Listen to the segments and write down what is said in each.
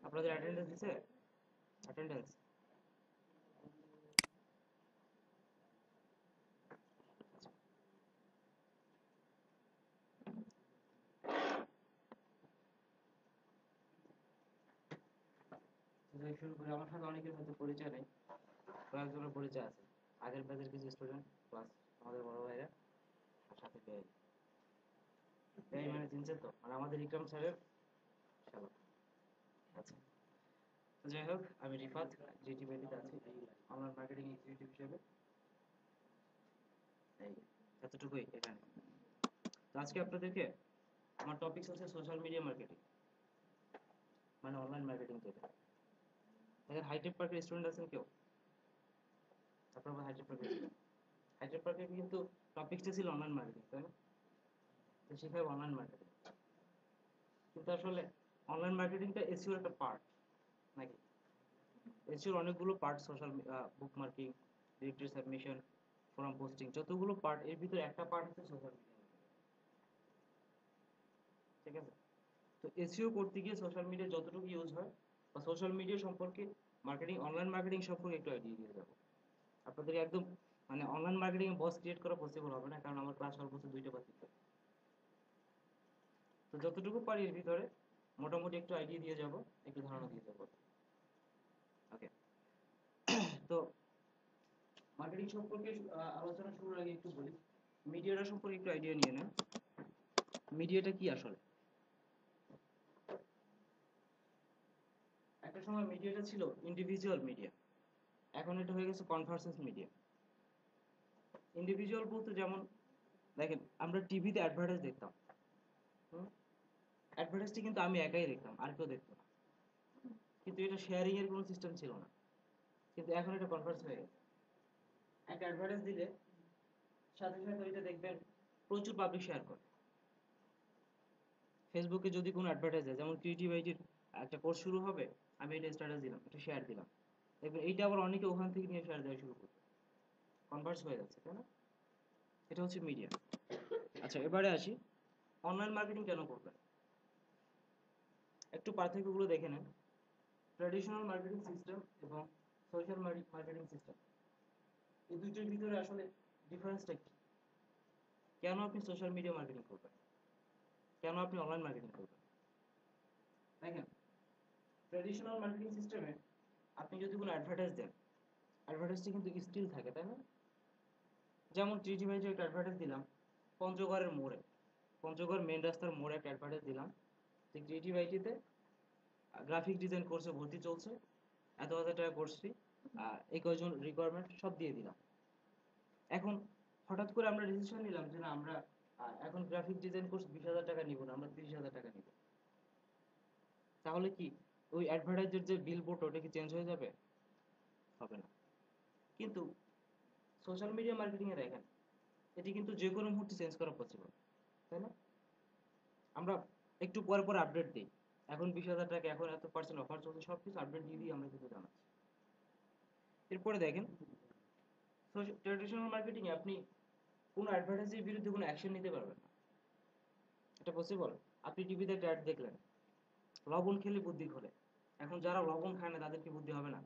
আপনাদের অ্যাটেন্ডেন্স দিছে? অ্যাটেন্ডেন্স শুরু করে আমার সাথে অনেকের হয়তো পরিচয় নেই, কয়েকজনের পরিচয় আছে, আগের ব্যাচের কিছু স্টুডেন্ট প্লাস আমাদের বড় ভাইরা আর সাথে পেয়ে পেয়ে মানে চিনছেন তো, মানে আমাদের ইকরাম স্যারের শালা। আচ্ছা, তো যাই হোক, আমি রিফাত, জিটি ভ্যালিতে আছি অনলাইন মার্কেটিং এক্সিকিউটিভ হিসেবে। এই এতটুকুই এখানে। তো আজকে আপনাদেরকে আমার টপিক হচ্ছে সোশ্যাল মিডিয়া মার্কেটিং, মানে অনলাইন মার্কেটিং যেটা। এখানে হাইটেক পার্কের স্টুডেন্ট আছেন কেউ? আপনার হাইটেক পার্কের স্টুডেন্ট, হাইটেক পার্কের কিন্তু টপিকটা ছিল অনলাইন মার্কেটিং, তাই না? তো শেখাবো অনলাইন মার্কেটিং, কিন্তু আসলে অনলাইন মার্কেটিংটা এসইওর একটা পার্ট নাকি? এসইওর অনেকগুলো part, social bookmarking, directory submission, forum posting, যতগুলো পার্ট এর ভিতরে একটা পার্ট হচ্ছে সোশ্যাল মিডিয়া, ঠিক আছে? তো এসইও করতে গিয়ে সোশ্যাল মিডিয়া যতটুকু ইউজ হয় বা সোশ্যাল মিডিয়া সম্পর্কে, মার্কেটিং, অনলাইন মার্কেটিং সম্পর্কে একটু আইডিয়া দিয়ে যাবো আপনাদের। একদম মানে অনলাইন মার্কেটিং এ বস ক্রিয়েট করা পসিবল হবে না, কারণ আমার ক্লাস সর্বোচ্চ 2টা বা 3টা। তো যতটুকু পারি এর ভিতরে মোটামুটি একটু আইডিয়া দিয়ে যাব, একটু ধারণা দিয়ে যাবো। ওকে, তো মার্কেটিং সম্পর্কে আলোচনা শুরুর আগে একটু বলি, মিডিয়াটা সম্পর্কে একটু আইডিয়া নিয়ে নেন। মিডিয়াটা কি আসলে? একটা সময় মিডিয়াটা ছিল ইন্ডিভিজুয়াল মিডিয়া, এখন এটা হয়ে গেছে কনভার্সেন্স মিডিয়া। ইন্ডিভিজুয়াল বলতে যেমন দেখেন, আমরা টিভিতে অ্যাডভার্টাইজ দেখতাম, অ্যাডভার্টাইজটি কিন্তু আমি একাই দেখতাম, আর কেউ দেখতো না, কিন্তু এটা শেয়ারিং এর কোনো সিস্টেম ছিল না। কিন্তু এখন এটা কনভার্স হয়ে গেছে, একটা অ্যাডভার্টাইজ দিলে সাথে সাথে ওইটা দেখবেন প্রচুর পাবলিক শেয়ার করে। ফেসবুকে যদি কোনো অ্যাডভার্টাইজ দেয়, যেমন ক্রিয়েটিভ আইটির একটা কোর্স শুরু হবে, আমি এটা স্ট্যাটাস দিলাম, এটা শেয়ার দিলাম, দেখবেন এইটা আবার অনেকে ওখান থেকে নিয়ে শেয়ার দেওয়া শুরু করবে, কনভার্স হয়ে যাচ্ছে, তাই না? এটা হচ্ছে মিডিয়া। আচ্ছা, এবারে আসি অনলাইন মার্কেটিং কেন করবেন, একটু পার্থক্যগুলো দেখে নেন। ট্র্যাডিশনাল মার্কেটিং সিস্টেম এবং সোশ্যাল মার্কেটিং সিস্টেম, এই দুইটার ভিতরে আসলে ডিফারেন্সটা কি? কেন আপনি সোশ্যাল মিডিয়া মার্কেটিং করবেন, কেন আপনি অনলাইন মার্কেটিং করবেন? দেখেন, ট্র্যাডিশনাল মার্কেটিং সিস্টেমে আপনি যদি কোনো অ্যাডভার্টাইজ দেন, অ্যাডভার্টাইজটি কিন্তু স্টিল থাকে, তাই না? যেমন টিটি ভাই যে একটা অ্যাডভার্টাইজ দিলাম পঞ্চগড়ের মোড়ে, পঞ্চগড় মেন রাস্তার মোড়ে একটা অ্যাডভার্টাইজ দিলাম যে ক্রিয়েটিভ আইটিতে গ্রাফিক ডিজাইন কোর্সে ভর্তি চলছে, এত হাজার টাকা কোর্স ফি, এই কয়জন রিকোয়ারমেন্ট সব দিয়ে দিলাম। এখন হঠাৎ করে আমরা ডিসিশন নিলাম যে না, আমরা এখন গ্রাফিক ডিজাইন কোর্স 20,000 টাকা নিব না, আমরা 30,000 টাকা নিব। তাহলে কি ওই অ্যাডভার্টাইজের যে বিল বোর্ড ওটা কি চেঞ্জ হয়ে যাবে? হবে না। কিন্তু সোশ্যাল মিডিয়া মার্কেটিং এ দেখেন, এটি কিন্তু যে কোনো মুহূর্তে চেঞ্জ করা পসিবল, তাই না? আমরা একটু পরে পরে আপডেট দিই, এখন 20,000 টাকা, এখন এত পার্সেন্ট অফার চলছে, সবকিছু আপডেট দিয়ে দিয়ে আমরা কিন্তু জানাচ্ছি। এরপরে দেখেন, ট্রেডিশনাল মার্কেটিং এ আপনি কোনো অ্যাডভার্টাইজের বিরুদ্ধে কোনো অ্যাকশন নিতে পারবেন না, এটা পসিবল? আপনি টিভিতে একটা অ্যাড দেখলেন, লবণ খেলে বুদ্ধি খোলে, এখন যারা লবণ খায় না তাদের কি বুদ্ধি হবে না?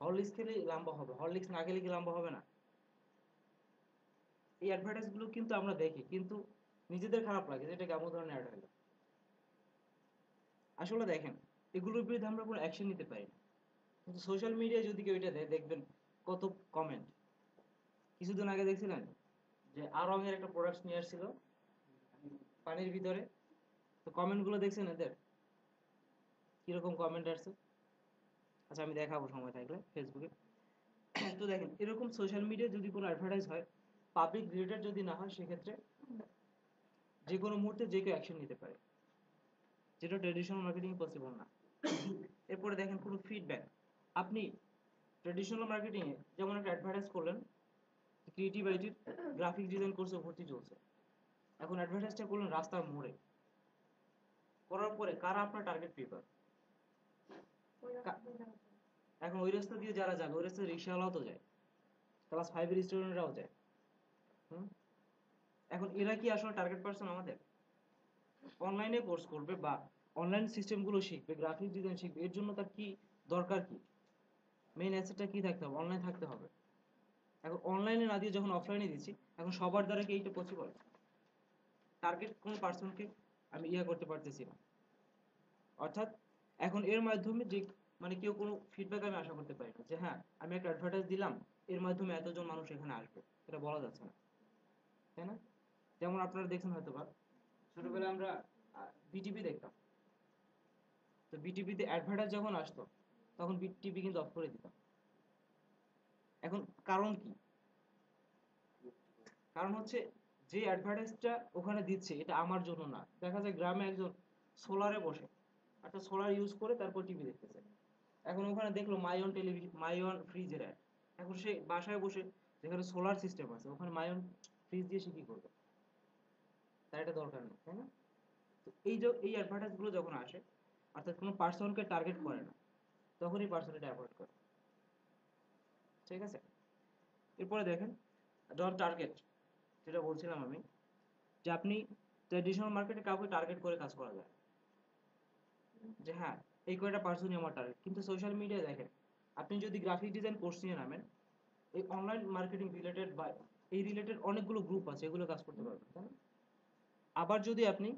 হরলিক্স খেলে লম্বা হবে, হরলিক্স না খেলে কি লম্বা হবে না? এই অ্যাডভার্টাইজ গুলো কিন্তু আমরা দেখি, কিন্তু নিজেদের খারাপ লাগে যে এটা কেমন ধরনের অ্যাড হলো। আসলে দেখেন, এগুলোর বিরুদ্ধে আমরা কোনো অ্যাকশন নিতে পারি না, কিন্তু সোশ্যাল মিডিয়ায় যদি কেউ এটা দেয়, দেখবেন কত কমেন্ট। কিছুদিন আগে দেখছিলেন যে আড়ং-এর একটা প্রোডাক্ট নিয়ে আসছিল পানির ভিতরে, তো কমেন্ট গুলো দেখছেন এদের কিরকম কমেন্ট আসছে? আচ্ছা, আমি দেখাবো সময় থাকলে ফেসবুকে। তো দেখেন, এরকম সোশ্যাল মিডিয়ায় যদি কোনো অ্যাডভার্টাইজ হয়, পাবলিক রিলেটেড যদি না হয়, সেক্ষেত্রে যে কোনো মুহূর্তে যে কেউ অ্যাকশন নিতে পারে, যেটা ট্রেডিশনাল মার্কেটিং পসিবল না। এরপরে দেখেন, কোনো ফিডব্যাক, আপনি ট্রেডিশনাল মার্কেটিং এ যেমন একটা অ্যাডভার্টাইজ করলেন, ক্রিয়েটিভ আইডির গ্রাফিক ডিজাইন কোর্সে ভর্তি চলছে, এখন অ্যাডভার্টাইজটা করলেন রাস্তার মোড়ে, করার পরে কারা আপনার টার্গেট পেপার? এখন ওই রাস্তা দিয়ে যারা যাবে, ওই রাস্তায় রিক্সাওয়ালাও তো যায়, ক্লাস 5 এর স্টুডেন্টরাও যায়। হুম? এখন এরা কি আসলে টার্গেট পারসন আমাদের? অনলাইনে কোর্স করবে বা অনলাইন সিস্টেমগুলো শিখবে, গ্রাফিক ডিজাইন শিখবে, এর জন্য তার কি দরকার? কি মেইন অ্যাসেটটা কি থাকতে হবে? অনলাইন থাকতে হবে। এখন অনলাইনে না দিয়ে যখন অফলাইনে দিচ্ছি, এখন সবার দ্বারা কি এইটা পসিবল? টার্গেট কোন পার্সনকে আমি করতে পারতেছি না। অর্থাৎ এখন এর মাধ্যমে যে মানে কেউ কোনো ফিডব্যাক আমি আশা করতে পারি না যে হ্যাঁ আমি একটা অ্যাডভার্টাইজ দিলাম, এর মাধ্যমে এতজন মানুষ এখানে আসবে, এটা বলা যাচ্ছে না, তাই না? যেমন আপনারা দেখছেন হয়তো বা ছোটবেলায় আমরা বিটিভি দেখতাম, তো বিটিভিতে অ্যাডভার্টাইজ যখন আসতো তখন বিটিভি কিন্তু অফ করে দিতাম। এখন কারণ কি? কারণ হচ্ছে যে অ্যাডভার্টাইজটা ওখানে দিচ্ছে এটা আমার জন্য না। দেখা যায় গ্রামে একজন সোলারে বসে, একটা সোলার ইউজ করে তারপর টিভি দেখতেছে, এখন ওখানে দেখলো মাইঅন টেলিভিশন, মাইঅন ফ্রিজের অ্যাড, এখন সে বাসায় বসে যেখানে সোলার সিস্টেম আছে ওখানে মাইঅন ফ্রিজ দিয়ে সে কি করবে? তার এটা দরকার নেই, তাই না? তো এই যে এই অ্যাডভার্টাইজ গুলো যখন আসে, অর্থাৎ কোনো পার্সনকে টার্গেট করে না, তখনই পার্সন এটা অ্যাভয়েড করে। ঠিক আছে, এরপরে দেখেন ডন টার্গেট, যেটা বলছিলাম আমি, যে আপনি ট্র্যাডিশনাল মার্কেটে কাউকে টার্গেট করে কাজ করা যায়, যে হ্যাঁ এই কয়টা পার্সনই আমার টার্গেট। কিন্তু সোশ্যাল মিডিয়ায় দেখেন, আপনি যদি গ্রাফিক ডিজাইন কোর্স নিয়ে নামেন, এই অনলাইন মার্কেটিং রিলেটেড বা এই রিলেটেড অনেকগুলো গ্রুপ আছে, এগুলো কাজ করতে পারবেন, তাই না? আবার যদি আপনি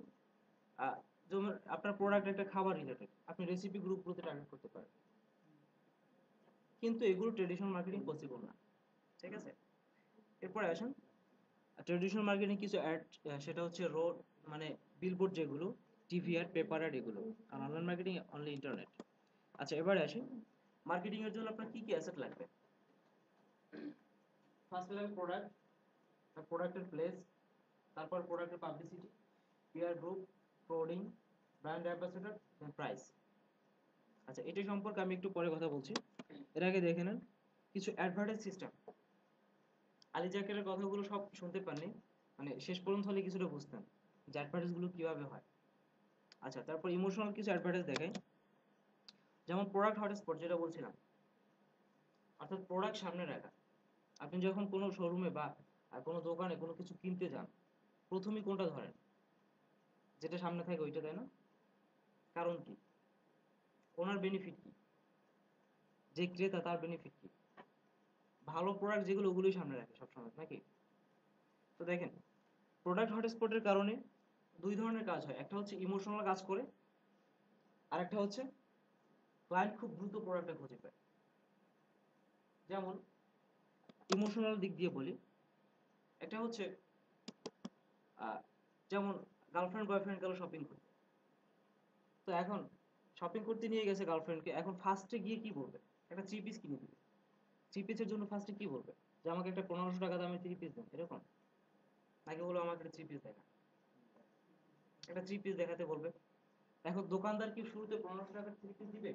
যেমন আপনার প্রোডাক্ট একটা খাবার রিলেটেড, আপনি রেসিপি গ্রুপগুলোতে টার্গেট করতে পারেন, কিন্তু এগুলো ট্রেডিশনাল মার্কেটিং পসিবল না। ঠিক আছে, এরপরে আসুন ট্রেডিশনাল মার্কেটিং কিছু অ্যাড, সেটা হচ্ছে রোড মানে বিলবোর্ড, যেগুলো টিভি অ্যাড, পেপার অ্যাড, এগুলো। আর অনলাইন মার্কেটিং অনলি ইন্টারনেট। আচ্ছা, এবারে আসি মার্কেটিং এর জন্য আপনার কি কি অ্যাসেট লাগবে। ফার্স্ট লাগবে প্রোডাক্ট, প্রোডাক্টের প্লেস, তারপর প্রোডাক্টের publicity, peer group, coding, brand ambassador, price. আচ্ছা, এটা সম্পর্কে আমি একটু পরে কথা বলছি, এর আগে দেখে নেন কিছু অ্যাডভার্টাইজ সিস্টেম। আলী জাকেরের কথাগুলো সব শুনতে পাননি, মানে শেষ পর্যন্ত হলে কিছুটা বুঝতেন যে অ্যাডভার্টাইজ গুলো কিভাবে হয়। আচ্ছা, তারপর ইমোশনাল কিছু অ্যাডভার্টাইজ দেখাই, যেমন প্রোডাক্ট হটস্পট যেটা বলছিলাম, অর্থাৎ প্রোডাক্ট সামনে রাখা। আপনি যখন কোনো শোরুমে বা কোনো দোকানে কোনো কিছু কিনতে যান, প্রথমেই কোনটা ধরেন? যেটা সামনে থাকে ওইটা, তাই না? কারণ কি? ওনার বেনিফিট কি? যে ক্রেতা তার বেনিফিট কি? ভালো প্রোডাক্ট যেগুলো ওগুলোই সামনে রাখে সবসময়, নাকি? তো দেখেন, প্রোডাক্ট হটস্পটের কারণে দুই ধরনের কাজ হয়, একটা হচ্ছে ইমোশনাল কাজ করে, আর একটা হচ্ছে ক্লায়েন্ট খুব দ্রুত প্রোডাক্টটা খুঁজে পায়। যেমন ইমোশনাল দিক দিয়ে বলি, একটা হচ্ছে যেমন গার্লফ্রেন্ড বয়ফ্রেন্ড গেল শপিং করতে, তো এখন শপিং করতে নিয়ে গেছে গার্লফ্রেন্ডকে, এখন ফার্স্টে গিয়ে কি বলবে? একটা থ্রি পিস কিনে দিবে, থ্রি পিসের জন্য ফার্স্টে কি বলবে? যে আমাকে একটা 1500 টাকা দামের থ্রি পিস দেন, এরকম? নাকি বলো আমাকে একটা থ্রি পিস দেখা, একটা থ্রি পিস দেখাতে বলবে। এখন দোকানদার কি শুরুতে 1500 টাকার থ্রি পিস দিবে,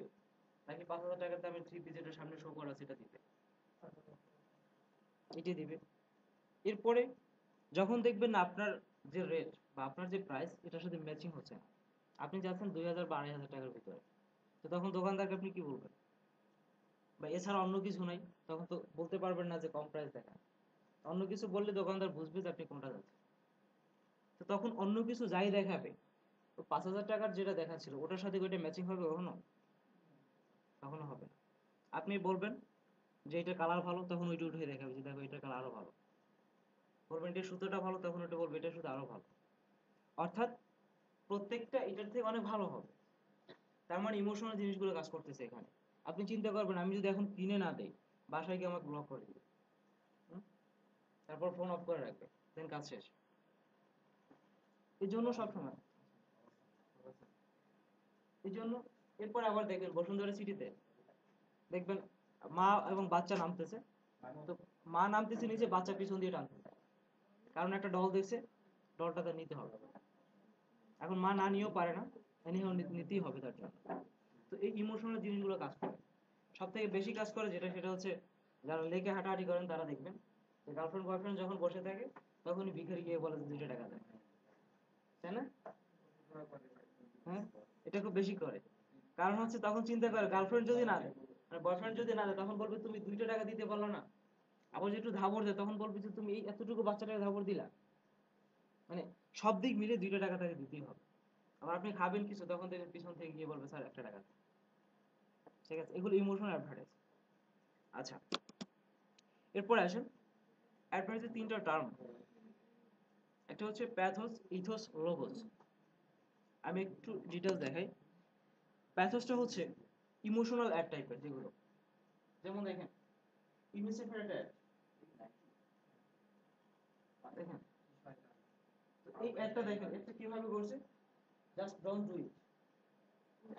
নাকি 5000 টাকার দামের থ্রি পিস যেটা সামনে শো করা সেটা দিবে? এটাই দিবে। এরপরে যখন দেখবেন না আপনার যে রেট বা আপনার যে প্রাইস এটার সাথে ম্যাচিং হচ্ছে না, আপনি যাচ্ছেন 2000 বা 2500 টাকার ভিতরে, তো তখন দোকানদারকে আপনি কি বলবেন? বা এছাড়া অন্য কিছু নাই, তখন তো বলতে পারবেন না যে কম প্রাইস দেখা। অন্য কিছু বললে দোকানদার বুঝবে যে আপনি কোনটা যাচ্ছেন। তো তখন অন্য কিছু যাই দেখাবে, তো 5000 টাকার যেটা দেখাচ্ছিল ওটার সাথে ওইটা ম্যাচিং হবে কখনো? কখনো হবে না। আপনি বলবেন যে এটা কালার ভালো, তখন ওইটা উঠে দেখাবে যে দেখো এটা কালার আরো ভালো। বলবেন এটা সুতোটা ভালো, তখন ওটা বলবে এটা সুতো আরো ভালো। অর্থাৎ প্রত্যেকটা এটার থেকে অনেক ভালো হবে। তার মানে ইমোশনাল জিনিসগুলো কাজ করতেছে এখানে। আপনি চিন্তা করবেন আমি যদি এখন কিনে না দেই, বাসায় গিয়ে আমাকে ব্লক করে দিবে, তারপর ফোন অফ করে রাখবে, দেন কাজ শেষ। এই জন্য সবসময়, এই জন্য এরপরে আবার দেখবেন বসুন্ধরা সিটিতে দেখবেন মা এবং বাচ্চা নামতেছে, তো মা নামতেছে নিচে, বাচ্চা পিছন দিয়ে টানতেছে, কারণ একটা ডল দেখছে, ডলটা তার নিতে হবে। এখন মা না নিয়েও পারে না, নিতেই হবে তার জন্য। তো এই ইমোশনাল জিনিসগুলো কাজ করে। সব থেকে বেশি কাজ করে যেটা, সেটা হচ্ছে যারা লেকে হাঁটাহাঁটি করেন তারা দেখবেন যে গার্লফ্রেন্ড বয়ফ্রেন্ড যখন বসে থাকে তখনই ভিখারি গিয়ে বলে যে 2টা টাকা দেয়, তাই না? হ্যাঁ, এটা খুব বেশি করে। কারণ হচ্ছে তখন চিন্তা করে গার্লফ্রেন্ড যদি না দেয়, মানে বয়ফ্রেন্ড যদি না দেয়, তখন বলবে তুমি 2টা টাকা দিতে পারলো না। আবার যদি একটু ধাবর দেয় তখন বলবে যে তুমি এই এতটুকু বাচ্চাটাকে ধাবর দিলা। মানে সব দিক মিলে 2টা টাকা তাকে দিতেই হবে। আবার আপনি খাবেন কিছু, তখন দেখবেন পিছন থেকে গিয়ে বলবে স্যার 1টা টাকা দিন। ঠিক আছে, এগুলো ইমোশনাল অ্যাডভার্টাইজ। আচ্ছা, এরপরে আসেন অ্যাডভার্টাইজের 3টা টার্ম। একটা হচ্ছে প্যাথোস, ইথোস, লোগোস। আমি একটু ডিটেলস দেখাই। প্যাথোসটা হচ্ছে ইমোশনাল অ্যাড টাইপের, যেগুলো যেমন দেখেন ইউনিসেফের একটা অ্যাড দেখেন। তো এই অ্যাডটা দেখেন, এটা কিভাবে করছে, জাস্ট ডোন্ট ডু ইট।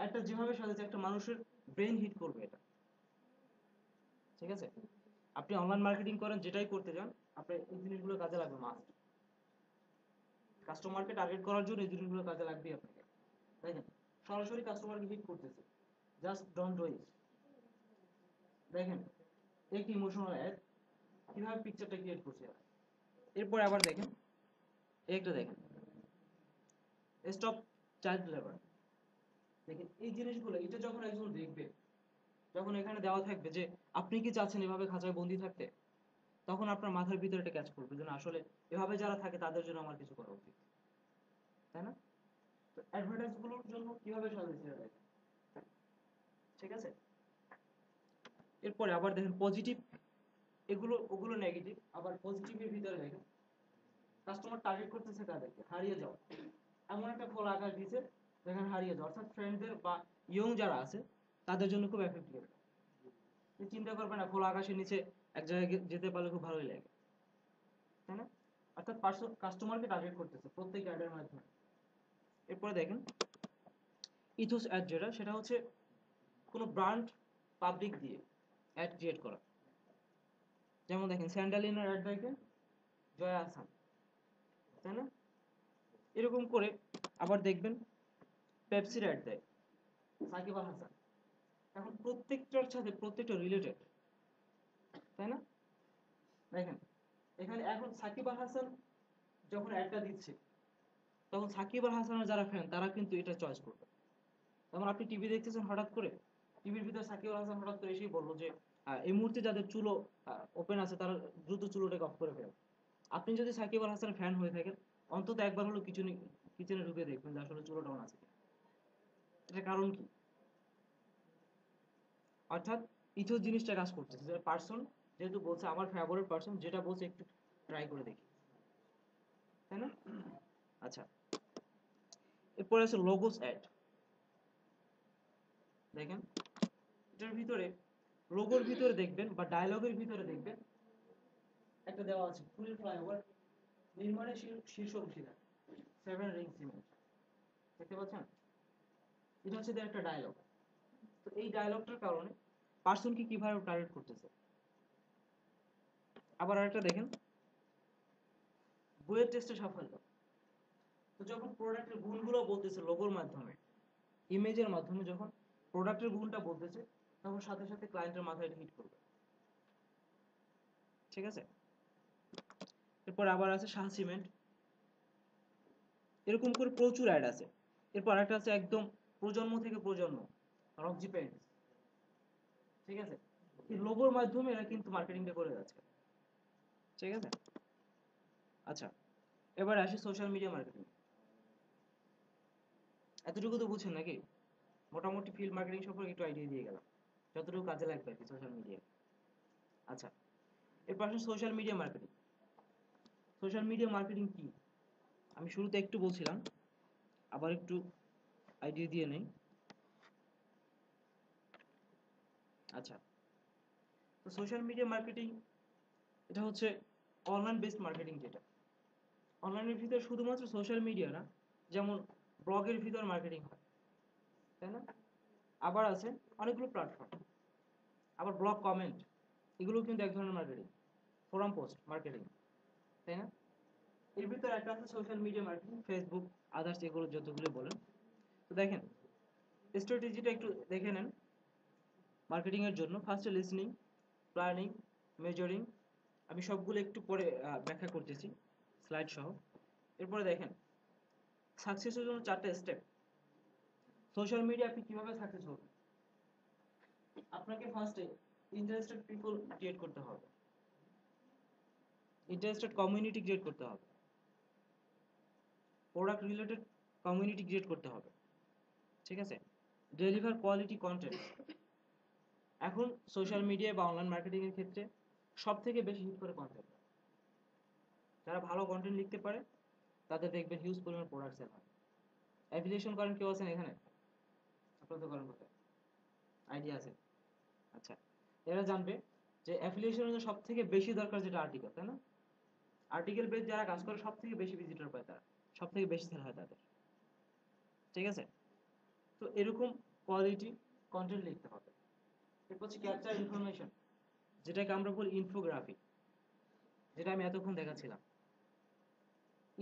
একটা যেভাবে সাজাচ্ছে একটা মানুষের ব্রেন হিট করবে এটা। ঠিক আছে, আপনি অনলাইন মার্কেটিং করেন, যেটাই করতে যান, আপনার এই জিনিসগুলো কাজে লাগবে মাস্ট। কাস্টমারকে টার্গেট করার জন্য এই জিনিসগুলো কাজে লাগবেই আপনাকে। দেখেন সরাসরি কাস্টমারকে হিট করতেছে, জাস্ট ডোন্ট ডু ইট। দেখেন একটি ইমোশনাল অ্যাড কিভাবে পিকচারটা ক্রিয়েট করছে। এরপরে আবার দেখেন একটা দেখেন স্টপ চাইল্ড লেবার। দেখেন এই জিনিসগুলো, এটা যখন একজন দেখবে, যখন এখানে দেওয়া থাকবে যে আপনি কি চাচ্ছেন এভাবে খাঁচায় বন্দি থাকতে, তখন আপনার মাথার ভিতরে এটা ক্যাচ করবে যে না, আসলে এভাবে যারা থাকে তাদের জন্য আমার কিছু করা উচিত, তাই না? তো অ্যাডভার্টাইজ গুলোর জন্য কিভাবে সাজাইছে এটা দেখেন। ঠিক আছে, এরপরে আবার দেখেন পজিটিভ, এগুলো ওগুলো নেগেটিভ। আবার পজিটিভের ভিতরে দেখেন কাস্টমার টার্গেট করতেছে তাদেরকে, হারিয়ে যাও, এমন একটা খোলা আকাশ দিয়েছে যেখানে হারিয়ে যাও, অর্থাৎ ফ্রেন্ডদের বা ইয়ং যারা আছে তাদের জন্য খুব এফেক্টিভ। চিন্তা করবে না খোলা আকাশের নিচে এক জায়গায় যেতে পারলে খুব ভালোই লাগে, তাই না? অর্থাৎ কাস্টমারকে টার্গেট করতেছে প্রত্যেক অ্যাডের মাধ্যমে। এরপরে দেখেন ইথোস অ্যাড, যেটা সেটা হচ্ছে কোনো ব্র্যান্ড পাবলিক দিয়ে অ্যাড ক্রিয়েট করা। যেমন দেখেন স্যান্ডালিনের অ্যাড দেখেন জয়া আহসান, তাই না? এরকম করে আবার দেখবেন পেপসির অ্যাড দেয় সাকিব আল হাসান। এখন প্রত্যেকটার সাথে প্রত্যেকটা রিলেটেড, তাই না? দেখেন এখানে এখন সাকিব আল হাসান যখন অ্যাডটা দিচ্ছে, তখন সাকিব আল হাসানের যারা ফ্যান তারা কিন্তু এটা চয়েস করবে। যেমন আপনি টিভি দেখতেছেন, হঠাৎ করে টিভির ভিতরে সাকিব আল হাসান হঠাৎ করে এসেই বললো যে এই মুহূর্তে যাদের চুলো ওপেন আছে তারা দ্রুত চুলোটাকে অফ করে ফেলে। আপনি যদি সাকিব আল হাসানের ফ্যান হয়ে থাকেন, অন্তত একবার হলো কিচেনে ঢুকে দেখবেন যে আসলে চুলোটা অন আছে কিনা। এটার কারণ কি? অর্থাৎ ইথোস জিনিসটা কাজ করতেছে যে পার্সন যেহেতু বলছে আমার ফেভারিট পার্সন যেটা বলছে একটু ট্রাই করে দেখি, তাই না? আচ্ছা, এরপরে আছে লোগোস অ্যাড। দেখেন এটার ভিতরে, লোগোর ভিতরে দেখবেন বা ডায়লগের ভিতরে দেখবেন একটা দেওয়া আছে ফুল ফ্লাইওভার নির্মাণের শীর্ষ অংশীদার 7 রিং সিমেন্ট, দেখতে পাচ্ছেন? এটা হচ্ছে একটা ডায়লগ। তো এই ডায়লগটার কারণে পার্সনকে কিভাবে টার্গেট করতেছে। আবার আরেকটা দেখেন বইয়ের টেস্টে সাফল্য। তো যখন প্রোডাক্টের গুণগুলো বলতেছে লোগোর মাধ্যমে, ইমেজের মাধ্যমে, যখন প্রোডাক্টের গুণটা বলতেছে, তখন সাথে সাথে ক্লায়েন্টের মাথায় হিট করবে। ঠিক আছে, এরপর আবার আছে শাহ সিমেন্ট। এরকম করে প্রচুর অ্যাড আছে। এরপর আরেকটা আছে একদম প্রজন্ম থেকে প্রজন্ম, রকজি পেন্টস। ঠিক আছে, এই লোগোর মাধ্যমে এরা কিন্তু মার্কেটিংটা করে যাচ্ছে। ঠিক আছে, আচ্ছা, এবার আসি সোশ্যাল মিডিয়া মার্কেটিং। এতটুকু তো বুঝছেন নাকি? মোটামুটি ফিল্ড মার্কেটিং সম্পর্কে একটু আইডিয়া দিয়ে গেলাম, যতটুকু কাজে লাগবে আর কি সোশ্যাল মিডিয়া। আচ্ছা, এরপর আসুন social media marketing. Social media marketing কি আমি শুরুতে একটু বলছিলাম, আবার একটু আইডিয়া দিয়ে নেই। আচ্ছা, তো সোশ্যাল মিডিয়া মার্কেটিং এটা হচ্ছে অনলাইন বেসড মার্কেটিং, যেটা অনলাইনের ভিতরে শুধুমাত্র সোশ্যাল মিডিয়া না, যেমন ব্লগের ভিতর মার্কেটিং হয়, তাই না? আবার আছে অনেকগুলো প্ল্যাটফর্ম, আবার ব্লগ কমেন্ট, এগুলো কিন্তু এক ধরনের মার্কেটিং, ফোরাম পোস্ট মার্কেটিং, তাই না? এর ভিতরে একটা আছে social media marketing, Facebook, others, এগুলো যতগুলো বলেন। তো দেখেন স্ট্র্যাটেজিটা একটু দেখে নেন। মার্কেটিং এর জন্য ফার্স্টে লিসনিং, প্ল্যানিং, মেজারিং, আমি সবগুলো একটু পরে ব্যাখ্যা করতেছি স্লাইড সহ। এরপরে দেখেন সাকসেসের জন্য 4টা স্টেপ। সোশ্যাল মিডিয়া আপনি কিভাবে সাকসেস হবেন? আপনাকে ফার্স্টে ইন্টারেস্টেড পিপল ক্রিয়েট করতে হবে, ইন্টারেস্টেড কমিউনিটি ক্রিয়েট করতে হবে, প্রোডাক্ট রিলেটেড কমিউনিটি ক্রিয়েট করতে হবে, ঠিক আছে? Deliver quality content. এখন সোশ্যাল মিডিয়া বা অনলাইন মার্কেটিং এর ক্ষেত্রে সব থেকে বেশি হিট করে কন্টেন্ট। যারা ভালো কন্টেন্ট লিখতে পারে তাদের দেখবেন হিউজ পরিমাণ প্রোডাক্ট সেল হয়। অ্যাফিলিয়েশন করেন কেউ আছেন এখানে? আপনারা তো করেন কোথায়? আইডিয়া আছে? আচ্ছা, এরা জানবে যে অ্যাফিলিয়েশনের জন্য সব থেকে বেশি দরকার যেটা আর্টিকেল, তাই না? আর্টিকেল বেস যারা কাজ করে সব থেকে বেশি ভিজিটর পায়, তারা সব থেকে বেশি সেল হয় তাদের, ঠিক আছে? তো এরকম কোয়ালিটি কন্টেন্ট লিখতে হবে। এরপর হচ্ছে ক্যাপচার ইনফরমেশন, যেটাকে আমরা বলি ইনফোগ্রাফি, যেটা আমি এতক্ষণ দেখাচ্ছিলাম।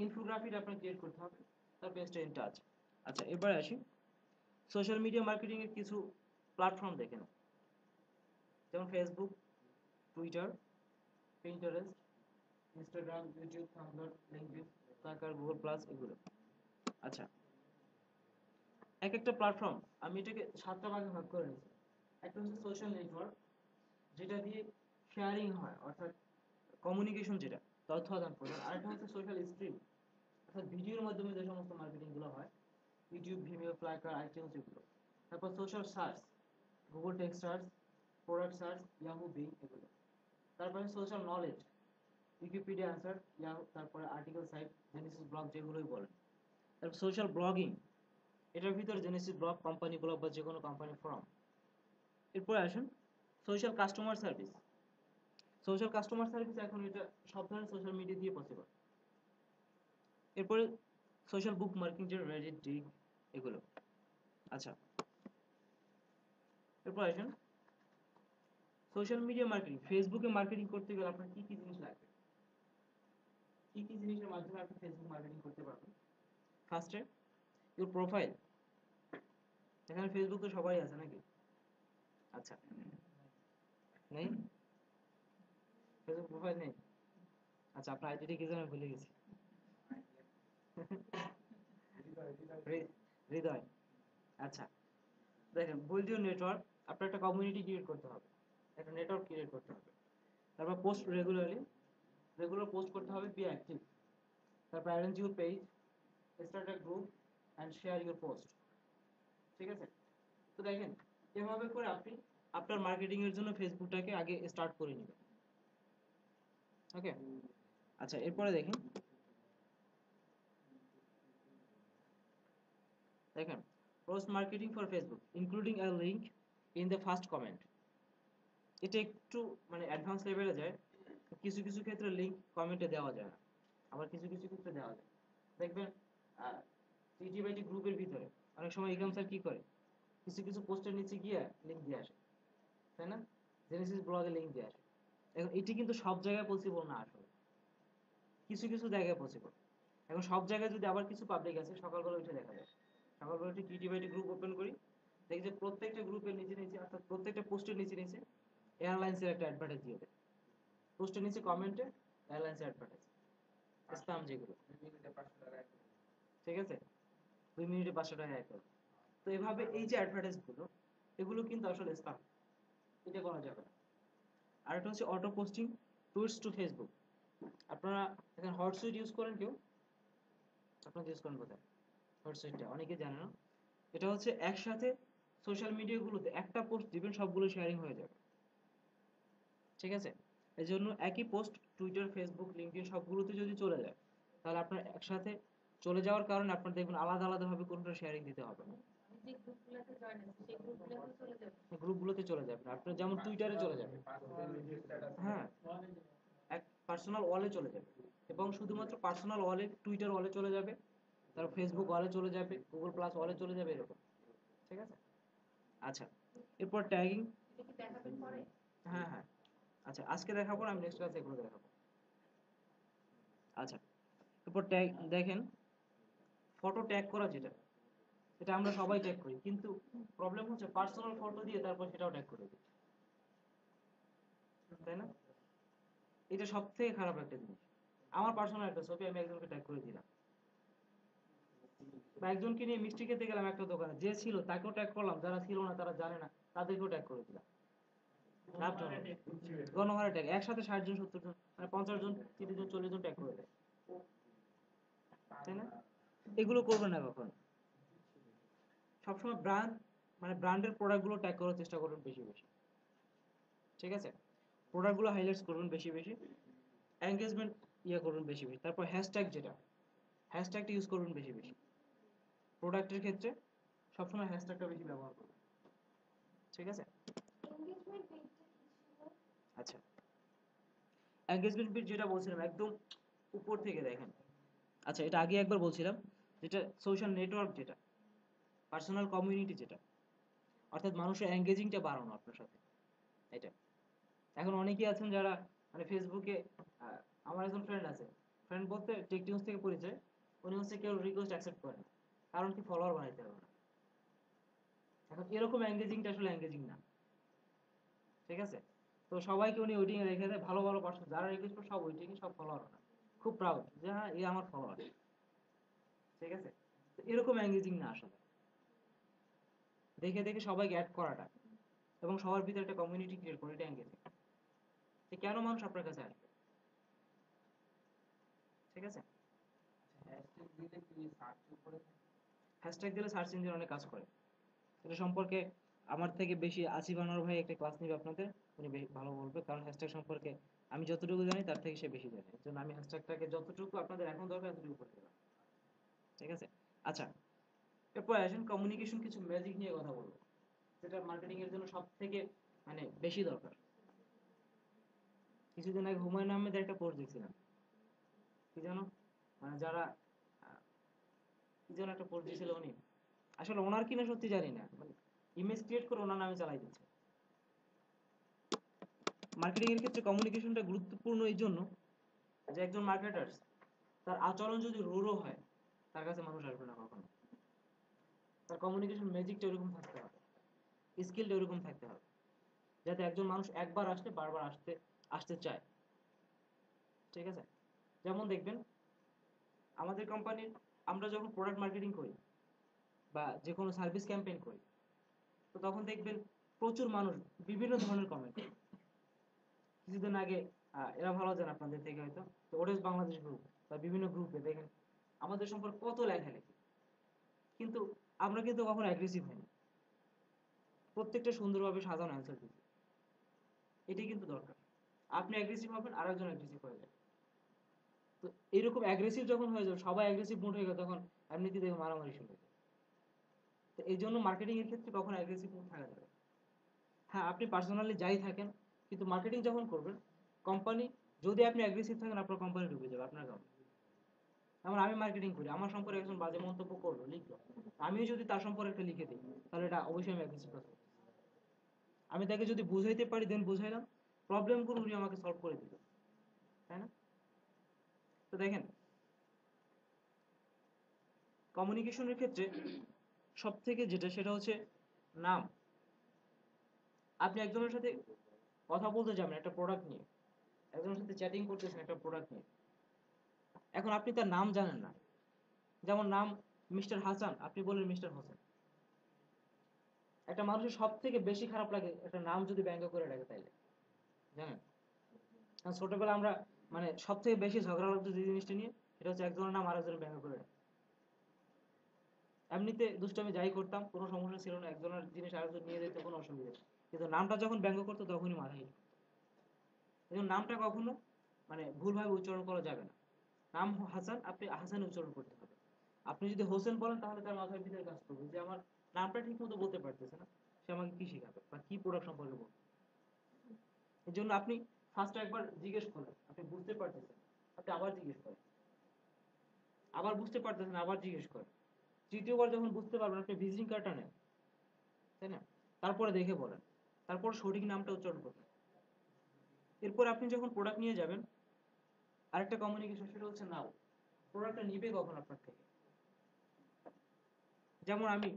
ইনফোগ্রাফিটা আপনাকে ক্রিয়েট করতে হবে, তারপর স্টে ইন টাচ। আচ্ছা, এবারে আসি সোশ্যাল মিডিয়া মার্কেটিং এর কিছু প্ল্যাটফর্ম দেখে নাও, যেমন Facebook, Twitter, Pinterest, Instagram, YouTube, Tumblr, LinkedIn, Flickr, Google plus, এগুলো। আচ্ছা, এক একটা প্ল্যাটফর্ম আমি এটাকে 7টা ভাগে ভাগ করে নিয়েছি। একটা হচ্ছে সোশ্যাল নেটওয়ার্ক, যেটা দিয়ে শেয়ারিং হয়, অর্থাৎ কমিউনিকেশন, যেটা তথ্য আদান প্রদান। আরেকটা হচ্ছে সোশ্যাল স্ট্রিম, অর্থাৎ ভিডিওর মাধ্যমে যে সমস্ত মার্কেটিং গুলো হয়, ইউটিউব, ভিমিও, ফ্লিকার, আইটিউনস, এগুলো। তারপর social search, Google text search, product search, Yahoo, being, এগুলো। তারপরে social knowledge, Wikipedia answer, Yahoo, তারপরে আর্টিকেল সাইট, জেনেসিস ব্লগ, যেগুলোই বলেন। তারপর সোশ্যাল ব্লগিং, এটার ভিতরে জেনেসিস ব্লগ, কোম্পানি ব্লগ বা যে কোনো কোম্পানি ফর্ম। এরপরে আসুন social customer service. Social customer service এখন এটা সব ধরনের সোশ্যাল মিডিয়া দিয়ে পসিবল। এরপরে সোশ্যাল বুক মার্কিং, যেটা রেডিট, ডিগ, এগুলো। আচ্ছা, এরপর আসুন সোশ্যাল মিডিয়া মার্কেটিং। ফেসবুকে মার্কেটিং করতে গেলে আপনার কি কি জিনিস লাগবে, কি কি জিনিসের মাধ্যমে আপনি ফেসবুক মার্কেটিং করতে পারবেন? ফার্স্টে ইউর প্রোফাইল। এখানে ফেসবুক তো সবাই আছে নাকি? আচ্ছা, নেই? ফেসবুক প্রোফাইল নেই? আচ্ছা, আপনার আইডিটা কি যেন ভুলে গেছি। হৃদয়। আচ্ছা, দেখেন, বিল্ড ইউর নেটওয়ার্ক। আপনার একটা কমিউনিটি ক্রিয়েট করতে হবে, একটা নেটওয়ার্ক ক্রিয়েট করতে হবে। তারপর পোস্ট রেগুলারলি, রেগুলার পোস্ট করতে হবে, বি অ্যাক্টিভ। তারপর arrange your page, start a group and share your post, ঠিক আছে? তো দেখেন, এভাবে করে আপনি আপনার মার্কেটিং এর জন্য ফেসবুকটাকে আগে স্টার্ট করে নেবেন। ওকে, আচ্ছা, এরপরে দেখেন post marketing for Facebook including a link in the first comment. এটা একটু মানে অ্যাডভান্স লেভেলে যায়। কিছু কিছু ক্ষেত্রে লিংক কমেন্টে দেওয়া যায় না, আবার কিছু কিছু ক্ষেত্রে দেওয়া যায়। দেখবেন টিটিবাইটি গ্রুপের ভিতরে অনেক সময় ইকরাম স্যার কি করে, কিছু কিছু পোস্টের নিচে গিয়ে লিংক দিয়ে আসে, তাই না? জেনেসিস ব্লগে লিংক দিয়ে আসে। এখন এটি কিন্তু সব জায়গায় পসিবল না, আসলে কিছু কিছু জায়গায় পসিবল। এখন সব জায়গায় যদি আবার কিছু পাবলিক আছে, সকালবেলা উঠে দেখা যায়, সকালবেলা উঠে টিটিবাইটি গ্রুপ ওপেন করি, দেখি যে প্রত্যেকটা গ্রুপের নিচে নিচে, অর্থাৎ প্রত্যেকটা পোস্টের নিচে নিচে এয়ারলাইন্সের একটা অ্যাডভার্টাইজ দিয়ে দেয়। পোস্টের নিচে কমেন্টে এয়ারলাইন্সের অ্যাডভার্টাইজ, স্প্যাম যেগুলো, ঠিক আছে? 2 মিনিটে 500 টাকা অ্যাড করে। তো এভাবে এই যে অ্যাডভার্টাইজ গুলো, এগুলো কিন্তু আসলে স্প্যাম, এটা করা যাবে না। আরেকটা হচ্ছে auto posting tweets to Facebook. আপনারা এখানে হটসুইট ইউজ করেন কেউ? আপনারা ইউজ করেন কোথায় হটসুইটটা? অনেকে জানে না। এটা হচ্ছে একসাথে সোশ্যাল মিডিয়াগুলোতে একটা পোস্ট দিবেন, সবগুলো শেয়ারিং হয়ে যাবে, ঠিক আছে? এই জন্য একই পোস্ট টুইটার, ফেসবুক, লিঙ্কডইন সবগুলোতে যদি চলে যায়, তাহলে আপনার একসাথে চলে যাওয়ার কারণে আপনার দেখবেন আলাদা আলাদা ভাবে কোনটা শেয়ারিং দিতে হবে না। গ্রুপগুলোতে চলে যাবে না, আপনার যেমন টুইটারে চলে যাবে, হ্যাঁ, এক পার্সোনাল ওয়ালে চলে যাবে, এবং শুধুমাত্র পার্সোনাল ওয়ালে, টুইটার ওয়ালে চলে যাবে, তারপর ফেসবুক ওয়ালে চলে যাবে, গুগল প্লাস ওয়ালে চলে যাবে, এরকম, ঠিক আছে? আচ্ছা, এরপর ট্যাগিং। হ্যাঁ, হ্যাঁ, আচ্ছা, আজকে দেখাবো না, আমি নেক্সট ক্লাসে এগুলো দেখাবো। আচ্ছা, এরপর ট্যাগ দেখেন, ফটো ট্যাগ করা, যেটা এটা আমরা সবাই ট্যাগ করি, কিন্তু প্রবলেম হচ্ছে পার্সোনাল ফটো দিয়ে তারপর সেটাও ট্যাগ করে দিই, তাই না? এটা সব থেকে খারাপ একটা জিনিস। আমার পার্সোনাল একটা ছবি আমি একজনকে ট্যাগ করে দিলাম, বা একজনকে নিয়ে মিষ্টি খেতে গেলাম একটা দোকানে, যে ছিল তাকেও ট্যাগ করলাম, যারা ছিল না তারা জানে না তাদেরকেও ট্যাগ করে দিলাম। লাভটা হলো গণহারে ট্যাগ, একসাথে 60 জন 70 জন মানে 50 জন 30 জন 40 জন ট্যাগ করে দেয়, তাই না? এগুলো করবে না কখনো। সবসময় ব্র্যান্ড মানে ব্র্যান্ডের প্রোডাক্টগুলো ট্যাগ করার চেষ্টা করবেন বেশি বেশি, ঠিক আছে? প্রোডাক্টগুলো হাইলাইটস করবেন বেশি বেশি, এঙ্গেজমেন্ট ইয়ে করবেন বেশি বেশি, তারপর হ্যাশট্যাগ, যেটা হ্যাশট্যাগটা ইউজ করবেন বেশি বেশি। প্রোডাক্টের ক্ষেত্রে সবসময় হ্যাশট্যাগটা বেশি ব্যবহার করবেন, ঠিক আছে? আচ্ছা, এঙ্গেজমেন্ট পেজ যেটা বলছিলাম একদম উপর থেকে দেখেন। আচ্ছা, এটা আগে একবার বলছিলাম, যেটা সোশ্যাল নেটওয়ার্ক, যেটা পার্সোনাল কমিউনিটি, যেটা অর্থাৎ মানুষের এঙ্গেজিংটা বাড়ানো আপনার সাথে, এটা। এখন অনেকেই আছেন যারা মানে ফেসবুকে, আহ, আমার একজন ফ্রেন্ড আছে, ফ্রেন্ড বলতে টেকটিউন্স থেকে পরিচয়, উনি হচ্ছে কেউ রিকোয়েস্ট অ্যাকসেপ্ট করে না, কারণ কি ফলোয়ার বানাইতে পারবে না। এখন এরকম এঙ্গেজিংটা আসলে এঙ্গেজিং না, ঠিক আছে? তো সবাইকে উনি ওয়েটিং এ রেখে দেয়, ভালো ভালো পার্সন যারা রিকোয়েস্ট করে সব ওয়েটিং এ, সব ফলোয়ার না, খুব প্রাউড যে হ্যাঁ এ আমার ফলোয়ার, ঠিক আছে? তো এরকম এঙ্গেজিং না আসলে, দেখে দেখে সবাইকে অ্যাড করাটা এবং সবার ভিতরে একটা কমিউনিটি ক্রিয়েট করে, এটা এঙ্গেজিং। কেন মানুষ আপনার কাছে আসবে, ঠিক আছে? হ্যাশট্যাগ দিলে সার্চ ইঞ্জিন অনেক কাজ করে, এটা সম্পর্কে আমার থেকে বেশি আসিফ আনোয়ার ভাই একটা ক্লাস নিবে আপনাদের, উনি বেশি ভালো বলবে, কারণ হ্যাশট্যাগ সম্পর্কে আমি যতটুকু জানি তার থেকে সে বেশি জানে, এর জন্য আমি হ্যাশট্যাগটাকে যতটুকু আপনাদের এখন দরকার এতটুকু করে দিলাম, ঠিক আছে? আচ্ছা, এরপর আসেন কমিউনিকেশন, কিছু ম্যাজিক নিয়ে কথা বলবো, যেটা মার্কেটিং এর জন্য সব থেকে মানে বেশি দরকার। কিছুদিন আগে হুমায়ুন আহমেদের একটা পোস্ট দেখছিলাম, কি জানো, মানে যারা কি যেন একটা পোস্ট দিয়েছিল উনি, আসলে ওনার কিনা সত্যি জানি না, মানে ইমেজ ক্রিয়েট করে ওনার নামে চালাই দিচ্ছে। মার্কেটিং এর ক্ষেত্রে কমিউনিকেশনটা গুরুত্বপূর্ণ এই জন্য যে একজন মার্কেটার তার আচরণ যদি রূঢ় হয়, তার কাছে মানুষ আসবে না কখনো। তার কমিউনিকেশন ম্যাজিকটা এরকম থাকতে হবে, স্কিলটা এরকম থাকতে হবে, যাতে একজন মানুষ একবার আসলে বারবার আসতে আসতে চায়, ঠিক আছে? যেমন দেখবেন আমাদের কোম্পানির, আমরা যখন প্রোডাক্ট মার্কেটিং করি বা যে কোনো সার্ভিস ক্যাম্পেইন করি, তো তখন দেখবেন প্রচুর মানুষ বিভিন্ন ধরনের কমেন্ট। কিছুদিন আগে এরা ভালো জানে আপনাদের থেকে হয়তো, তো ওডেস বাংলাদেশ গ্রুপ বা বিভিন্ন গ্রুপে দেখেন আমাদের সম্পর্কে কত লেখালেখি, কিন্তু আমরা কিন্তু কখনো অ্যাগ্রেসিভ হইনি, প্রত্যেকটা সুন্দরভাবে সাজানো অ্যান্সার দিচ্ছি, এটাই কিন্তু দরকার। আপনি অ্যাগ্রেসিভ হবেন, আরেকজন অ্যাগ্রেসিভ হয়ে যাবে, তো এইরকম অ্যাগ্রেসিভ যখন হয়ে যাবে, সবাই অ্যাগ্রেসিভ মুড হয়ে গেল, তখন এমনিতে দেখে মারামারি শুরু হয়ে যায়। তো এই জন্য মার্কেটিং এর ক্ষেত্রে কখনো অ্যাগ্রেসিভ মুড থাকা যাবে না। হ্যাঁ, আপনি পার্সোনালি যাই থাকেন, কিন্তু মার্কেটিং যখন করবেন, কোম্পানি, যদি আপনি অ্যাগ্রেসিভ থাকেন আপনার কোম্পানি ডুবে যাবে, আপনার কারণে। যেমন আমি মার্কেটিং করি, আমার সম্পর্কে একজন বাজে মন্তব্য করলো, লিখলো, আমিও যদি তার সম্পর্কে একটা লিখে দিই, তাহলে এটা অবশ্যই আমি অ্যাগ্রেসিভ করবো। আমি তাকে যদি বুঝাইতে পারি দেন বুঝাইলাম, প্রবলেমগুলো উনি আমাকে সলভ করে দিল, তাই না? তো দেখেন কমিউনিকেশনের ক্ষেত্রে সব থেকে যেটা, সেটা হচ্ছে নাম। আপনি একজনের সাথে কথা বলতে যাবেন একটা প্রোডাক্ট নিয়ে, একজনের সাথে চ্যাটিং করতেছেন একটা প্রোডাক্ট নিয়ে, এখন আপনি তার নাম জানেন না, যেমন নাম মিস্টার হাসান, আপনি বললেন মিস্টার হোসেন, একটা মানুষের সব থেকে বেশি খারাপ লাগে একটা নাম যদি ব্যঙ্গ করে ডাকে, তাইলে জানেন, কারণ ছোটবেলা আমরা মানে সব থেকে বেশি ঝগড়া লাগতো যে জিনিসটা নিয়ে, সেটা হচ্ছে একজনের নাম আরেকজনের ব্যঙ্গ করে ডাকে। এমনিতে দুষ্টামি যাই করতাম কোনো সমস্যা ছিল না, একজনের জিনিস আরেকজন নিয়ে যেতে কোনো অসুবিধা নেই, কিন্তু নামটা যখন ব্যঙ্গ করতো তখনই মাথায় হিট। এই জন্য নামটা কখনো মানে ভুলভাবে উচ্চারণ করা যাবে না। নাম হাসান, আপনি হাসান উচ্চারণ করতে হবে। আপনি যদি হোসেন বলেন, তাহলে তার মাথার ভিতরে কাজ করবে যে আমার নামটা ঠিক মতো বলতে পারতেছে না, সে আমাকে কি শেখাবে বা কি প্রোডাক্ট সম্পর্কে বলবে। এই জন্য আপনি ফার্স্ট একবার জিজ্ঞেস করেন, আপনি বুঝতে পারতেছেন, আপনি আবার জিজ্ঞেস করেন, আবার বুঝতে পারতেছেন, আবার জিজ্ঞেস করেন, তৃতীয়বার যখন বুঝতে পারবেন আপনি ভিজিটিং কার্ডটা নেন, তাই না? তারপরে দেখে বলেন, তারপর সঠিক নামটা উচ্চারণ করবেন। এরপর আপনি যখন প্রোডাক্ট নিয়ে যাবেন, আরেকটা কমিউনিকেশন, সেটা হচ্ছে নাও প্রোডাক্টটা নিবে কখন আপনার থেকে, যেমন আমি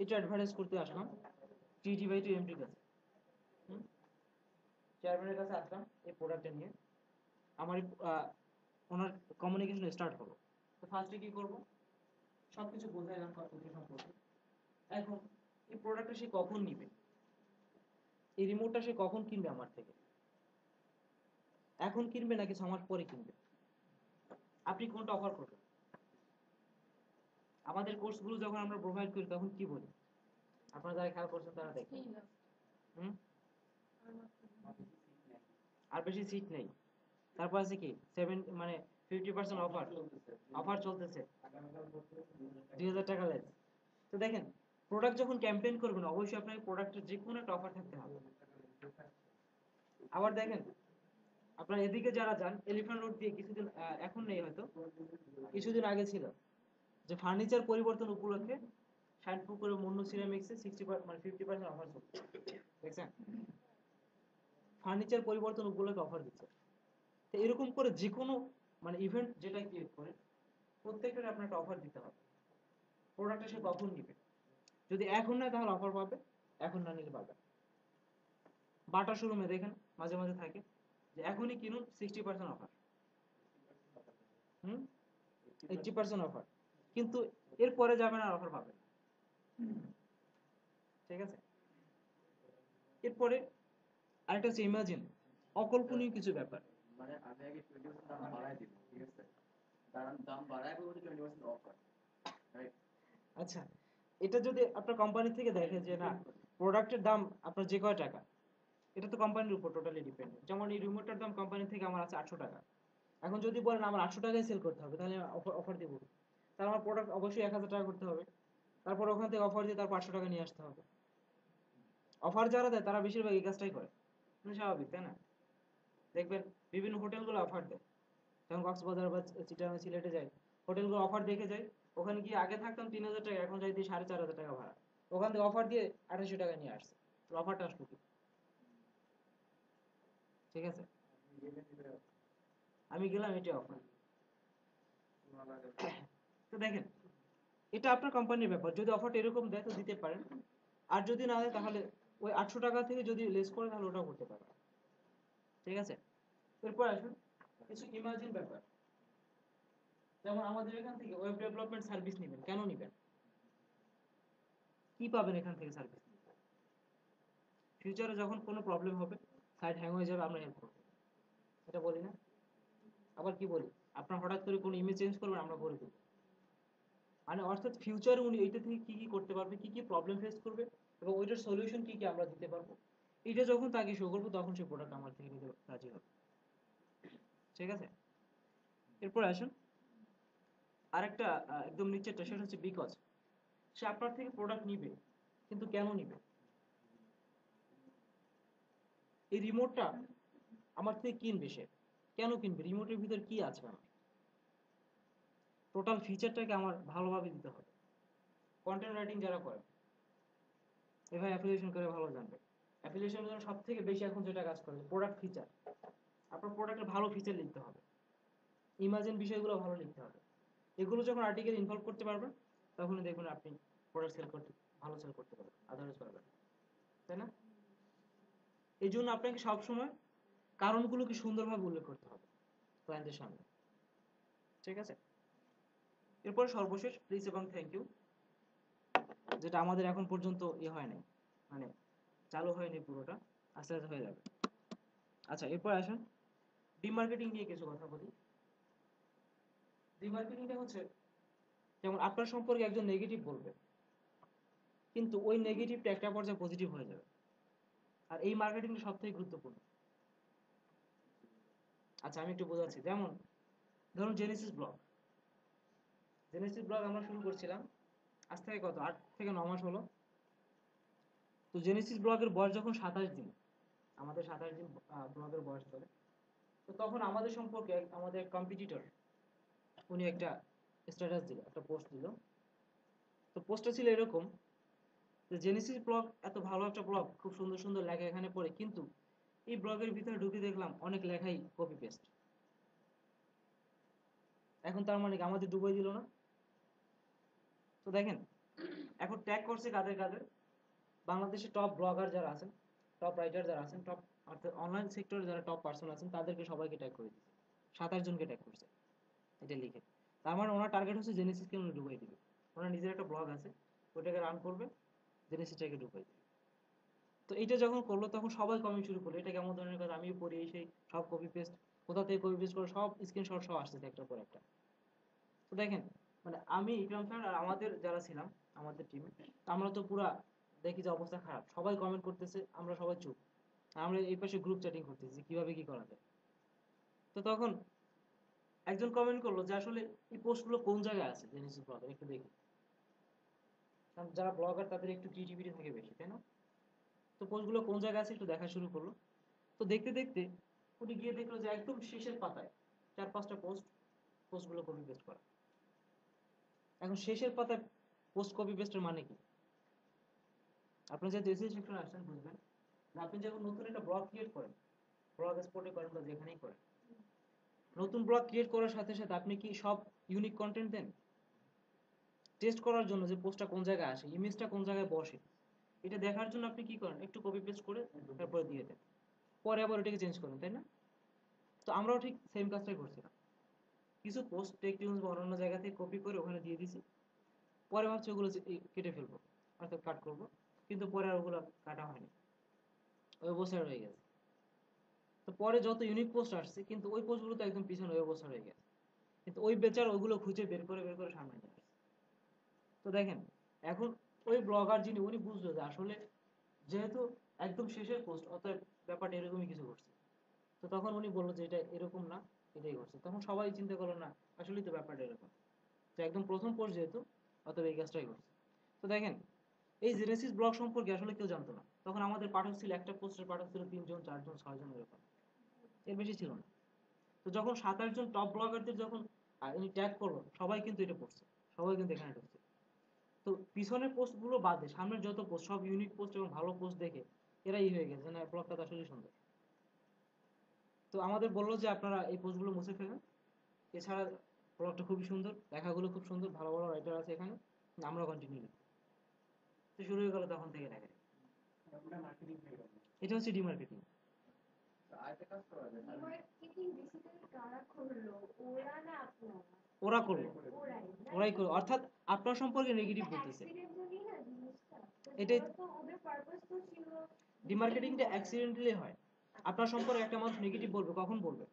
এটা অ্যাডভার্টাইজ করতে আসলাম টিটি বাই টু এমডির কাছে, চেয়ারম্যানের কাছে আসলাম এই প্রোডাক্টটা নিয়ে, আমার ওনার কমিউনিকেশন স্টার্ট হলো। তো ফার্স্টে কি করব, সবকিছু বোঝাইলাম কম্পিউটার সম্পর্কে। এখন এই প্রোডাক্টটা সে কখন নিবে, এই রিমোটটা সে কখন কিনবে আমার থেকে, এখন কিনবে নাকি 6 মাস পরে কিনবে, আপনি কোনটা অফার করবেন? আমাদের কোর্সগুলো যখন আমরা প্রোভাইড করি তখন কি বলি, আপনারা যারা খেয়াল করছেন তারা দেখেন, হুম, আর বেশি সিট নেই, তারপর আছে কি 50% অফার, অফার চলতেছে 2000 টাকা লেস। তো দেখেন, প্রোডাক্ট যখন ক্যাম্পেইন করবেন অবশ্যই আপনাকে প্রোডাক্টের যে কোনো একটা অফার থাকতে হবে। আবার দেখেন, আপনারা এদিকে যারা যান এলিফ্যান্ট রোড দিয়ে কিছুদিন, এখন নেই হয়তো, কিছুদিন আগে ছিল যে ফার্নিচার পরিবর্তন উপলক্ষে শাইনপুকুরে মুন্নু সিরামিক্সে 50% অফার চলছে, দেখছেন? ফার্নিচার পরিবর্তন উপলক্ষে অফার দিচ্ছে। তো এরকম করে যে কোনো ইভেন্ট যেটা ক্রিয়েট করে প্রত্যেকটার আপনার একটা অফার দিতে হবে। প্রোডাক্টটা সে কখন নিবে, যদি এখন না তাহলে অফার পাবে, এখন না নিলে পাবে। বাটা শোরুমে দেখেন মাঝে মাঝে থাকে যে এখনই কিনুন 60% অফার, 80% অফার, কিন্তু এরপরে যাবেন আর অফার পাবেন, ঠিক আছে? এরপরে আরেকটা হচ্ছে ইমাজিন, অকল্পনীয় কিছু ব্যাপার, মানে আমি আগে 20% দাম বাড়ায় দিব, ঠিক আছে, কারণ দাম বাড়ায় বলতে 20% অফার, রাইট? আচ্ছা, এটা যদি আপনার কোম্পানি থেকে দেখে যে না প্রোডাক্টের দাম আপনার যে কয় টাকা, এটা তো কোম্পানির উপর টোটালি ডিপেন্ড। যেমন এই রিমোটটার দাম কোম্পানি থেকে আমার আছে 800 টাকা, এখন যদি বলেন আমার 800 টাকায় সেল করতে হবে তাহলে অফার দিব, তাহলে আমার প্রোডাক্ট অবশ্যই 1000 টাকা করতে হবে, তারপর ওখান থেকে অফার দিয়ে তার 500 টাকা নিয়ে আসতে হবে। অফার যারা দেয় তারা বেশিরভাগ এই কাজটাই করে, স্বাভাবিক তাই না? দেখবেন বিভিন্ন হোটেলগুলো অফার দেয়, যখন কক্সবাজার বা চিটাগাং সিলেটে যাই হোটেলগুলো অফার দেখে যাই, ওখানে গিয়ে আগে থাকতাম 3000 টাকা, এখন যাই দিই 4500 টাকা ভাড়া, ওখান থেকে অফার দিয়ে 2800 টাকা নিয়ে আসছে, অফারটা আসলো কি? ঠিক আছে, আমি গেলাম এটা অফার। তো দেখেন, এটা আপনার কোম্পানির ব্যাপার, যদি অফারটা এরকম দেয় তো দিতে পারেন, আর যদি না দেয় তাহলে ওই 800 টাকা থেকে যদি লেস করে তাহলে ওটাও করতে পারেন, ঠিক আছে? এরপর আসুন কিছু ইমাজিন ব্যাপার, যেমন আমাদের এখান থেকে ওয়েব ডেভেলপমেন্ট সার্ভিস নেবেন, কেন নেবেন, কি পাবেন এখান থেকে সার্ভিস? ফিউচারে যখন কোনো প্রবলেম হবে, সাইট হ্যাং হয়ে যাবে, আমরা হেল্প করবো, এটা বলি না? আবার কি বলি, আপনার হঠাৎ করে কোনো ইমেজ চেঞ্জ করবেন, আমরা করে দেবো। অর্থাৎ ফিউচারে উনি এইটা থেকে কি কি করতে পারবে, কি কি প্রবলেম ফেস করবে এবং ওইটার সলিউশন কি কি আমরা দিতে পারবো, এটা যখন তাকে শো করবো তখন সে প্রোডাক্ট আমার থেকে নিতে রাজি হবে, ঠিক আছে? এরপর আসুন আরেকটা, একদম নিচেরটা, সেটা হচ্ছে বিকজ, সে আপনার থেকে প্রোডাক্ট নিবে কিন্তু কেন নিবে, এই রিমোটটা আমার থেকে কিনবে সে কেন কিনবে, রিমোটের ভিতর কি আছে, আমার টোটাল ফিচারটাকে আমার ভালোভাবে দিতে হবে। কন্টেন্ট রাইটিং যারা করে, এভাবে অ্যাফিলিয়েশন করে ভালো জানবে, অ্যাফিলিয়েশনের জন্য সব থেকে বেশি এখন যেটা কাজ করে প্রোডাক্ট ফিচার, আপনার প্রোডাক্টের ভালো ফিচার লিখতে হবে, ইমাজিন বিষয়গুলো ভালো লিখতে হবে, এগুলো যখন আর্টিকেল ইনভলভ করতে পারবেন তখনই দেখবেন আপনি প্রোডাক্ট সেল করতে ভালো সেল করতে পারবেন, আদারওয়াইজ পারবেন, তাই না? এই জন্য আপনাকে সবসময় কারণগুলোকে সুন্দরভাবে উল্লেখ করতে হবে ক্লায়েন্টের সামনে, ঠিক আছে? এরপর সর্বশেষ প্লিজ এবং থ্যাংক ইউ, যেটা আমাদের এখন পর্যন্ত হয় নাই, মানে চালু হয়নি পুরোটা, আস্তে আস্তে হয়ে যাবে। আচ্ছা, এরপর আসেন ডিমার্কেটিং নিয়ে কিছু কথা বলি। ডিমার্কেটিংটা হচ্ছে, যেমন আপনার সম্পর্কে একজন নেগেটিভ বলবে, কিন্তু ওই নেগেটিভটা একটা পর্যায়ে পজিটিভ হয়ে যাবে, আর এই মার্কেটিংটা সবথেকে গুরুত্বপূর্ণ। আচ্ছা, আমি একটু বোঝাচ্ছি, যেমন ধরুন জেনেসিস ব্লগ, জেনেসিস ব্লগ আমরা শুরু করছিলাম আজ থেকে কত 8 থেকে 9 মাস হলো। তো জেনেসিস ব্লগের বয়স যখন 27 দিন, আমাদের 27 দিন ব্লগের বয়স চলে, তো তখন আমাদের সম্পর্কে আমাদের কম্পিটিটর উনি একটা স্ট্যাটাস দিল, একটা পোস্ট দিল। তো পোস্টটা ছিল এরকম যে জেনেসিস ব্লগ এত ভালো একটা ব্লগ, খুব সুন্দর সুন্দর লেখা এখানে পড়ে, কিন্তু এই ব্লগের ভিতরে ঢুকে দেখলাম অনেক লেখাই কপি পেস্ট। এখন তার মানে কি আমাদের ডুবাই দিল না? তো দেখেন, এখন ট্যাগ করছে কাদের কাদের, বাংলাদেশে টপ ব্লগার যারা আছেন, টপ রাইটার যারা আছেন, টপ অর্থাৎ অনলাইন সেক্টরে যারা টপ পার্সন আছেন তাদেরকে সবাইকে ট্যাগ করে দিচ্ছে, 27 জনকে ট্যাগ করছে এটা লিখে। তার মানে ওনার টার্গেট হচ্ছে জেনেসিসকে উনি ঢুকাই দিবে। ওনার নিজের একটা ব্লগ আছে, ওইটাকে রান করবে, জেনেসিসটাকে ঢুকাই দিবে। তো এটা যখন করলো তখন সবাই কমেন্ট শুরু করলো, এটা কেমন ধরনের কাজ, আমিও পড়ি, এই সেই, সব কপি পেস্ট, কোথা থেকে কপি পেস্ট করে সব স্ক্রিনশট সব আসতেছে একটার পর একটা। তো দেখেন, মানে আমি ইকরাম স্যার আর আমাদের যারা ছিলাম আমাদের টিমে, আমরা তো পুরা দেখি যে অবস্থা খারাপ, সবাই কমেন্ট করতেছে, আমরা সবাই চুপ। আমরা এই পাশে গ্রুপ চ্যাটিং করতেছি কিভাবে কি করা যায়। তো তখন একজন কমেন্ট করলো যে আসলে এই পোস্টগুলো কোন জায়গায় আছে জেনেসিস ব্লগার, একটু দেখি। কারণ যারা ব্লগার তাদের একটু ক্রিয়েটিভিটি থাকে বেশি, তাই না? তো পোস্টগুলো কোন জায়গায় আছে একটু দেখা শুরু করলো। তো দেখতে দেখতে উনি গিয়ে দেখলো যে একদম শেষের পাতায় 4-5টা পোস্টগুলো কপি পেস্ট করা। এখন শেষের পাতায় পোস্ট কপি পেস্টের মানে কি? আপনি যেহেতু এসএসসি সেকশনে আসছেন বুঝবেন যে আপনি যখন নতুন একটা ব্লগ ক্রিয়েট করেন, ব্লগ স্পটে করেন বা যেখানেই করেন, নতুন ব্লগ ক্রিয়েট করার সাথে সাথে আপনি কি সব ইউনিক কন্টেন্ট দেন? টেস্ট করার জন্য যে পোস্টটা কোন জায়গায় আসে, ইমেজটা কোন জায়গায় বসে, এটা দেখার জন্য আপনি কি করেন, একটু কপি পেস্ট করে তারপরে দিয়ে দেন, পরে আবার ওটাকে চেঞ্জ করেন, তাই না? তো আমরাও ঠিক সেম কাজটাই করছিলাম, কিছু পোস্ট টেকনিউজ বা অন্যান্য জায়গা থেকে কপি করে ওখানে দিয়ে দিছি, পরে ভাবছি ওগুলো কেটে ফেলবো, অর্থাৎ কাট করবো, কিন্তু পরে আর ওগুলো কাটা হয়নি, ওই অবস্থায় রয়ে গেছে। তো পরে যত ইউনিক পোস্ট আসছে কিন্তু ওই পোস্টগুলো তো একদম পিছনে ওই অবস্থা রয়ে গেছে, কিন্তু ওই বেচার ওইগুলো খুঁজে বের করে সামনে নিয়ে আসছে। তো দেখেন, এখন ওই ব্লগার যিনি উনি বুঝলো যে আসলে যেহেতু একদম শেষের পোস্ট, অতএব ব্যাপারটা এরকমই কিছু করছে। তো তখন উনি বললো যে এটা এরকম না, এটাই করছে। তখন সবাই চিন্তা করলো না, আসলেই তো ব্যাপারটা এরকম, তো একদম প্রথম পোস্ট যেহেতু, অতএব এই কাজটাই করছে। তো দেখেন, এই জেনেসিস ব্লগ সম্পর্কে আসলে কেউ জানতো না, তখন আমাদের পাঠক ছিল, একটা পোস্টের পাঠক ছিল 3 জন 4 জন 6 জন এরকম, এর বেশি ছিল না। তো যখন 7-8 জন টপ ব্লগারদের যখন ইনি ট্যাগ করলো, সবাই কিন্তু এটা পড়ছে, সবাই কিন্তু এখানে ঢুকছে। তো পিছনের পোস্ট গুলো বাদে সামনের যত পোস্ট সব ইউনিক পোস্ট এবং ভালো পোস্ট দেখে এরাই হয়ে গেছে না ব্লগটা তো আসলে সুন্দর। তো আমাদের বললো যে আপনারা এই পোস্টগুলো মুছে ফেলেন, এছাড়া ব্লগটা খুবই সুন্দর, লেখাগুলো খুব সুন্দর, ভালো ভালো রাইটার আছে এখানে, আমরা কন্টিনিউ লিখবো। তো শুরু হয়ে গেল তখন থেকে লেখা। মার্কেটিং হয়ে গেল। এটা হচ্ছে ডিমার্কেটিং। আরেকটা কাজ করা যায়, মার্কেটিং বেসিক্যালি কারা করলো, ওরা না আপনারা? ওরা করলো, ওরাই না? ওরাই করলো, অর্থাৎ আপনার সম্পর্কে নেগেটিভ বলতেছে। অ্যাক্সিডেন্টালি না জিনিসটা, তো এটাই, ওরা তো ওদের পারপাস তো ছিল ডিমার্কেটিংটা অ্যাক্সিডেন্টালি হয়। আপনার সম্পর্কে একটা মানুষ নেগেটিভ বলবে, কখন বলবে?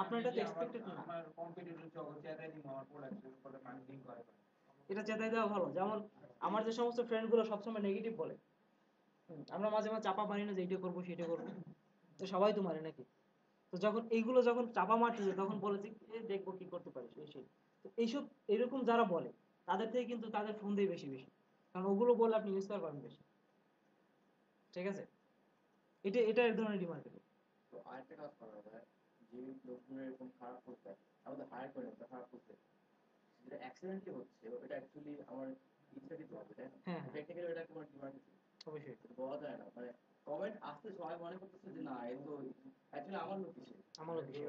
আপনার এটা তো এক্সপেক্টেড না। আমার কম্পিটিটর জগৎ চেতাই দিব আমার প্রোডাক্ট করে মার্কেটিং করে। এটা চেতাই দেওয়া ভালো। যেমন আমার যে সমস্ত ফ্রেন্ড গুলো সবসময় নেগেটিভ বলে, আমরা মাঝে মাঝে চাপা মারি না যে এইটা করবো সেটা করবো, তো সবাই তো মারে নাকি? তো যখন এইগুলো যখন চাপা মারতেছে তখন বলে যে এ দেখবো কি করতে পারিস এই সেই। তো এইসব এরকম যারা বলে তাদের থেকে কিন্তু তাদের ফোন দেয় বেশি বেশি, কারণ ওগুলো বলে আপনি ইন্সপায়ার পাবেন বেশি। ঠিক আছে, এটা এক ধরনের ডিমার্কেটিং। তো আরেকটা কাজ করা যায়, যে লোকগুলো এরকম খারাপ করতে আমাদের হায়ার করে ওটা খারাপ করতে, যেটা অ্যাক্সিডেন্টলি হচ্ছে ওটা অ্যাকচুয়ালি আমার ইচ্ছা দিতে হবে, তাই না? হ্যাঁ হ্যাঁ, টেকনিক্যালি ওটা তোমার ডিমার্কেটিং অবশ্যই। বলা যায় না, মানে কমেন্ট আসতে সবাই মনে করতেছে যে না এ তো অ্যাকচুয়ালি আমার লোক কিসে, আমারও কিছু।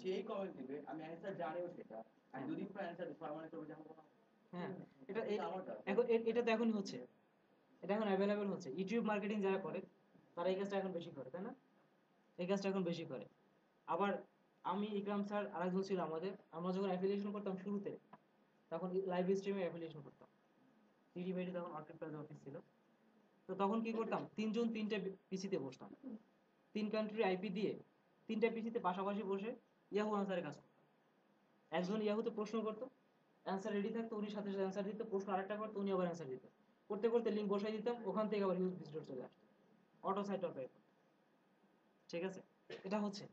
সেই কমেন্ট দিবে, আমি অ্যান্সার জানিও সেটা, আর হ্যাঁ দুদিন পর অ্যান্সার সবাই মনে করবে যে আমার কোনো হ্যাঁ, এটা এটা আমার কাজ। এখন এটা তো এখনই হচ্ছে, এটা এখন অ্যাভেলেবেল হচ্ছে। ইউটিউব মার্কেটিং যারা করে তারা এই কাজটা এখন বেশি করে, তাই না? এই কাজটা এখন বেশি করে। আবার আমি, ইকরাম স্যার, আরেকজন ছিল আমাদের, আমরা যখন অ্যাফিলিয়েশন করতাম শুরুতে, তখন লাইভ স্ট্রিমে অ্যাফিলিয়েশন করতাম। সিডি বাইরে তখন অর্কিড প্লাজা অফিস ছিল। তো তখন কি করতাম, 3 জন 3টে পিসিতে বসতাম, 3 কান্ট্রি আইপি দিয়ে 3টা পিসিতে পাশাপাশি বসে ইয়াহু আনসারে কাজ করতাম। একজন ইয়াহুতে প্রশ্ন করতো, অ্যান্সার রেডি থাকতো, উনি সাথে সাথে অ্যান্সার দিত, প্রশ্ন আরেকটা করতো, উনি আবার অ্যান্সার দিত, করতে করতে লিঙ্ক বসাই দিতাম, ওখান থেকে আবার ইউজ ভিজিটর চলে আসতো, অটো সাইট অফ। ঠিক আছে, এটা হচ্ছে,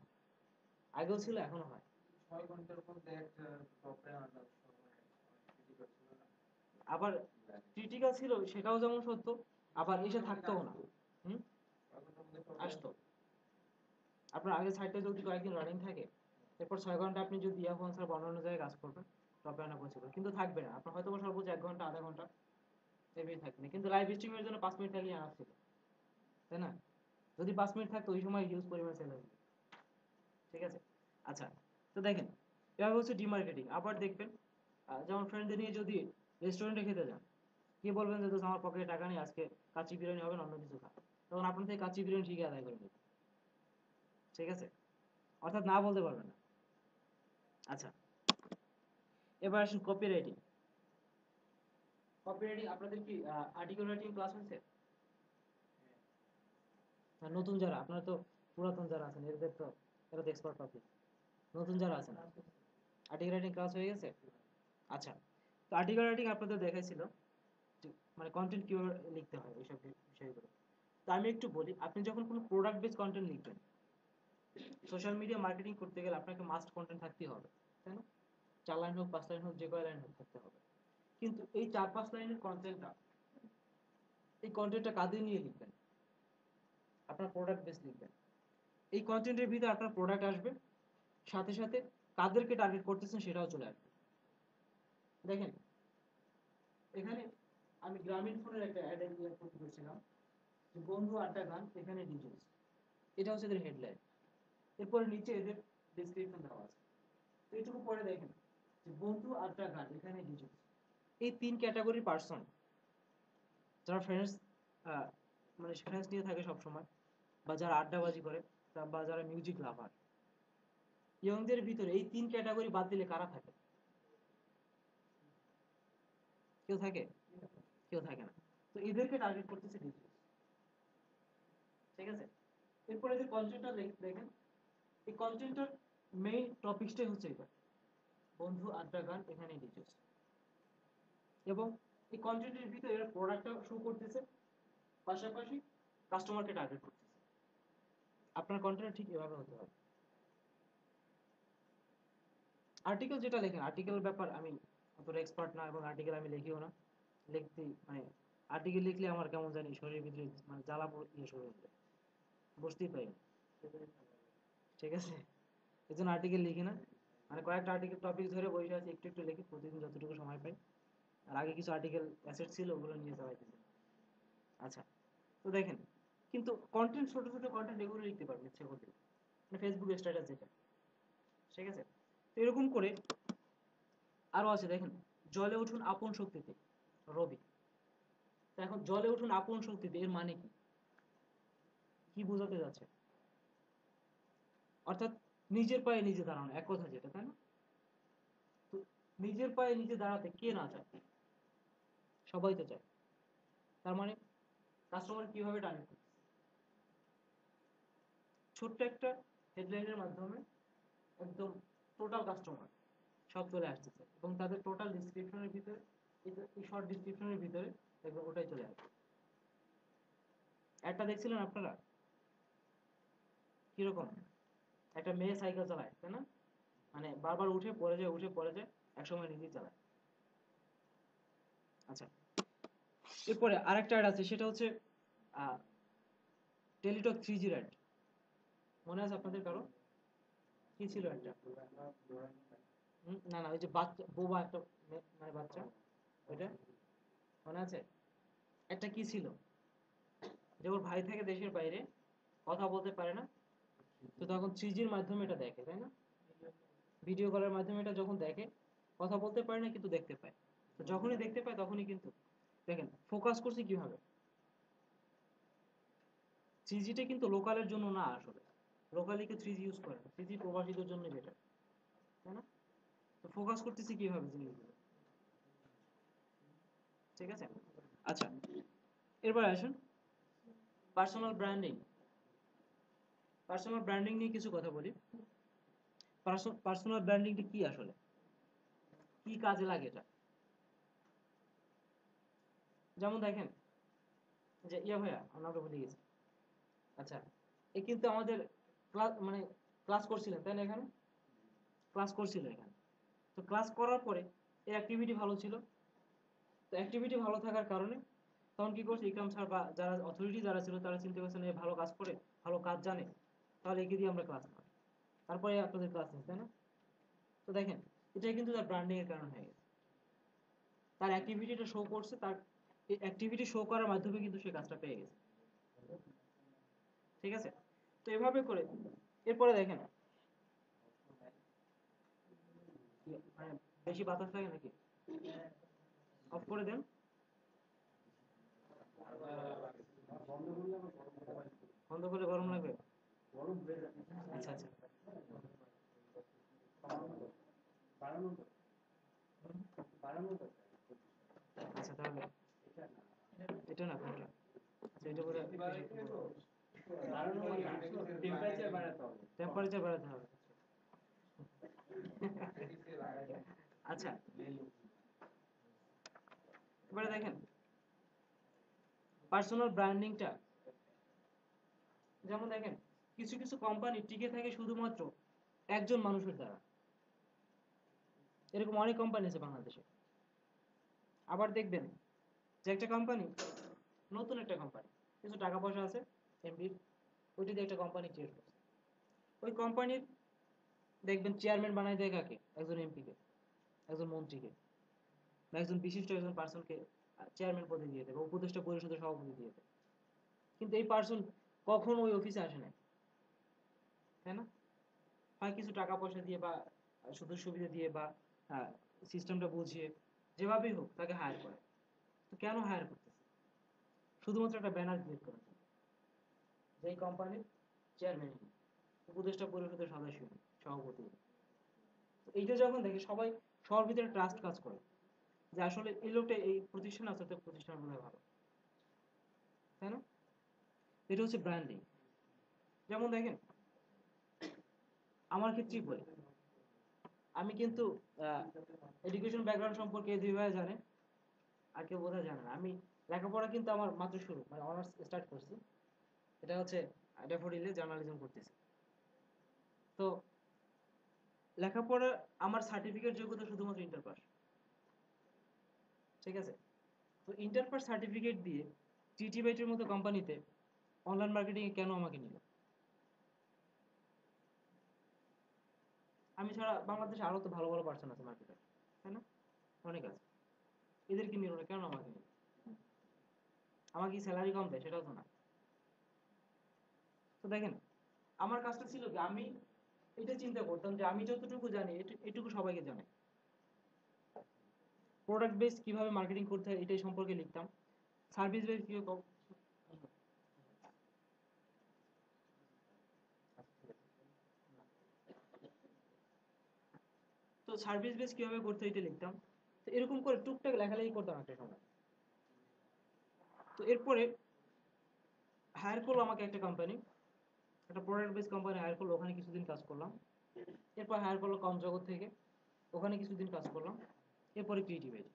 আগেও ছিল এখনো হয়। 6 ঘন্টার মধ্যে একটা সফটওয়্যার আনার সময় ক্রিটিক্যাল ছিল না। আবার ক্রিটিক্যাল ছিল সেটাও যেমন সত্য, আবার এসে থাকতেও না। হুম, 6 ঘন্টার মধ্যে সফটওয়্যার আসতো। আপনার আগে সাইটটা যদি কয়েকদিন রানিং থাকে, এরপর 6 ঘন্টা আপনি যদি ইয়াহু আনসার বা অন্যান্য জায়গায় কাজ করবেন, টপে আনা পৌঁছবে, কিন্তু থাকবে না আপনার, হয়তো বা সর্বোচ্চ 1 ঘন্টা আধা ঘন্টা এর বেশি থাকবে না। কিন্তু লাইভ স্ট্রিমের জন্য 5 মিনিট থাকলে আনা ছিল, তাই না? যদি 5 মিনিট থাকতো ওই সময় হিউজ পরিমাণ সেল হয়ে যেত। ঠিক আছে, আচ্ছা। তো দেখেন, এভাবে হচ্ছে ডিমার্কেটিং। আবার দেখবেন যেমন ফ্রেন্ডদের নিয়ে যদি রেস্টুরেন্টে খেতে যান, কি বলবেন যে দোস্ত আমার পকেটে টাকা নেই, আজকে কাচ্চি বিরিয়ানি হবে না অন্য কিছু খা, তখন আপনার থেকে কাচ্চি বিরিয়ানি ঠিকই আদায় করে নেবে। ঠিক আছে, অর্থাৎ না বলতে পারবেন না। আচ্ছা, এবার আসুন কপি রাইটিং। কপি রাইটিং আপনাদের কি আর্টিকেল রাইটিং ক্লাস হয়েছে? আর নতুন যারা, আপনারা তো পুরাতন যারা আছেন এদের তো, এরা তো এক্সপার্ট পাবলিক। নতুন যারা আছেন আর্টিকেল রাইটিং ক্লাস হয়ে গেছে? আচ্ছা, তো আর্টিকেল রাইটিং আপনাদের দেখাইছিল যে মানে কন্টেন্ট কিভাবে লিখতে হয় এইসব বিষয়গুলো। তো আমি একটু বলি, আপনি যখন কোনো প্রোডাক্ট বেস কন্টেন্ট লিখবেন, সোশ্যাল মিডিয়া মার্কেটিং করতে গেলে আপনাকে মাস্ট কন্টেন্ট থাকতেই হবে, তাই না? 4 লাইন হোক 5 লাইন হোক যে কয় লাইন হোক থাকতে হবে। কিন্তু এই 4-5 লাইনের কন্টেন্টটা, এই কন্টেন্টটা কাদের নিয়ে লিখবেন? আপনার প্রোডাক্ট বেস লিখবেন। এই কন্টেন্টের ভিতরে আপনার প্রোডাক্ট আসবে, সাথে সাথে কাদেরকে টার্গেট করতেছেন সেটাও চলে আসবে। দেখেন এখানে আমি গ্রামীণ ফোনের একটা অ্যাড করতে করেছিলাম যে বন্ধু আড্ডা গান এখানে ডিটেলস, এটা হচ্ছে এদের হেডলাইন। এরপরে নিচে এদের ডেসক্রিপশন দেওয়া আছে। তো এইটুকু পরে দেখেন যে বন্ধু আড্ডা গান এখানে ডিটেলস। এই 3 ক্যাটাগরির পার্সন যারা ফ্রেন্ডস, মানে ফ্রেন্ডস নিয়ে থাকে সব সময়, বা যারা আড্ডাবাজি করে, বা যারা মিউজিক লাভার, ইয়ংদের ভিতরে এই 3 ক্যাটাগরি বাদ দিলে কারা থাকে? কেউ থাকে? কেউ থাকে না। তো এদেরকে টার্গেট করতেছে ডিটেলস। ঠিক আছে, এরপরে যে কন্টেন্টটা দেখেন, এই কন্টেন্টের মেইন টপিকসটাই হচ্ছে এটা, বন্ধু আড্ডা গান এখানে ডিটেলস। এবং এই কন্টেন্টের ভিতরে এরা প্রোডাক্টটা শো করতেছে, পাশাপাশি কাস্টমারকে টার্গেট করতেছে। আপনার কন্টেন্ট ঠিক এভাবে হতে হবে। আর্টিকেল যেটা লেখেন, আর্টিকেলের ব্যাপার আমি অতটা এক্সপার্ট না, এবং আর্টিকেল আমি লিখিও না। লিখতে মানে আর্টিকেল লিখলে আমার কেমন জানি শরীরের ভিতরে মানে জ্বালা ইয়ে শুরু হয়ে যায়, বুঝতেই পারি না। ঠিক আছে, এই জন্য আর্টিকেল লিখি না। মানে কয়েকটা আর্টিকেল টপিক ধরে বসে আছি, একটু একটু লিখি প্রতিদিন যতটুকু সময় পাই। আর আগে কিছু আর্টিকেল অ্যাসেট ছিল, ওগুলো নিয়ে চালাইতেছি। আচ্ছা, তো দেখেন, কিন্তু কন্টেন্ট, ছোট ছোট কন্টেন্ট এগুলো লিখতে পারবেন ইচ্ছে করলে, মানে ফেসবুক স্ট্যাটাস যেটা। ঠিক আছে, তো এরকম করে আরো আছে দেখেন, জলে উঠুন আপন শক্তিতে, রবি। তো এখন জলে উঠুন আপন শক্তিতে এর মানে কি, কি বোঝাতে যাচ্ছে? অর্থাৎ নিজের পায়ে নিজে দাঁড়ানো, এক কথা যেটা, তাই না? তো নিজের পায়ে নিজে দাঁড়াতে কে না চায়? সবাই তো চায়। তার মানে কাস্টমার কিভাবে টার্গেট করতেছে? ছোট্ট একটা হেডলাইনের মাধ্যমে একদম টোটাল কাস্টমার সব চলে আসতেছে, এবং তাদের টোটাল ডিসক্রিপশনের ভিতরে, এই শর্ট ডিসক্রিপশনের ভিতরে একদম ওটাই চলে আসবে। একটা দেখছিলেন আপনারা কিরকম? একটা মেয়ে সাইকেল চালায়, তাই না? মানে বারবার উঠে পড়ে যায়, উঠে পড়ে যায়, একসময় নিজেই চালায়। আচ্ছা, এরপরে আরেকটা অ্যাড আছে, সেটা হচ্ছে টেলিটক 3G অ্যাড। মনে আছে আপনাদের কারো? কি ছিল একটা? না না, ওই যে বাচ্চা বোবা একটা মানে বাচ্চা, ওইটা মনে আছে? একটা কি ছিল, যে ওর ভাই থাকে দেশের বাইরে, কথা বলতে পারে না, তো তখন 3Gর মাধ্যমে এটা দেখে, তাই না? ভিডিও কলের মাধ্যমে এটা যখন দেখে, কথা বলতে পারে না কিন্তু দেখতে পায়। তো যখনই দেখতে পায় তখনই কিন্তু দেখেন ফোকাস করছে কিভাবে। 3Gটা কিন্তু লোকালের জন্য না, আসলে লোকালি কেউ 3G ইউজ করে না, 3G প্রবাসীদের জন্য বেটার, তাই না? তো ফোকাস করতেছি কিভাবে জিনিসগুলো। ঠিক আছে, আচ্ছা, এরপর আসুন পার্সোনাল ব্র্যান্ডিং। পার্সোনাল ব্র্যান্ডিং নিয়ে কিছু কথা বলি। পার্সোনাল ব্র্যান্ডিংটা কি আসলে, কি কাজে লাগে এটা? যেমন দেখেন যে ইয়া ভাইয়া, আমরা নামটা ভুলে গেছি। আচ্ছা, এ কিন্তু আমাদের ক্লাস মানে ক্লাস করছিলেন তাই না? এখানে ক্লাস করছিল এখানে। তো ক্লাস করার পরে এর অ্যাক্টিভিটি ভালো ছিল। তো অ্যাক্টিভিটি ভালো থাকার কারণে তখন কি করছে ইকরাম স্যার বা যারা অথরিটি যারা ছিল তারা চিন্তা করছেন এ ভালো কাজ করে, ভালো কাজ জানে, তাহলে একে দিয়ে আমরা ক্লাস নেব, তারপরে আপনাদের ক্লাস নেব, তাই না? তো দেখেন, এটাই কিন্তু তার ব্র্যান্ডিং এর কারণ হয়ে গেছে। তার অ্যাক্টিভিটিটা শো করছে, তার অ্যাক্টিভিটি শো করার মাধ্যমে কিন্তু সে কাজটা পেয়ে গেছে। ঠিক আছে, তো এভাবে করে এরপরে দেখেন মানে বেশি বাতাস লাগে নাকি? অফ করে দেন। বন্ধ করলে গরম লাগবে? আচ্ছা আচ্ছা। আচ্ছা তাহলে এটা না কোনটা? আচ্ছা এটা বলে টেম্পারেচার বাড়াতে হবে। টেম্পারেচার বাড়াতে হবে। আচ্ছা এবারে দেখেন পার্সোনাল ব্র্যান্ডিংটা, যেমন দেখেন কিছু কিছু কোম্পানি টিকে থাকে শুধুমাত্র একজন মানুষের দ্বারা, এরকম অনেক কোম্পানি আছে বাংলাদেশে। আবার দেখবেন যে একটা কোম্পানি, নতুন একটা কোম্পানি, কিছু টাকা পয়সা আছে এমডির, ওইটা দিয়ে একটা কোম্পানি ক্রিয়েট করছে। ওই কোম্পানির দেখবেন চেয়ারম্যান বানায় দেয় কাকে? একজন এমপিকে, একজন মন্ত্রীকে, বা একজন বিশিষ্ট একজন পার্সনকে চেয়ারম্যান পদে দিয়ে দেবে, উপদেষ্টা পরিষদের সভাপতি দিয়ে দেবে। কিন্তু এই পার্সন কখনো ওই অফিসে আসে না, তাই না? হয় কিছু টাকা পয়সা দিয়ে বা সুযোগ সুবিধা দিয়ে বা সিস্টেমটা বুঝিয়ে যেভাবেই হোক তাকে হায়ার করে। তো কেন হায়ার করতেছে? শুধুমাত্র একটা ব্যানার ক্রিয়েট করার জন্য, যেই কোম্পানির চেয়ারম্যান, উপদেষ্টা পরিষদের সদস্য, সভাপতি। তো এইটা যখন দেখে সবাই, সবার ভিতরে ট্রাস্ট কাজ করে যে আসলে এই লোকটা এই প্রতিষ্ঠান আছে, তো প্রতিষ্ঠান মনে হয় ভালো, তাই না? এটা হচ্ছে ব্র্যান্ডিং। যেমন দেখেন আমার ক্ষেত্রেই বলি, আমি কিন্তু এডুকেশন ব্যাকগ্রাউন্ড সম্পর্কে দুই ভাই জানে, আর কেউ বোধহয় জানে না। আমি লেখাপড়া কিন্তু আমার মাত্র শুরু, মানে অনার্স স্টার্ট করছি, এটা হচ্ছে ড্যাফোডিলে জার্নালিজম করতেছি। তো লেখাপড়া আমার সার্টিফিকেট যোগ্যতা শুধুমাত্র ইন্টার পাস, ঠিক আছে? তো ইন্টার পাস সার্টিফিকেট দিয়ে টিটি বাইটের মতো কোম্পানিতে অনলাইন মার্কেটিং এ কেন আমাকে নিল? আমি ছাড়া বাংলাদেশে আরো তো ভালো ভালো পার্সন আছে মার্কেটার, তাই না? অনেক আছে, এদেরকে নিল না কেন আমাকে নিল? আমাকে কি স্যালারি কম দেয়? সেটাও তো না। তো দেখেন আমার কাজটা ছিল কি, আমি এটা চিন্তা করতাম যে আমি যতটুকু জানি এটুকু সবাইকে জানাই। প্রোডাক্ট বেস কিভাবে মার্কেটিং করতে হয় এটাই সম্পর্কে লিখতাম। সার্ভিস বেস কিভাবে তো সার্ভিস বেস কিভাবে করতে হয় এটা লিখতাম। তো এরকম করে টুকটাক লেখালেখি করতাম একটা সময়। তো এরপরে হায়ার করলো আমাকে একটা কোম্পানি, একটা প্রোডাক্ট বেস কোম্পানি হায়ার করলো, ওখানে কিছুদিন কাজ করলাম। এরপর হায়ার করলো কম জগৎ থেকে, ওখানে কিছুদিন কাজ করলাম। এরপরে ক্রিয়েটিভ এজ।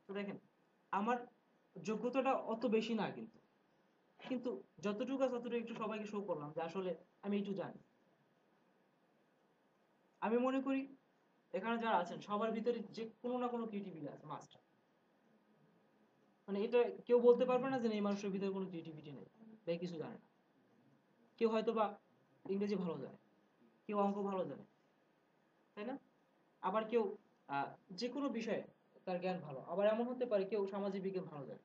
তো দেখেন আমার যোগ্যতাটা অত বেশি না, কিন্তু কিন্তু যতটুকু আছে ততটুকু একটু সবাইকে শো করলাম যে আসলে আমি একটু জানি। আমি মনে করি এখানে যারা আছেন সবার ভিতরে যে কোনো না কোনো ক্রিয়েটিভিটি আছে, মাস্ট। মানে এটা কেউ বলতে পারবে না যে এই মানুষের ভিতরে কোনো ক্রিয়েটিভিটি নেই বা কিছু জানে না। কেউ হয়তো বা ইংরেজি ভালো জানে, কেউ অঙ্ক ভালো জানে, তাই না? আবার কেউ আহ, যে কোনো বিষয়ে তার জ্ঞান ভালো। আবার এমন হতে পারে কেউ সামাজিক বিজ্ঞান ভালো জানে,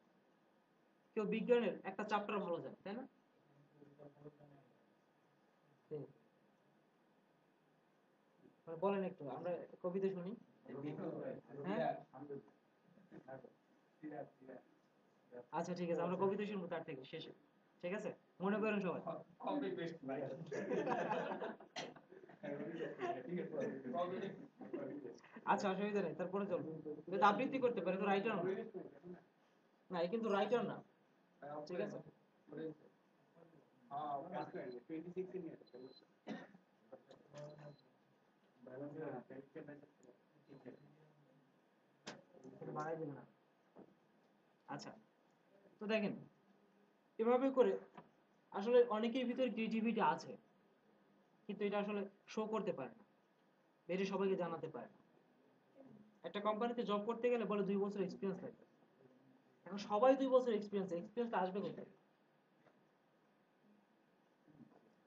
কেউ বিজ্ঞানের একটা চ্যাপ্টার ভালো জানে, তাই না? হুম। মানে বলেন একটু, আমরা কবিতা শুনি। হ্যাঁ আচ্ছা ঠিক আছে, আমরা কবিতা শুনবো তার থেকে শেষে, ঠিক আছে? মনে করেন সবাই। আচ্ছা অসুবিধা নেই, তারপরে চলবে। কিন্তু আবৃত্তি করতে পারে, তো রাইটার না। না এ কিন্তু রাইটার না, ঠিক আছে? এটা বাড়াই দেবে না। আচ্ছা তো দেখেন এভাবে করে আসলে অনেকের ভিতরে ক্রিয়েটিভিটি আছে, কিন্তু এটা আসলে শো করতে পারে না, বেরে সবাইকে জানাতে পারে না। একটা কোম্পানিতে জব করতে গেলে বলে 2 বছর এক্সপিরিয়েন্স লাগবে। এখন সবাই 2 বছর এক্সপিরিয়েন্সটা আসবে কোথায়?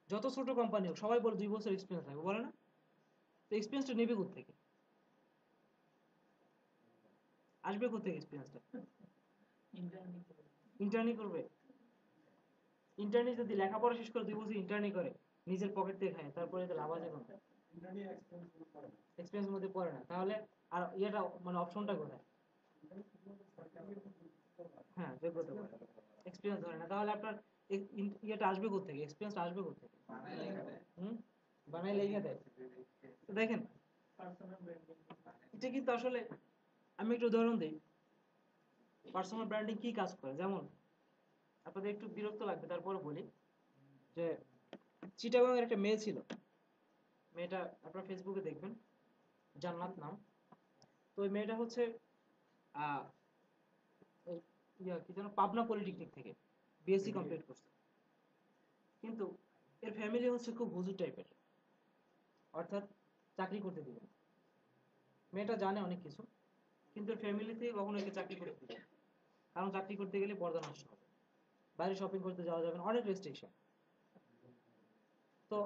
যত ছোট কোম্পানি হোক সবাই বলে 2 বছর এক্সপিরিয়েন্স লাগবে, বলে না? তো এক্সপিরিয়েন্সটা নেবে কোথেকে? আসবে কোথেকে এক্সপিরিয়েন্সটা? ইন্টার্নি করবে। ইন্টার্নি যদি লেখাপড়া শেষ করে 2 বছর ইন্টার্নি করে, নিজের পকেট থেকে খায়, তারপরে তো লাভ আছে কোন? এক্সপিরিয়েন্স মধ্যে পড়ে না, তাহলে আর ইয়েটা মানে অপশনটা কোথায়? হ্যাঁ যোগ্যতা বলে, এক্সপিরিয়েন্স ধরে না, তাহলে আপনার ইয়েটা আসবে কোত্থেকে, এক্সপিরিয়েন্স আসবে কোত্থেকে? বানায় লেখা দেয়। হুম, বানাই লেখা দেয়। তো দেখেন এটা কিন্তু আসলে, আমি একটু উদাহরণ দিই পার্সোনাল ব্র্যান্ডিং কি কাজ করে। যেমন আপনাদের একটু বিরক্ত লাগবে তারপরে বলি যে চিটাগং এর একটা মেয়ে ছিল, মেয়েটা আপনার ফেসবুকে দেখবেন, জান্নাত নাম। তো ওই মেয়েটা হচ্ছে আহ ওই কি যেন পাবনা পলিটেকনিক থেকে বিএসসি কমপ্লিট করছে, কিন্তু এর ফ্যামিলি হচ্ছে খুব হুজুর টাইপের, অর্থাৎ চাকরি করতে দিবে না। মেয়েটা জানে অনেক কিছু, কিন্তু ফ্যামিলি থেকে কখনো একে চাকরি করতে দিবে না। কারণ চাকরি করতে গেলে পর্দা নষ্ট হবে, বাইরে শপিং করতে যাওয়া যাবে না, অনেক রেস্ট্রিকশন। তো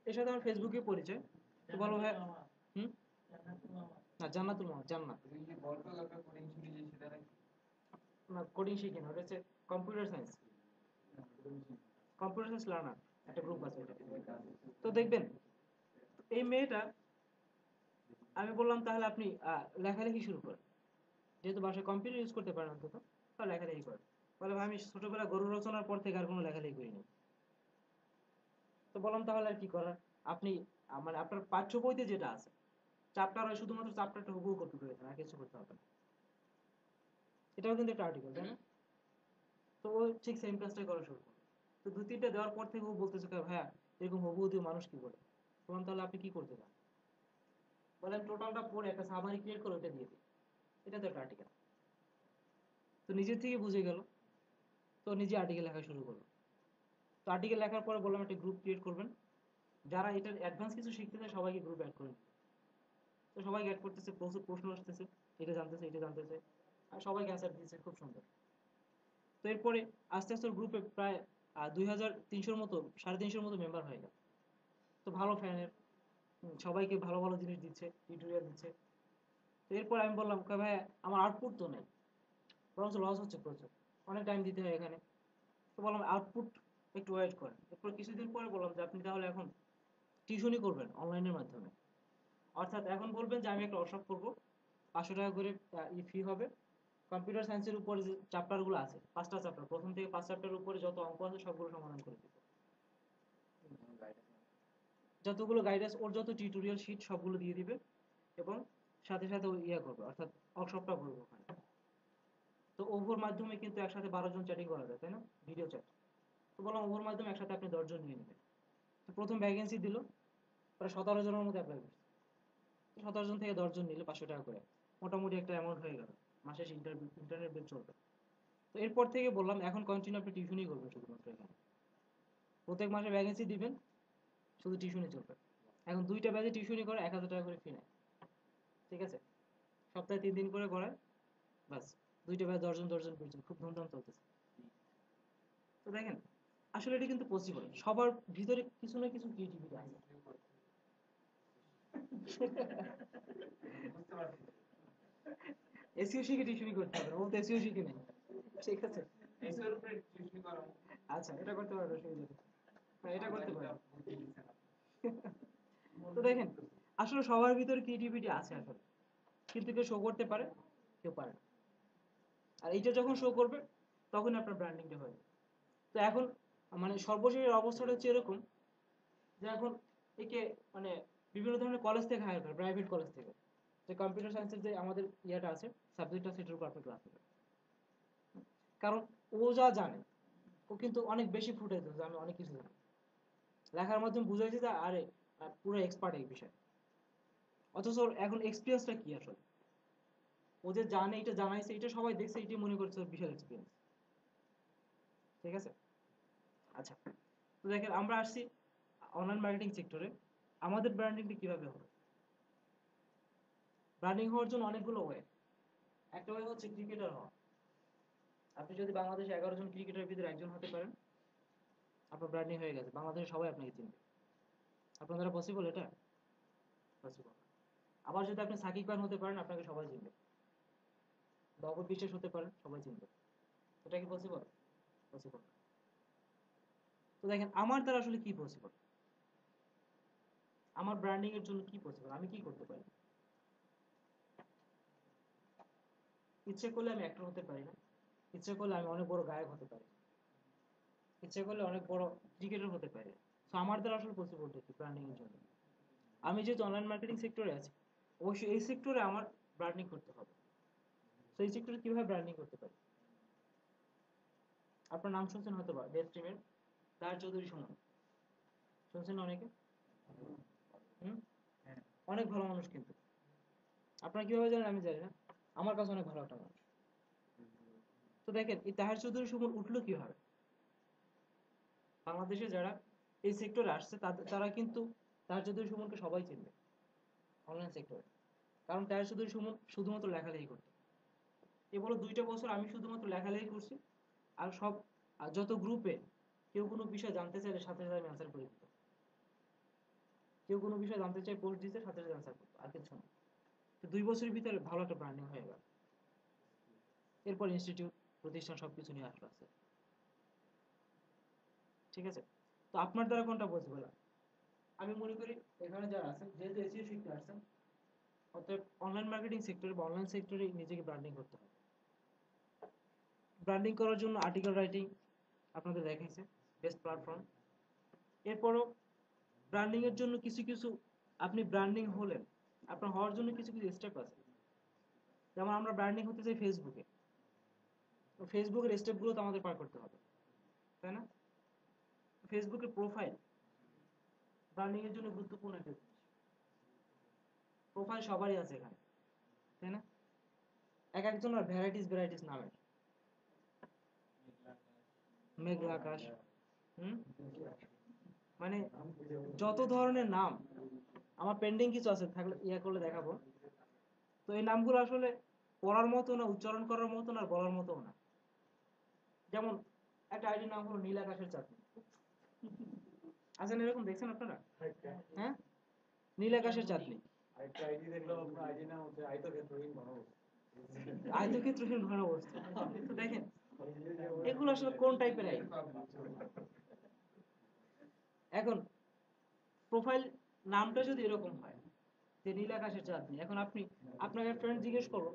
এর সাথে আমার ফেসবুকে পরিচয়। তো বলো ভাই, হুম, না জান্নাতুল মামা, জান্নাত তুমি যে বলতো কাউকে কোডিং শিখে যে সেটা নাকি? না, কোডিং শিখি না, ওটা হচ্ছে computer science, computer science learner একটা গ্রুপ আছে ওটা। তো দেখবেন এই মেয়েটা, আমি বললাম তাহলে আপনি লেখালেখি শুরু করেন, যেহেতু বাসায় কম্পিউটার ইউজ করতে পারেন অন্তত, তাহলে লেখালেখি করেন। বলে ভাই আমি ছোটবেলা গরু রচনার পর থেকে আর কোনো লেখালেখি করিনি। তো বললাম তাহলে আর কি করার, আপনি মানে আপনার পাঠ্য বইতে যেটা আছে চ্যাপ্টার হয়, শুধুমাত্র চ্যাপ্টারটা হুবহু কপি করে দেন, আর কিছু করতে হবে না। এটাও কিন্তু একটা আর্টিকেল, তাই না? তো ও ঠিক সেম কাজটাই করা শুরু করলো। তো দুই তিনটা দেওয়ার পর থেকে ও বলতেছে ভাইয়া এরকম হুবহু দিয়ে মানুষ কি করে। বললাম তাহলে আপনি কি করতে চান? বলেন টোটালটা পড়ে একটা সামারি ক্রিয়েট করে ওটা দিয়ে দিই, এটা তো একটা আর্টিকেল। তো নিজের থেকে বুঝে গেল, তো নিজে আর্টিকেল লেখা শুরু করলো। তো আর্টিকেল লেখার পরে বললাম একটা গ্রুপ ক্রিয়েট করবেন, যারা এটার অ্যাডভান্স কিছু শিখতে চায় সবাইকে গ্রুপ অ্যাড করে নিবে। তো সবাইকে অ্যাড করতেছে, প্রচুর প্রশ্ন আসতেছে, এটা জানতেছে এটা জানতেছে, আর সবাইকে অ্যান্সার দিচ্ছে খুব সুন্দর। তো এরপরে আস্তে আস্তে গ্রুপে প্রায় 2300-র মতো, 350-র মতো মেম্বার হয়ে গেল। তো ভালো ফ্যানের, সবাইকে ভালো ভালো জিনিস দিচ্ছে, টিউটোরিয়াল দিচ্ছে। তো এরপর আমি বললাম ভাই আমার আউটপুট তো নেই, বরঞ্চ লস হচ্ছে প্রচুর, অনেক টাইম দিতে হয় এখানে। তো বললাম আউটপুট একটু ওয়েট করেন। এরপর কিছুদিন পরে বললাম যে আপনি তাহলে এখন টিউশনই করবেন অনলাইনের মাধ্যমে, অর্থাৎ এখন বলবেন যে আমি একটা ওয়ার্কশপ করবো, 500 টাকা করে ফি হবে। কম্পিউটার সায়েন্সের উপরে যে চ্যাপ্টারগুলো আছে, 5টা চ্যাপ্টার, প্রথম থেকে 5 চ্যাপ্টারের উপরে যত অঙ্ক আছে সবগুলো সমাধান করে দিবে, যতগুলো গাইডেন্স ওর যত টিউটোরিয়াল শিট সবগুলো দিয়ে দিবে, এবং সাথে সাথে ওই ইয়া করবে, অর্থাৎ ওয়ার্কশপটা করবে ওখানে। তো ওভোর মাধ্যমে কিন্তু একসাথে 12 জন চ্যাটিং করা যায়, তাই না, ভিডিও চ্যাট। তো বললাম ওভোর মাধ্যমে একসাথে আপনি 10 জন নিয়ে নেবেন। তো প্রথম ভ্যাকেন্সি দিল, প্রায় 17 জনের মতো অ্যাপ্লাই করছে। 17 জন থেকে 10 জন নিলে 500 টাকা করে, মোটামুটি একটা অ্যামাউন্ট হয়ে গেল, মাসে ইন্টারনেট বিল চলবে। তো এরপর থেকে বললাম এখন কন্টিনিউ আপনি টিউশনই করবেন শুধুমাত্র এখানে, প্রত্যেক মাসে ভ্যাকেন্সি দিবেন, শুধু টিউশনই চলবে। এখন 2টা ব্যাচে টিউশনই করে 1000 টাকা করে ফি নেয়, ঠিক আছে, সপ্তাহে 3 দিন করে করায়, বাস 2টা ব্যাচ 10 জন 10 জন 20 জন, খুব ধুমধাম চলতেছে। তো দেখেন আসলে এটা কিন্তু পসিবল, সবার ভিতরে কিছু না কিছু ক্রিয়েটিভিটি আছে। বুঝতে পারছি। এসইও শিখে টিউশনই করতে হবে, ও তো এসইও শিখে নেই, ঠিক আছে। এসবের উপরে টিউশন করা আচ্ছা এটা করতে পারবে, অসুবিধা নেই। হ্যাঁ এটা করতে পারবে। বুদ্ধি দিচ্ছেন আপনি। তো দেখেন আসলে সবার ভিতরে ক্রিয়েটিভিটি আছে আসলে, কিন্তু কেউ শো করতে পারে, কেউ পারে না। আর এইটা যখন শো করবে তখন আপনার ব্র্যান্ডিংটা হবে। তো এখন মানে সর্বশেষ অবস্থাটা হচ্ছে এরকম যে এখন একে মানে বিভিন্ন ধরনের কলেজ থেকে হায়ার করে, প্রাইভেট কলেজ থেকে, যে কম্পিউটার সায়েন্সের যে আমাদের ইয়েটা আছে, সাবজেক্ট আছে, সেটার উপর আপনি ক্লাস নেবেন। কারণ ও যা জানে, ও কিন্তু অনেক বেশি ফুটাই দিচ্ছে, আমি অনেক কিছু জানি, লেখার মাধ্যমে বুঝাইছে যে আরে পুরো এক্সপার্ট এই বিষয়ে। অথচ ওর এখন এক্সপিরিয়েন্সটা কি আসলে, ও যে জানে এটা জানাইছে, এটা সবাই দেখছে, এটাই মনে করছে ওর বিশাল এক্সপিরিয়েন্স, ঠিক আছে। আচ্ছা, তো দেখেন আমরা আসছি অনলাইন মার্কেটিং সেক্টরে, আমাদের ব্র্যান্ডিংটা কিভাবে হবে? ব্র্যান্ডিং হওয়ার জন্য অনেকগুলো ওয়ে। একটা ওয়ে হচ্ছে ক্রিকেটার হওয়া। আপনি যদি বাংলাদেশে 11 জন ক্রিকেটারের ভিতরে একজন হতে পারেন, আপনার ব্র্যান্ডিং হয়ে গেছে, বাংলাদেশে সবাই আপনাকে চিনবে। আপনার দ্বারা পসিবল এটা? পসিবল। আবার যদি আপনি সাকিব খান হতে পারেন, আপনাকে সবাই চিনবে। বা অপর বিশ্বাস হতে পারেন, সবাই চিনবে। এটা কি পসিবল? পসিবল। তো দেখেন আমার দ্বারা আসলে কি পসিবল, আমার ব্র্যান্ডিং এর জন্য কি পসিবল, আমি কি করতে পারি? ইচ্ছে করলে আমি অ্যাক্টর হতে পারি না, ইচ্ছে করলে আমি অনেক বড় গায়ক হতে পারি, ইচ্ছে করলে অনেক বড় ক্রিকেটার হতে পারি। তো আমার দ্বারা আসলে পসিবল কি ব্র্যান্ডিং এর জন্য? আমি যেহেতু অনলাইন মার্কেটিং সেক্টরে আছি, অবশ্যই এই সেক্টরে আমার ব্র্যান্ডিং করতে হবে। তো এই সেক্টরে কিভাবে ব্র্যান্ডিং করতে পারি? আপনার নাম শুনছেন হয়তো বা ডেভ স্ট্রিমের তার চৌধুরী সুমন, শুনছেন না অনেকে? হুম, অনেক ভালো মানুষ কিন্তু। আপনারা কিভাবে জানেন আমি জানি না, আমার কাছে অনেক ভালো একটা মানুষ। তো দেখেন এই তাহের চৌধুরী সুমন উঠলো কিভাবে? বাংলাদেশে যারা এই সেক্টরে আসছে তারা কিন্তু তাহের চৌধুরী সুমনকে সবাই চিনবে অনলাইন সেক্টরে, কারণ তাহের চৌধুরী সুমন শুধুমাত্র লেখালেখি করতো। এ বলো 2টা বছর আমি শুধুমাত্র লেখালেখি করছি, আর সব যত গ্রুপে কেউ কোনো বিষয় জানতে চাইলে সাথে সাথে আমি অ্যান্সার করে দিতাম। কেউ কোনো বিষয় জানতে চাই পোস্ট দিতে সাথে সাথে অ্যান্সার করতো, আর কিছু না। তো 2 বছরের ভিতরে ভালো একটা ব্র্যান্ডিং হয়ে গেল। এরপর ইনস্টিটিউট প্রতিষ্ঠান সবকিছু নিয়ে আসলো আছে। ঠিক আছে, তো আপনার দ্বারা কোনটা পসিবল? আমি মনে করি এখানে যারা আছেন যেহেতু এসিও শিখতে আসছেন, অতএব অনলাইন মার্কেটিং সেক্টরে বা অনলাইন সেক্টরে নিজেকে ব্র্যান্ডিং করতে হবে। ব্র্যান্ডিং করার জন্য আর্টিকেল রাইটিং আপনাদের দেখাইছে বেস্ট প্ল্যাটফর্ম। এরপরও ব্র্যান্ডিং এর জন্য কিছু কিছু, আপনি ব্র্যান্ডিং হলেন, আপনার হওয়ার জন্য কিছু কিছু স্টেপ আছে। যেমন আমরা ব্র্যান্ডিং হতে চাই ফেসবুকে, তো ফেসবুকের স্টেপগুলো তো আমাদের পার করতে হবে, তাই না? ফেসবুকের প্রোফাইল ব্র্যান্ডিং এর জন্য গুরুত্বপূর্ণ একটা জিনিস। প্রোফাইল সবারই আছে এখানে, তাই না? এক একজনের ভ্যারাইটিস নামের, মেঘলা আকাশ, মানে যত ধরনের নাম আমার পেন্ডিং কিছু আছে, থাকলে ইয়া করলে দেখাবো। তো এই নামগুলো আসলে পড়ার মতো না, উচ্চারণ করার মতো না, আর বলার মতো না। যেমন একটা আইডির নাম হলো নীল আকাশের চাঁদনি, আছেন এরকম, দেখছেন আপনারা? হ্যাঁ, নীল আকাশের চাঁদনি, আরেকটা আইডি দেখলাম, আপনার আইডি নাম হচ্ছে আয়তক্ষেত্রহীন ঘনবস্তু। আয়তক্ষেত্রহীন ঘনবস্তু। তো দেখেন এগুলো আসলে কোন টাইপের আইডি? এখন প্রোফাইল নামটা যদি এরকম হয় যে নীল আকাশের চাঁদনি, এখন আপনাকে ফ্রেন্ড জিজ্ঞেস করো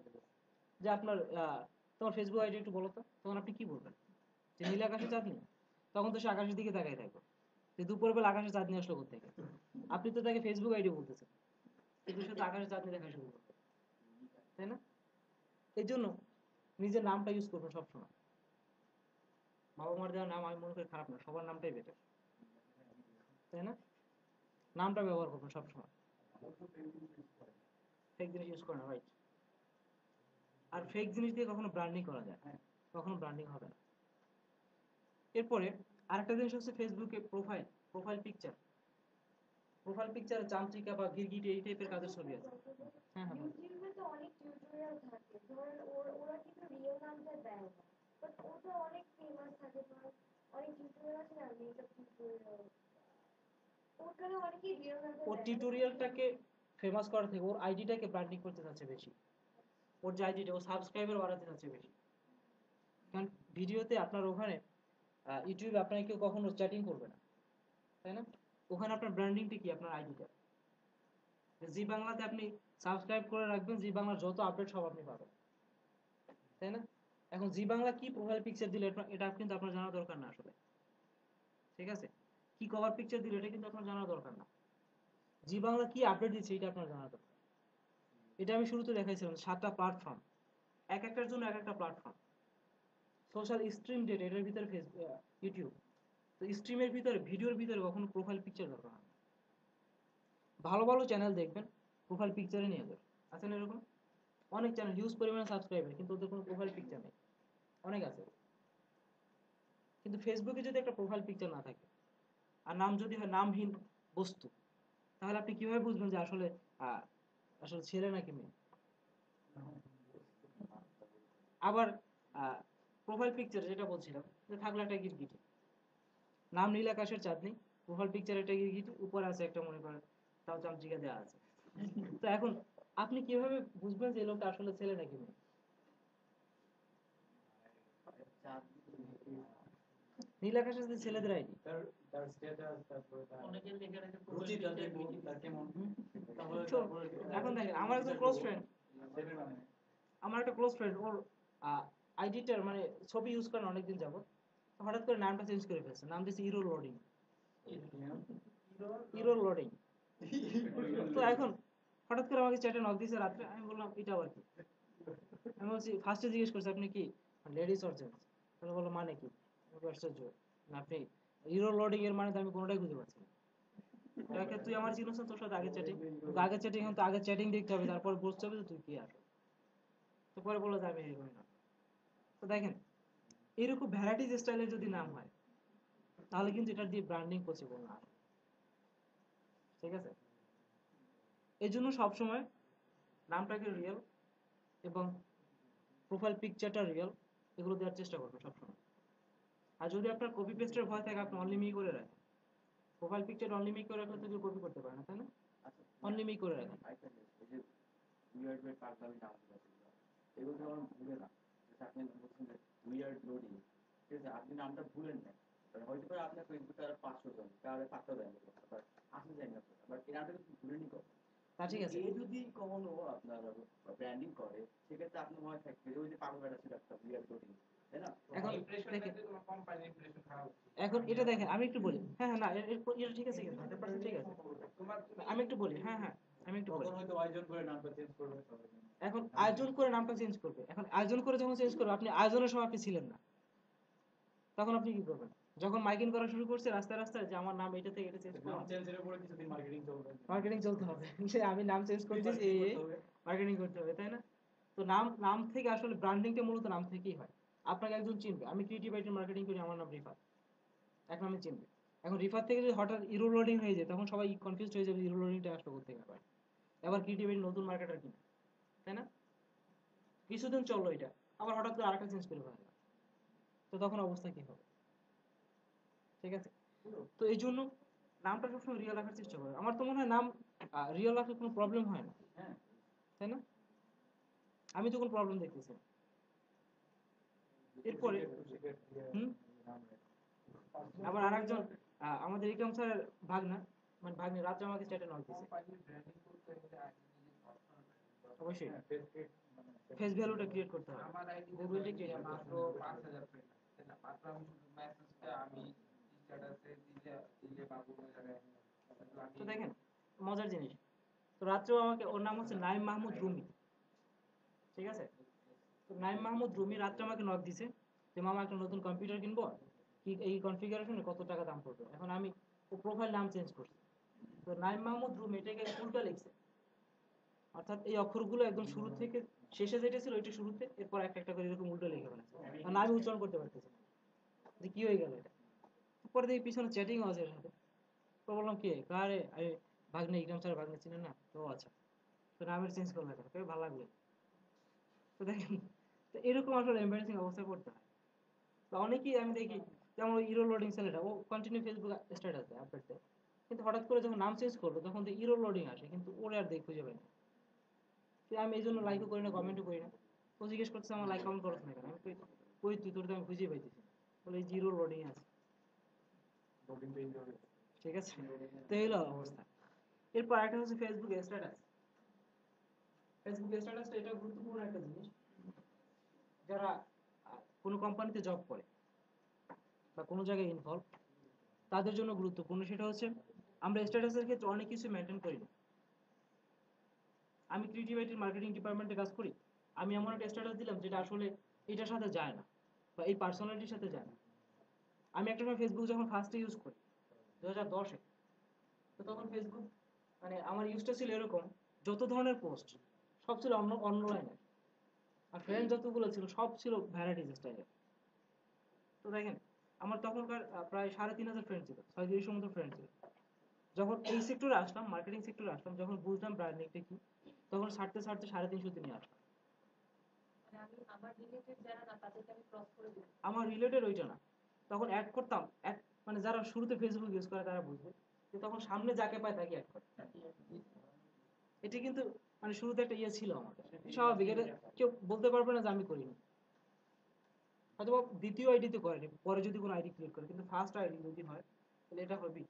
যে আপনার তোমার ফেসবুক আইডি একটু বলো তো, তখন আপনি কি বলবেন? যে নীল আকাশের চাঁদনি? তখন তো সে আকাশের দিকে তাকাই থাকবে যে দুপুরবেলা আকাশের চাঁদনি আসলো কোথেকে। আপনি তো তাকে ফেসবুক আইডি বলতেছেন, কিন্তু সে তো আকাশের চাঁদনি দেখা শুরু করবে, তাই না? এই জন্য নিজের নামটা ইউজ করবেন সবসময়। বাবা মার দেওয়ার নাম আমি মনে করি খারাপ না, সবার নামটাই বেটার, তাই না? নামটা ব্যবহার করবেন সবসময়, ফেক জিনিস ইউজ করে না, রাইট? আর ফেক জিনিস দিয়ে কখনো ব্র্যান্ডিং করা যায় না, কখনো ব্র্যান্ডিং হবে না। এরপরে আরেকটা জিনিস হচ্ছে ফেসবুকে প্রোফাইল পিকচার। প্রোফাইল পিকচার চামচিকা বা গিরগিট এই টাইপের কাজের ছবি আছে। হ্যাঁ হ্যাঁ বলো। ইউটিউবে তো অনেক টিউটোরিয়াল থাকে, ধরেন ওরা কিন্তু রিয়েল নামটা দেয় না, বাট ওটা অনেক ফেমাস থাকে। ধরেন অনেক টিউটোরিয়াল আছে না, মেকআপ টিউটোরিয়াল, ওখানে অনেকেই রিয়েল নামটা ওর দেয় না। টিউটোরিয়ালটাকে ফেমাস করা থেকে ওর আইডিটাকে ব্র্যান্ডিং করতে চাচ্ছে বেশি। ওর যে আইডিটা, ও সাবস্ক্রাইবার বাড়াতে চাচ্ছে বেশি। কারণ ভিডিওতে আপনার ওখানে ইউটিউবে আপনাকে কেউ কখনো চ্যাটিং করবে না, তাই না? ওখানে আপনার ব্র্যান্ডিংটা কি? আপনার আইডিটা। জি বাংলাতে আপনি সাবস্ক্রাইব করে রাখবেন, জি বাংলার যত আপডেট সব আপনি পাবেন, তাই না? এখন জি বাংলা কি প্রোফাইল পিকচার দিলে এটা কিন্তু আপনার জানা দরকার না আসলে, ঠিক আছে? কি কভার পিকচার দিলে এটা কিন্তু আপনার জানা দরকার না। জি বাংলা কি আপডেট দিচ্ছে এটা আপনার জানা দরকার। এটা আমি শুরুতে দেখাইছিলাম 7টা প্ল্যাটফর্ম, এক একটার জন্য এক একটা প্ল্যাটফর্ম। সোশ্যাল স্ট্রিম ডেটা এটার ভিতরে ফেসবুক, ইউটিউব। তো স্ট্রিমের ভিতরে, ভিডিওর ভিতরে কখনো প্রোফাইল পিকচার দরকার হয় না। ভালো ভালো চ্যানেল দেখবেন প্রোফাইল পিকচারে নিয়ে যাবে, আছেন এরকম অনেক চ্যানেল, হিউজ পরিমাণে সাবস্ক্রাইবার, কিন্তু ওদের কোনো প্রোফাইল পিকচার নেই। অনেক আছে, কিন্তু ফেসবুকে যদি একটা প্রোফাইল পিকচার না থাকে আর নাম যদি হয় নামহীন বস্তু, তাহলে আপনি কিভাবে বুঝবেন যে আসলে আসলে ছেলে নাকি মেয়ে? আবার প্রোফাইল পিকচার যেটা বলছিলাম যে থাকলে একটা গিরগিটি, নাম নীল আকাশের চাঁদনি, প্রোফাইল পিকচার একটা গিরগিটি, উপরে আছে একটা মনে করেন তাও চামচিকা দেওয়া আছে। তো এখন আপনি কিভাবে বুঝবেন যে এই লোকটা আসলে ছেলে নাকি মেয়ে? নীল আকাশের যে ছেলেদের আইডি, তার তার স্ট্যাটাস, তারপরে তার অনেকের লেখা থাকে রুচি, তার দেখুন তার কেমন, তারপরে তো তারপরে এখন দেখেন আমার একজন ক্লোজ ফ্রেন্ড, আমার একটা ক্লোজ ফ্রেন্ড, ওর আইডিটার মানে ছবি ইউজ করেন অনেকদিন যাবত, হঠাৎ করে নামটা চেঞ্জ করে ফেলছে, নাম দিয়েছে ইরো লোডিং। Error loading. তো এখন হঠাৎ করে আমাকে চ্যাটে নক দিয়েছে রাত্রে, আমি বললাম এটা আবার কি। আমি বলছি, ফার্স্টে জিজ্ঞেস করছি আপনি কি লেডিস অর জেন্টস, তাহলে বললো মানে কি। আমি বললাম, আশ্চর্য না, আপনি ইরো লোডিং এর মানে তো আমি কোনোটাই খুঁজে পাচ্ছি না। তাকে তুই আমার চিনিস না, তোর সাথে আগে চ্যাটিং, আগে চ্যাটিং এখন তো আগে চ্যাটিং দেখতে হবে, তারপর বুঝতে হবে যে তুই কি আসো। তো পরে বললো যে আমি এরকমই না। তো দেখেন, এরকম ভ্যারাইটিস স্টাইলের যদি নাম হয় তাহলে কিন্তু এটা দিয়ে ব্র্যান্ডিং পসিবল না। ঠিক আছে, এই জন্য সবসময় নামটাকে রিয়েল এবং প্রোফাইল পিকচারটা রিয়েল, এগুলো দেওয়ার চেষ্টা করবেন সবসময়। আর যদি আপনার কপি পেস্টের ভয় থাকে, আপনি অনলি মি করে রাখেন। প্রোফাইল পিকচার অনলি মি করে রাখলে তো কেউ কপি করতে পারে না, তাই না? আচ্ছা অনলি মি করে রাখেন। আরেকটা জিনিস, এই যে উইয়ার্ড ওয়ে পাগলামি নামগুলো আছে, এগুলো তো আমার ভুলে না। যেটা আপনি বলছেন যে উইয়ার্ড লোডিং, ঠিক আছে, আপনি নামটা ভুলেন না, হয়তো করে আপনার ফেসবুকে আর 500 জন কারো 500 দেন, আবার আসে যায় না, বাট এই নামটা কিন্তু ভুলেনি কখন। তা ঠিক আছে, এ যদি কখনো আপনার ব্র্যান্ডিং করে, সেক্ষেত্রে আপনি মনে থাকবে যে ওই যে পাগল বেটা ছিল একটা উইয়ার্ড লোডিং, তাই না? এখন ইমপ্রেশন দেখেন, দেখে তোমার কোম্পানি ইমপ্রেশন খারাপ হচ্ছে। এখন এটা দেখেন, আমি একটু বলি, হ্যাঁ হ্যাঁ, না এটা ঠিক আছে, 100% ঠিক আছে। তোমার আমি একটু বলি, হ্যাঁ হ্যাঁ, আমি একটু বলি। তখন হয়তো আয়োজন করে নামটা চেঞ্জ করবে। এখন আয়োজন করে নামটা চেঞ্জ করবে, এখন আয়োজন করে যখন চেঞ্জ করবে, আপনি আয়োজনের সময় আপনি ছিলেন না, তখন আপনি কি করবেন? যখন মাইকিং করা শুরু করছে রাস্তায় রাস্তায় যে আমার নাম এটা থেকে এটা চেঞ্জ নাম করুন, চেঞ্জের উপরে কিছুদিন মার্কেটিং চলবে, মার্কেটিং চলতে হবে যে আমি নাম চেঞ্জ করতেছি, এই মার্কেটিং করতে হবে, তাই না? তো নাম নাম থেকে আসলে ব্র্যান্ডিংটা মূলত নাম থেকেই হয়। আপনাকে একজন চিনবে, আমি ক্রিয়েটিভ আইটি মার্কেটিং করি, আমার নাম রিফাত, এক নামে চিনবে। এখন রিফাত থেকে যদি হঠাৎ ইরো লোডিং হয়ে যায়, তখন সবাই কনফিউজ হয়ে যাবে, ইরো লোডিংটা আসলে করতে পারে, এবার ক্রিয়েটিভ আইটি নতুন মার্কেটার কিনা, তাই না? কিছুদিন চললো এটা, আবার হঠাৎ করে আরেকটা চেঞ্জ করে ফেলা, তো তখন অবস্থা কি হবে? ঠিক আছে, তো এই জন্য নামটা সবসময় রিয়েল রাখার চেষ্টা করবে। আমার তো মনে হয় নাম রিয়েল রাখলে কোনো প্রবলেম হয় না, হ্যাঁ তাই না? আমি তো কোনো প্রবলেম দেখতেছি না। এরপরে হুম, আবার আরেকজন আমাদের ইকরাম স্যারের ভাগনা, মানে ভাগ্নে রাত্রে আমাকে চ্যাটে নক দিয়েছে। কোম্পানি ব্র্যান্ডিং করতে গেলে আগে নিজের পার্সোনাল ব্র্যান্ডিং অবশ্যই ফেস ভ্যালুটা ক্রিয়েট করতে হবে, আমার আইডি গুগলটা ক্রিয়েট করতে মাত্র হবে। 5000 ফ্রেন্ড আছে না, মাত্র আমি শুধু মেসেজটা আমি স্ট্যাটাসে দিলে বা কোনো জায়গায় তো দেখেন মজার জিনিস, তো রাত্রেও আমাকে, ওর নাম হচ্ছে নাইম মাহমুদ রুমি, ঠিক আছে? তো নাইম মাহমুদ রুমি রাত্রে আমাকে নক দিছে যে মামা একটা নতুন কম্পিউটার কিনবো, কি এই কনফিগারেশনে কত টাকা দাম পড়বে। এখন আমি ও প্রোফাইল নাম চেঞ্জ করছি, তো নাইম মাহমুদ রুমি এটাকে উল্টা লিখছে, অর্থাৎ এই অক্ষরগুলো একদম শুরু থেকে শেষে যেটা ছিল ওইটা শুরুতে, এরপর একটা একটা করে এরকম উল্টো লিখে ফেলেছে, কারণ আমি উচ্চারণ করতে পারতেছি না যে কি হয়ে গেল এটা। পরে দেখি পিছনে চ্যাটিং আছে এর সাথে, তো বললাম কে কারে, আরে ভাগ্নে, ইকরাম স্যার ভাগ্নে চিনেন না তো? আচ্ছা, তো নামের চেঞ্জ করলে কেন, ভালো লাগলো। তো দেখেন, তো এরকম আসলে এম্বারেসিং অবস্থায় পড়তে হয়। তো অনেকেই আমি দেখি, যেমন ওই ইরো লোডিং ছেলেটা, ও কন্টিনিউ ফেসবুক স্ট্যাটাস দেয়, আপডেট দেয়, কিন্তু হঠাৎ করে যখন নাম চেঞ্জ করলো তখন তো ইরো লোডিং আসে, কিন্তু ওরে আর দেখে খুঁজে পাই না। তো আমি এই জন্য লাইকও করি না, কমেন্টও করি না। ও জিজ্ঞেস করছে আমার লাইক কমেন্ট করছ না কেন, আমি কই কই তুই, তোর তো আমি খুঁজে পাইতেছি না। বলে এই জিরো লোডিং আছে, ঠিক আছে? তো এই হলো অবস্থা। এরপর একটা হচ্ছে ফেসবুক স্ট্যাটাস। ফেসবুক স্ট্যাটাসটা এটা গুরুত্বপূর্ণ একটা জিনিস, যারা কোনো কোম্পানিতে জব করে বা কোনো জায়গায় ইনভলভ, তাদের জন্য গুরুত্বপূর্ণ। সেটা হচ্ছে আমরা স্ট্যাটাসের ক্ষেত্রে অনেক কিছু মেনটেন করি না। আমি ক্রিয়েটিভ আইটির মার্কেটিং ডিপার্টমেন্টে কাজ করি, আমি এমন একটা স্ট্যাটাস দিলাম যেটা আসলে এটার সাথে যায় না বা এই পার্সোনালিটির সাথে যায় না। আমি একটা সময় ফেসবুক যখন ফার্স্টে ইউজ করি 2010-এ, তো তখন ফেসবুক মানে আমার ইউজটা ছিল এরকম, যত ধরনের পোস্ট সব ছিল অন্য অন্য লাইনের, আর ফ্রেন্ড যতগুলো ছিল সব ছিল ভ্যারাইটিস স্টাইলের। তো দেখেন, আমার তখনকার প্রায় 3500 ফ্রেন্ড ছিল, 3600 মতো ফ্রেন্ড ছিল। যখন এই সেক্টরে আসলাম, মার্কেটিং সেক্টরে আসলাম, যখন বুঝলাম ব্র্যান্ডিংটা কি, তখন ছাড়তে ছাড়তে 350 নিয়ে আসলাম। আমার রিলেটেড ওইটা না, তখন অ্যাড করতাম, অ্যাড মানে যারা শুরুতে ফেসবুক ইউজ করে তারা বুঝবে যে তখন সামনে যাকে পায় তাকে অ্যাড করে। এটা কিন্তু মানে শুরুতে একটা ইয়ে ছিল আমাদের, স্বাভাবিক, এটা কেউ বলতে পারবে না যে আমি করিনি। হয়তো দ্বিতীয় আইডিতে করেনি, পরে যদি কোনো আইডি ক্রিয়েট করে, কিন্তু ফার্স্ট আইডি যদি হয় তাহলে এটা হবেই,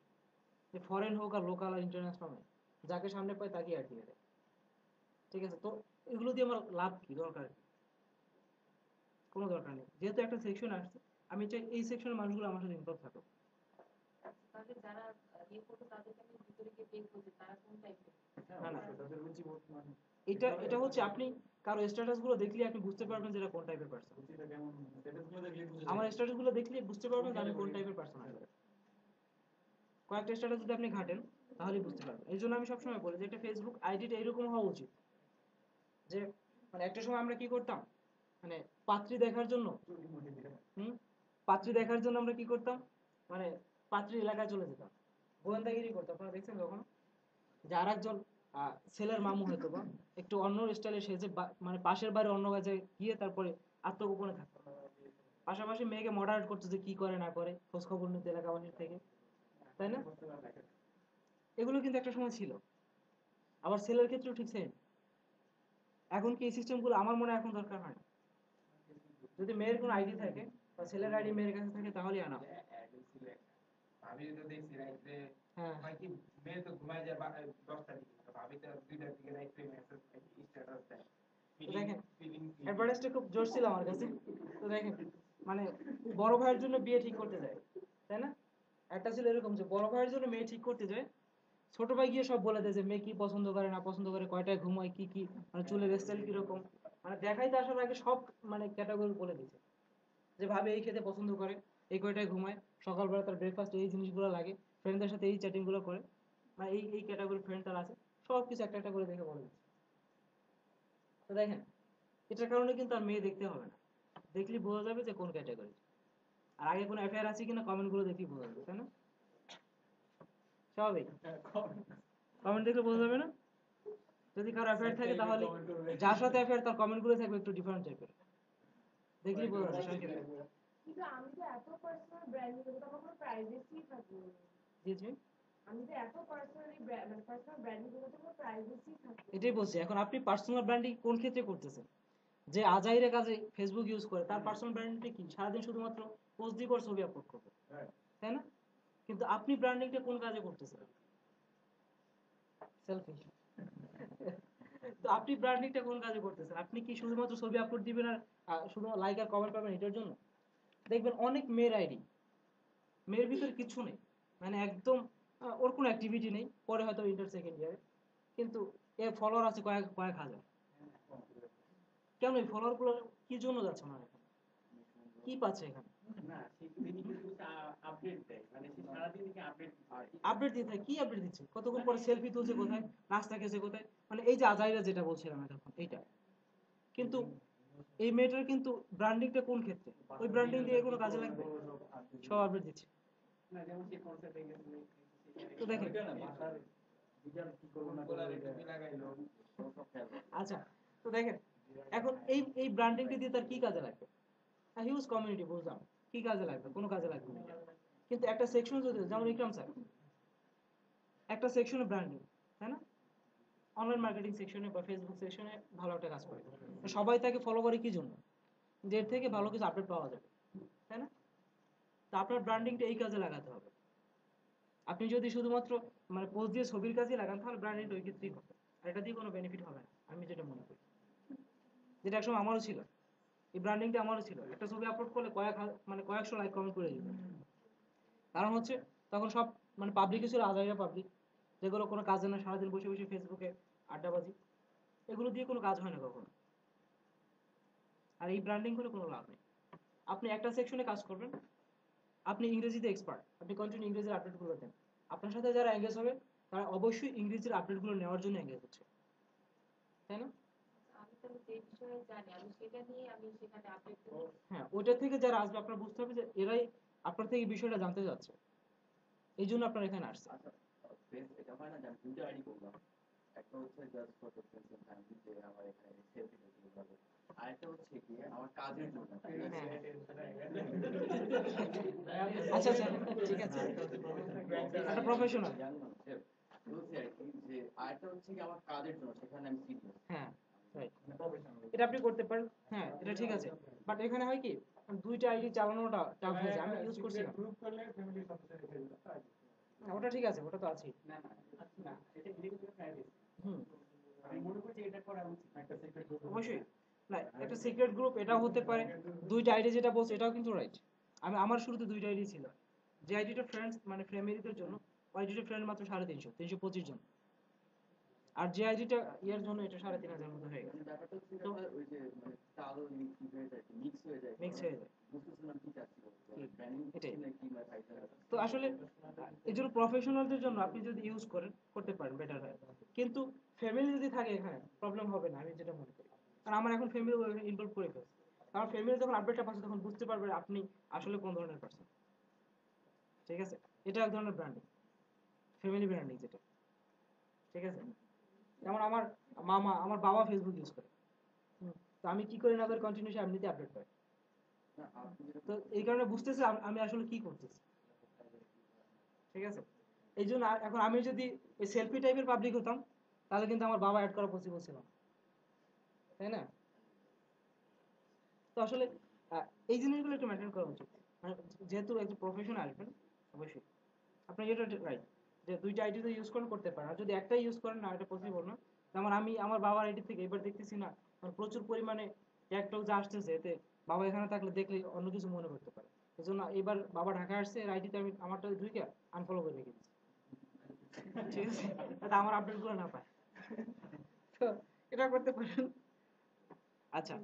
যে ফরেন হোক আর লোকাল আর ইন্টারন্যাশনাল নয়, যাকে সামনে পায় তাকে অ্যাড দিয়ে দেয়। ঠিক আছে, তো এগুলো দিয়ে আমার লাভ কি, দরকার কি? কোনো দরকার নেই। যেহেতু একটা সেকশন আসছে, আমি চাই এই সেকশনের মানুষগুলো আমার সাথে ইনভলভ থাকুক। তাহলে যারা ইয়ে করবে তাদেরকে আমি ভিতরে গিয়ে দেখবো যে তারা কোন টাইপের। না, না। তাদের রুচি বর্তমানে এটা হচ্ছে আপনি কারো স্ট্যাটাস গুলো দেখলে আপনি বুঝতে পারবেন যে এটা কোন টাইপের পার্সন। রুচিটা কেমন স্ট্যাটাসগুলো দেখলেই বুঝা আমার যায়। স্ট্যাটাস গুলো দেখলে বুঝতে পারবেন যে আমি কোন টাইপের পার্সন আসলে। কয়েকটা স্ট্যাটাস যদি আপনি ঘাটেন তাহলেই বুঝতে পারবেন। এই জন্য আমি সবসময় বলি যে একটা ফেসবুক আইডিটা এরকম হওয়া উচিত যে মানে একটা সময় আমরা কি করতাম, মানে পাত্রী দেখার জন্য হুম পাত্রী দেখার জন্য আমরা কি করতাম, মানে পাত্রী এলাকায় চলে যেতাম, গোয়েন্দাগিরি করতাম। আপনারা দেখছেন কখনো যে আর একজন ছেলের মামু হয়তো বা একটু অন্য স্টাইলে সেজে মানে পাশের বাড়ি অন্য কাজে গিয়ে তারপরে আত্মগোপনে থাকতো, পাশাপাশি মেয়েকে মডারেট করতো যে কি করে না করে, খোঁজ খবর নিতে এলাকাবাসীর থেকে, তাই না? এগুলো কিন্তু একটা সময় ছিল। আবার ছেলের ক্ষেত্রেও ঠিক সেম। এখন কি এই সিস্টেমগুলো আমার মনে হয় এখন দরকার হয় না। যদি মেয়ের কোনো আইডি থাকে বা ছেলের আইডি মেয়ের কাছে থাকে তাহলেই আনা। ভাবি তো দেখছি রাইতে হ্যাঁ, হয় কি মেয়ে তো ঘুমায় যায় 10টার দিকে, তো ভাবি তো 2টার দিকে রাইতে মেসেজ স্ট্যাটাস দেয়। তো দেখেন ফিলিং অ্যাডভার্টাইজটা খুব জোর ছিল আমার কাছে। তো দেখেন মানে বড় ভাইয়ের জন্য বিয়ে ঠিক করতে যায়, তাই না? একটা ছিল এরকম যে বড় ভাইয়ের জন্য মেয়ে ঠিক করতে যায়, ছোট ভাই গিয়ে সব বলে দেয় যে মেয়ে কি পছন্দ করে না পছন্দ করে, কয়টায় ঘুমায়, কি কি মানে চুলের স্টাইল কিরকম, মানে দেখাইতে আসার আগে সব মানে ক্যাটাগরি বলে দিচ্ছে যে ভাবে এই খেতে পছন্দ করে, এই কয়টায় ঘুমায়, সকালবেলা তার ব্রেকফাস্ট এই জিনিসগুলো লাগে, ফ্রেন্ডদের সাথে এই চ্যাটিং গুলো করে, মানে এই এই ক্যাটাগরি ফ্রেন্ড তার আছে, সব কিছু একটা একটা করে দেখে বলে দিচ্ছে। তো দেখেন এটার কারণে কিন্তু আর মেয়ে দেখতে হবে না, দেখলেই বোঝা যাবে যে কোন ক্যাটাগরি। আর আগে কোনো অ্যাফেয়ার আছে কিনা কমেন্ট গুলো দেখলেই বোঝা যাবে, তাই না? স্বাভাবিক, কমেন্ট দেখলে বোঝা যাবে না? যদি কারো অ্যাফেয়ার থাকে তাহলে যার সাথে অ্যাফেয়ার তার কমেন্ট গুলো থাকবে একটু ডিফারেন্ট টাইপের, দেখলেই বোঝা যাবে সংক্ষেপে। কিন্তু আমি তো এত পার্সোনাল ব্র্যান্ডিং করবো, তো আমার কোনো প্রাইভেসি থাকবে না। জি জি, আমি তো এত পার্সোনালি মানে পার্সোনাল ব্র্যান্ডিং করবো, তো কোনো প্রাইভেসি থাকবে না। এটাই বলছি। এখন আপনি পার্সোনাল ব্র্যান্ডিং কোন ক্ষেত্রে করতেছেন? যে আজাইরে কাজে ফেসবুক ইউজ করে তার পার্সোনাল ব্র্যান্ডিংটা কি? সারাদিন শুধুমাত্র পোস্ট দিব আর ছবি আপলোড করবে, তাই না? কিন্তু আপনি ব্র্যান্ডিংটা কোন কাজে করতেছেন? সেলফি। তো আপনি ব্র্যান্ডিংটা কোন কাজে করতেছেন? আপনি কি শুধুমাত্র ছবি আপলোড দিবেন আর শুধু লাইক আর কমেন্ট পাবেন এটার জন্য? দেখবেন অনেক মেয়ের আইডি, মেয়ের ভিতরে কিছু নেই, মানে একদম ওর কোনো অ্যাক্টিভিটি নেই, পরে হয়তো ইন্টার সেকেন্ড ইয়ারে, কিন্তু এর ফলোয়ার আছে কয়েক কয়েক হাজার। কেন এই ফলোয়ার গুলো কি জন্য যাচ্ছে না এখানে? কি পাচ্ছে এখানে? না সে তিনি কিন্তু আপডেট দেয়, মানে সে সারাদিন থেকে আপডেট আপডেট দিতে হয়, কি আপডেট দিচ্ছে? কতক্ষণ পরে সেলফি তুলছে কোথায়, নাস্তা খেয়েছে কোথায়, মানে এই যে আজাইরা যেটা বলছিলাম এতক্ষণ এইটা। কিন্তু এই মেয়েটার কিন্তু ব্র্যান্ডিংটা কোন ক্ষেত্রে? ওই ব্র্যান্ডিং দিয়ে কোনো কাজে লাগবে? সব আপডেট দিচ্ছে। না, যেমন সে কনসার্টে গেছে তো দেখেন বিকাল কি করবো না বলার করবো টুপি লাগাইলো। সব খেয়াল করে। আচ্ছা, তো দেখেন এখন এই এই ব্র্যান্ডিংটা দিয়ে তার কি কাজে লাগবে? হিউজ কমিউনিটি বুঝলাম, কি কাজে লাগবে? কোনো কাজে লাগবে না। কিন্তু একটা সেকশন যদি, যেমন ইকরাম স্যার একটা সেকশনে ব্র্যান্ডিং, তাই না? অনলাইন মার্কেটিং সেকশনে বা ফেসবুক সেকশনে ভালো একটা কাজ করে, সবাই তাকে ফলো করে কি জন্য? যে এর থেকে ভালো কিছু আপডেট পাওয়া যাবে, তাই না? তো আপনার ব্র্যান্ডিংটা এই কাজে লাগাতে হবে। আপনি যদি শুধুমাত্র মানে পোস্ট দিয়ে ছবির কাজে লাগান তাহলে ব্র্যান্ডিংটা ওই ক্ষেত্রেই হবে, আর এটা দিয়ে কোনো বেনিফিট হবে না, আমি যেটা মনে করি। যেটা একসময় আমারও ছিল, এই ব্র্যান্ডিংটা আমারও ছিল, একটা ছবি আপলোড করলে মানে কয়েকশো লাইক কমেন্ট করে দিত। কারণ হচ্ছে তখন সব মানে পাবলিকই ছিল, আজাইরা পাবলিক, যেগুলো কোনো কাজে না, সারাদিন বসে বসে ফেসবুকে আড্ডাবাজি, এগুলো দিয়ে কোনো কাজ হয় না কখনো। আর এই ব্র্যান্ডিং করে কোনো লাভ নেই। আপনি একটা সেকশনে কাজ করবেন, আপনি ইংরেজিতে এক্সপার্ট, আপনি কন্টিনিউ ইংরেজির আপডেটগুলো দেন, আপনার সাথে যারা এঙ্গেজ হবে তারা অবশ্যই ইংরেজির আপডেটগুলো নেওয়ার জন্য এঙ্গেজ হচ্ছে, তাই না? আমি তাহলে যে বিষয়ে জানি আমি সেটা নিয়ে আমি সেখানে আপডেট দেবো। হ্যাঁ, ওইটা থেকে যারা আসবে আপনার বুঝতে হবে যে এরাই আপনার থেকে এই বিষয়টা জানতে যাচ্ছে, এই জন্য আপনার এখানে আসছে। আচ্ছা, এটা হয় না যে আমি দুটো আইডি করলাম, একটা হচ্ছে just for friends and family, যে আমার এখানে সেলফি তুলতে পারবে, আরেকটা হচ্ছে কি আমার কাজের জন্য। আচ্ছা আচ্ছা, ঠিক আছে, একটা প্রফেশনাল। ইয়াং মানুষের বলছি আর কি, যে আরেকটা হচ্ছে কি আমার কাজের জন্য, সেখানে আমি সিরিয়াস। হ্যাঁ, রাইট, এটা আপনি করতে পারেন, হ্যাঁ এটা ঠিক আছে। বাট এখানে হয় কি দুইটা আইডি চালানোটা টাফ হয়ে যায়, আমি ইউজ করছি না। গ্রুপ করলে ফ্যামিলির সদস্য রেখে দিল। না, ওটা ঠিক আছে, ওটা তো আছেই। না না না, এটা ইলিগাল প্রাইভেসি। হুম, আমি মনে করছি এটা করা উচিত একটা সিক্রেট গ্রুপ। অবশ্যই। না, একটা সিক্রেট গ্রুপ এটাও হতে পারে। দুইটা আইডি যেটা বলছে এটাও কিন্তু রাইট। আমার শুরুতে দুইটা আইডি ছিল। যে আইডিটা ফ্রেন্ডস মানে ফ্যামিলিদের জন্য, ওই আইডিটা ফ্রেন্ড মাত্র 350 325 জন। আর যে আইডিটা ইয়ার জন্য এটা 3500 মতো হয়ে গেছে। মানে ব্যাপারটা হচ্ছে যে ওই যে মানে কালো কি হয়ে যায়, মিক্স হয়ে যায়, মিক্স হয়ে যায়। বুঝতেছিলাম কি চাচ্ছি কি? ব্র্যান্ডিং এটাই। নাকি বা ফাইটার। তো আসলে এই জন্য প্রফেশনালদের জন্য আপনি যদি ইউজ করেন করতে পারেন বেটার হয়, কিন্তু ফ্যামিলি যদি থাকে এখানে প্রবলেম হবে না আমি যেটা মনে করি। কারণ আমার এখন ফ্যামিলি ইনভলভ করে ফেলছে, কারণ ফ্যামিলি যখন আপডেটটা পাচ্ছে তখন বুঝতে পারবে আপনি আসলে কোন ধরনের পারসন। ঠিক আছে, এটা এক ধরনের ব্র্যান্ডিং, ফ্যামিলি ব্র্যান্ডিং যেটা। ঠিক আছে, যেমন আমার বাবা ফেসবুক ইউজ করে, তো আমি কি করি না করে কন্টিনিউসলি এমনিতে আপডেট পাই। না আপনি যেটা তো এই কারণে বুঝতেছে আমি আসলে কি করতেছি। ঠিক আছে, এই জন্য এখন আমি যদি এই সেলফি টাইপের পাবলিক হতাম তাহলে কিন্তু আমার বাবা অ্যাড করা পসিবল ছিল না, তাই না? তো আসলে এই জিনিসগুলো একটু মেনটেন করা উচিত। মানে যেহেতু একটু প্রফেশন আসবেন, অবশ্যই আপনার এটা রাইট যে দুইটা আইডি তো ইউজ করতে পারেন, আর যদি একটাই ইউজ করেন না এটা পসিবল না। যেমন আমি আমার বাবার আইডি থেকে এবার দেখতেছি না মানে প্রচুর পরিমাণে ট্যাগ যা আসতেছে, এতে বাবা এখানে থাকলে দেখলে অন্য কিছু মনে করতে পারে। এই জন্য এবার বাবা ঢাকায় আসছে, এর আইডিতে আমি আমারটা ঢুকে আনফলো করে রেখে দিচ্ছি। ঠিক আছে, যাতে আমার আপডেট গুলো না পায়। তো এটা করতে পারেন। আচ্ছা,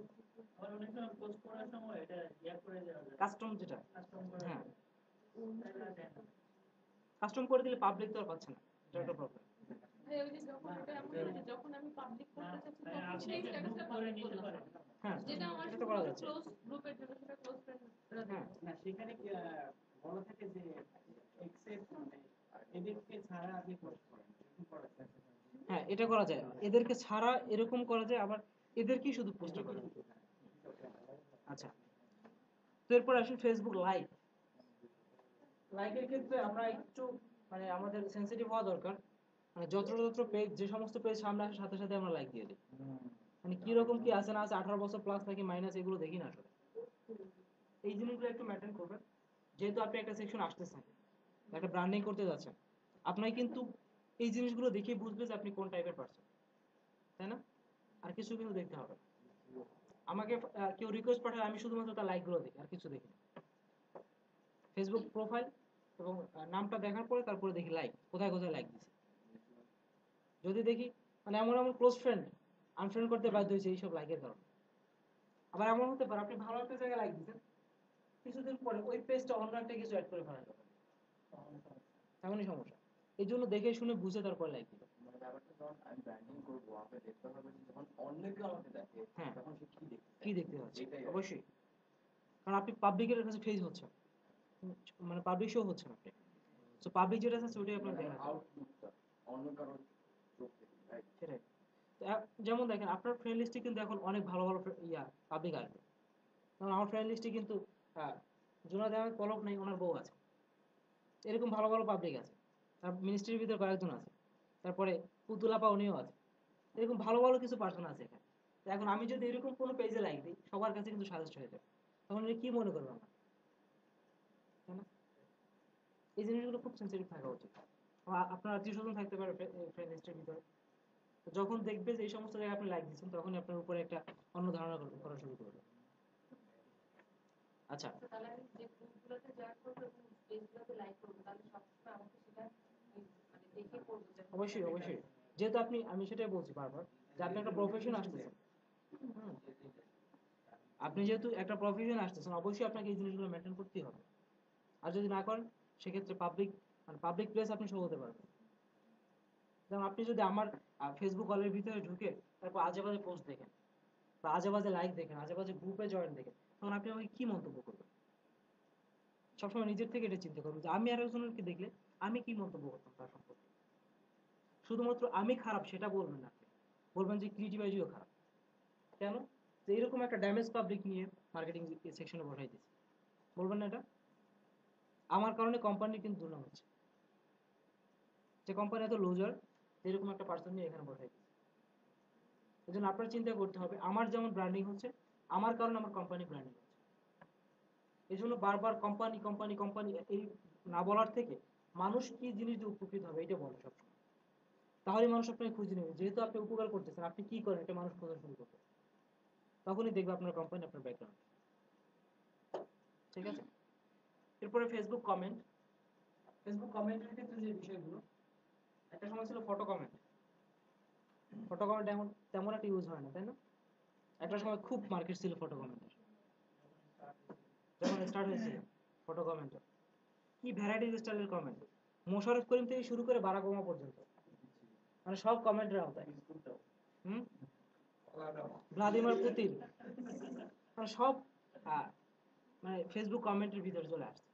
আবার অনেক সময় পোস্ট করার সময় এটা করে দেওয়া যায়, কাস্টম যেটা, কাস্টম করে হ্যাঁ দেওয়া যায় না। কাস্টম করে দিলে পাবলিক তো আর পাচ্ছে না, এটা একটা প্রবলেম। ওই যে যখন এটা এমন হয় যে যখন আমি পাবলিক করতে চাচ্ছি তাই তখন আপনি সেই একটা স্ট্যাটাসটা group করে পাবলিক নিতে করলাম, পারেন। হ্যাঁ, যেটা আমার এটা তো করা শুধুমাত্র যাচ্ছে। ক্লোজ গ্রুপের জন্য, সেটা ক্লোজ ফ্রেন্ডরা হ্যাঁ, না সেখানে কি বলা থাকে যে এক্সেপ্ট মানে এদেরকে ছাড়া আপনি পোস্ট করেন, এরকম করা যায়। হ্যাঁ এটা করা যায়, এদেরকে ছাড়া এরকম করা যায়, আবার এদেরকেই শুধু পোস্ট করা যায়। আচ্ছা, তো এরপর আসুন ফেসবুক লাইভ। লাইকের ক্ষেত্রে আমরা একটু মানে আমাদের সেনসিটিভ হওয়া দরকার। মানে যত্র পেজ, যে সমস্ত পেজ সামনে আসার সাথে সাথে আমরা লাইক দিয়ে দিই। মানে কি রকম কি আছে না আছে, 18 বছর প্লাস নাকি মাইনাস, এগুলো দেখি না আসলে। এই জিনিসগুলো একটু মেনটেন করবেন। যেহেতু আপনি একটা সেকশন আসতেছেন, একটা ব্র্যান্ডিং করতে যাচ্ছেন, আপনাকে কিন্তু এই জিনিসগুলো দেখে বুঝবে যে আপনি কোন টাইপের পারসন, তাই না? আর কিছু কিন্তু দেখতে হবে। আমাকে কেউ রিকোয়েস্ট পাঠায়, আমি শুধুমাত্র তার লাইকগুলো দেখি, আর কিছু দেখি না। ফেসবুক প্রোফাইল এবং নামটা দেখার পরে তারপরে দেখি লাইক, কোথায় কোথায় লাইক দিছে। যদি দেখি মানে এমন এমন ক্লোজ ফ্রেন্ড আনফ্রেন্ড করতে বাধ্য হয়েছে এইসব লাইকের কারণে। আবার এমন হতে পারে আপনি ভালো একটা জায়গায় লাইক দিচ্ছেন, কিছুদিন পরে ওই পেজটা অন্য একটা কিছু অ্যাড করে ফেলা যাবে, তেমনই সমস্যা। এই জন্য দেখে শুনে বুঝে তারপর লাইক দিবেন। মানে ব্যাপারটা যখন আমি ব্র্যান্ডিং করবো আমাকে দেখতে হবে যে যখন অন্য কেউ আমাকে দেখে হ্যাঁ, তখন সে কি দেখতে কি দেখতে পাচ্ছে এটাই অবশ্যই, কারণ আপনি পাবলিকের কাছে ফেস হচ্ছেন, মানে পাবলিক শো হচ্ছেন আপনি। তো পাবলিক যেটা আছে ওটাই আপনার দেখা যায়। আউটলুকটা অন্য কারোর চোখ থেকে রাইট। সেটাই। তো যেমন দেখেন আপনার ফ্রেন্ড লিস্টে কিন্তু এখন অনেক ভালো ভালো পাবলিক আসবে। যেমন আমার ফ্রেন্ড লিস্টে কিন্তু জুনাদ আহমেদ পলক নাই, ওনার বউ আছে, এরকম ভালো ভালো পাবলিক আছে। তার মিনিস্ট্রির ভিতরে কয়েকজন আছে, তারপরে পুতুলাপা উনিও আছে, এরকম ভালো ভালো কিছু পার্সন আছে এখানে। তো এখন আমি যদি এরকম কোনো পেজে লাইক দিই, সবার কাছে কিন্তু সাজেস্ট হয়ে যাবে, তখন এটা কি মনে করবো আমরা, তাই না? এই জিনিসগুলো খুব সেন্সিটিভ থাকা উচিত। আপনার আত্মীয় স্বজন থাকতে পারে ফ্রেন্ড লিস্টের ভিতরে, তো যখন দেখবে যে এই সমস্ত জায়গায় আপনি লাইক দিচ্ছেন, তখনই আপনার উপরে একটা অন্য ধারণা করা শুরু করবে। আচ্ছা, তো তাহলে আমি যে গ্রুপগুলোতে জয়েন করবো এবং পেজগুলোতে লাইক করবো, তাহলে সবসময় আমাকে সেটা মানে দেখে করবো যে অবশ্যই অবশ্যই, যেহেতু আমি সেটাই বলছি বারবার যে আপনি একটা প্রফেশন আসতেছেন, আপনি যেহেতু একটা প্রফেশন আসতেছেন, অবশ্যই আপনাকে এই জিনিসগুলো মেনটেন করতেই হবে। আর যদি না করেন সেক্ষেত্রে পাবলিক প্লেস আপনি শো হতে পারবেন। যেমন আপনি যদি আমার ফেসবুক কলের ভিতরে ঢুকে তারপর আজে বাজে পোস্ট দেখেন, বা আজে বাজে লাইক দেখেন, আজে বাজে গ্রুপে জয়েন দেখেন, তখন আপনি আমাকে কি মন্তব্য করবেন? সবসময় নিজের থেকে এটা চিন্তা করবেন যে আমি আর একজনকে দেখলে আমি কি মন্তব্য করতাম তার সম্পর্কে। শুধুমাত্র আমি খারাপ সেটা বলবেন না, আপনি বলবেন যে ক্রিয়েটিভাইজিও খারাপ। কেন? যে এরকম একটা ড্যামেজ পাবলিক নিয়ে মার্কেটিং সেকশনে বসাই দিয়েছে, বলবেন না এটা? আমার কারণে কোম্পানির কিন্তু দুর্নাম হচ্ছে, যে কোম্পানি এত লুজার, এরকম একটা পার্সন নিয়ে এখানে বসাই দিয়েছে। এই জন্য আপনার চিন্তা করতে হবে, আমার যেমন ব্র্যান্ডিং হচ্ছে, আমার কারণে আমার কোম্পানি ব্র্যান্ডিং হচ্ছে। এই জন্য বারবার কোম্পানি কোম্পানি কোম্পানি এই না বলার থেকে মানুষ কি জিনিস দিয়ে উপকৃত হবে এটা বলেন সবসময়। তাহলে মানুষ আপনাকে খুঁজে নেবে, যেহেতু আপনি উপকার করতেছেন, আপনি কি করেন এটা মানুষ খোঁজা শুরু করবে। তখনই দেখবে আপনার কোম্পানি, আপনার ব্যাকগ্রাউন্ড। ঠিক আছে, এরপরে ফেসবুক কমেন্ট। ফেসবুক কমেন্টের ক্ষেত্রে যে বিষয়গুলো, একটা সময় ছিল ফটো কমেন্ট। ফটো কমেন্ট এখন তেমন একটা ইউজ হয় না, তাই না? একটা সময় খুব মার্কেট ছিল ফটো কমেন্টের, যখন স্টার্ট হয়েছিল ফটো কমেন্টের। কি ভ্যারাইটিস স্টাইলের কমেন্ট, মোশাররফ করিম থেকে শুরু করে বারাক ওবামা পর্যন্ত, মানে সব কমেন্টের আওতায়। হুম, ভ্লাদিমির পুতিন, মানে সব মানে ফেসবুক কমেন্টের ভিতরে চলে আসছে।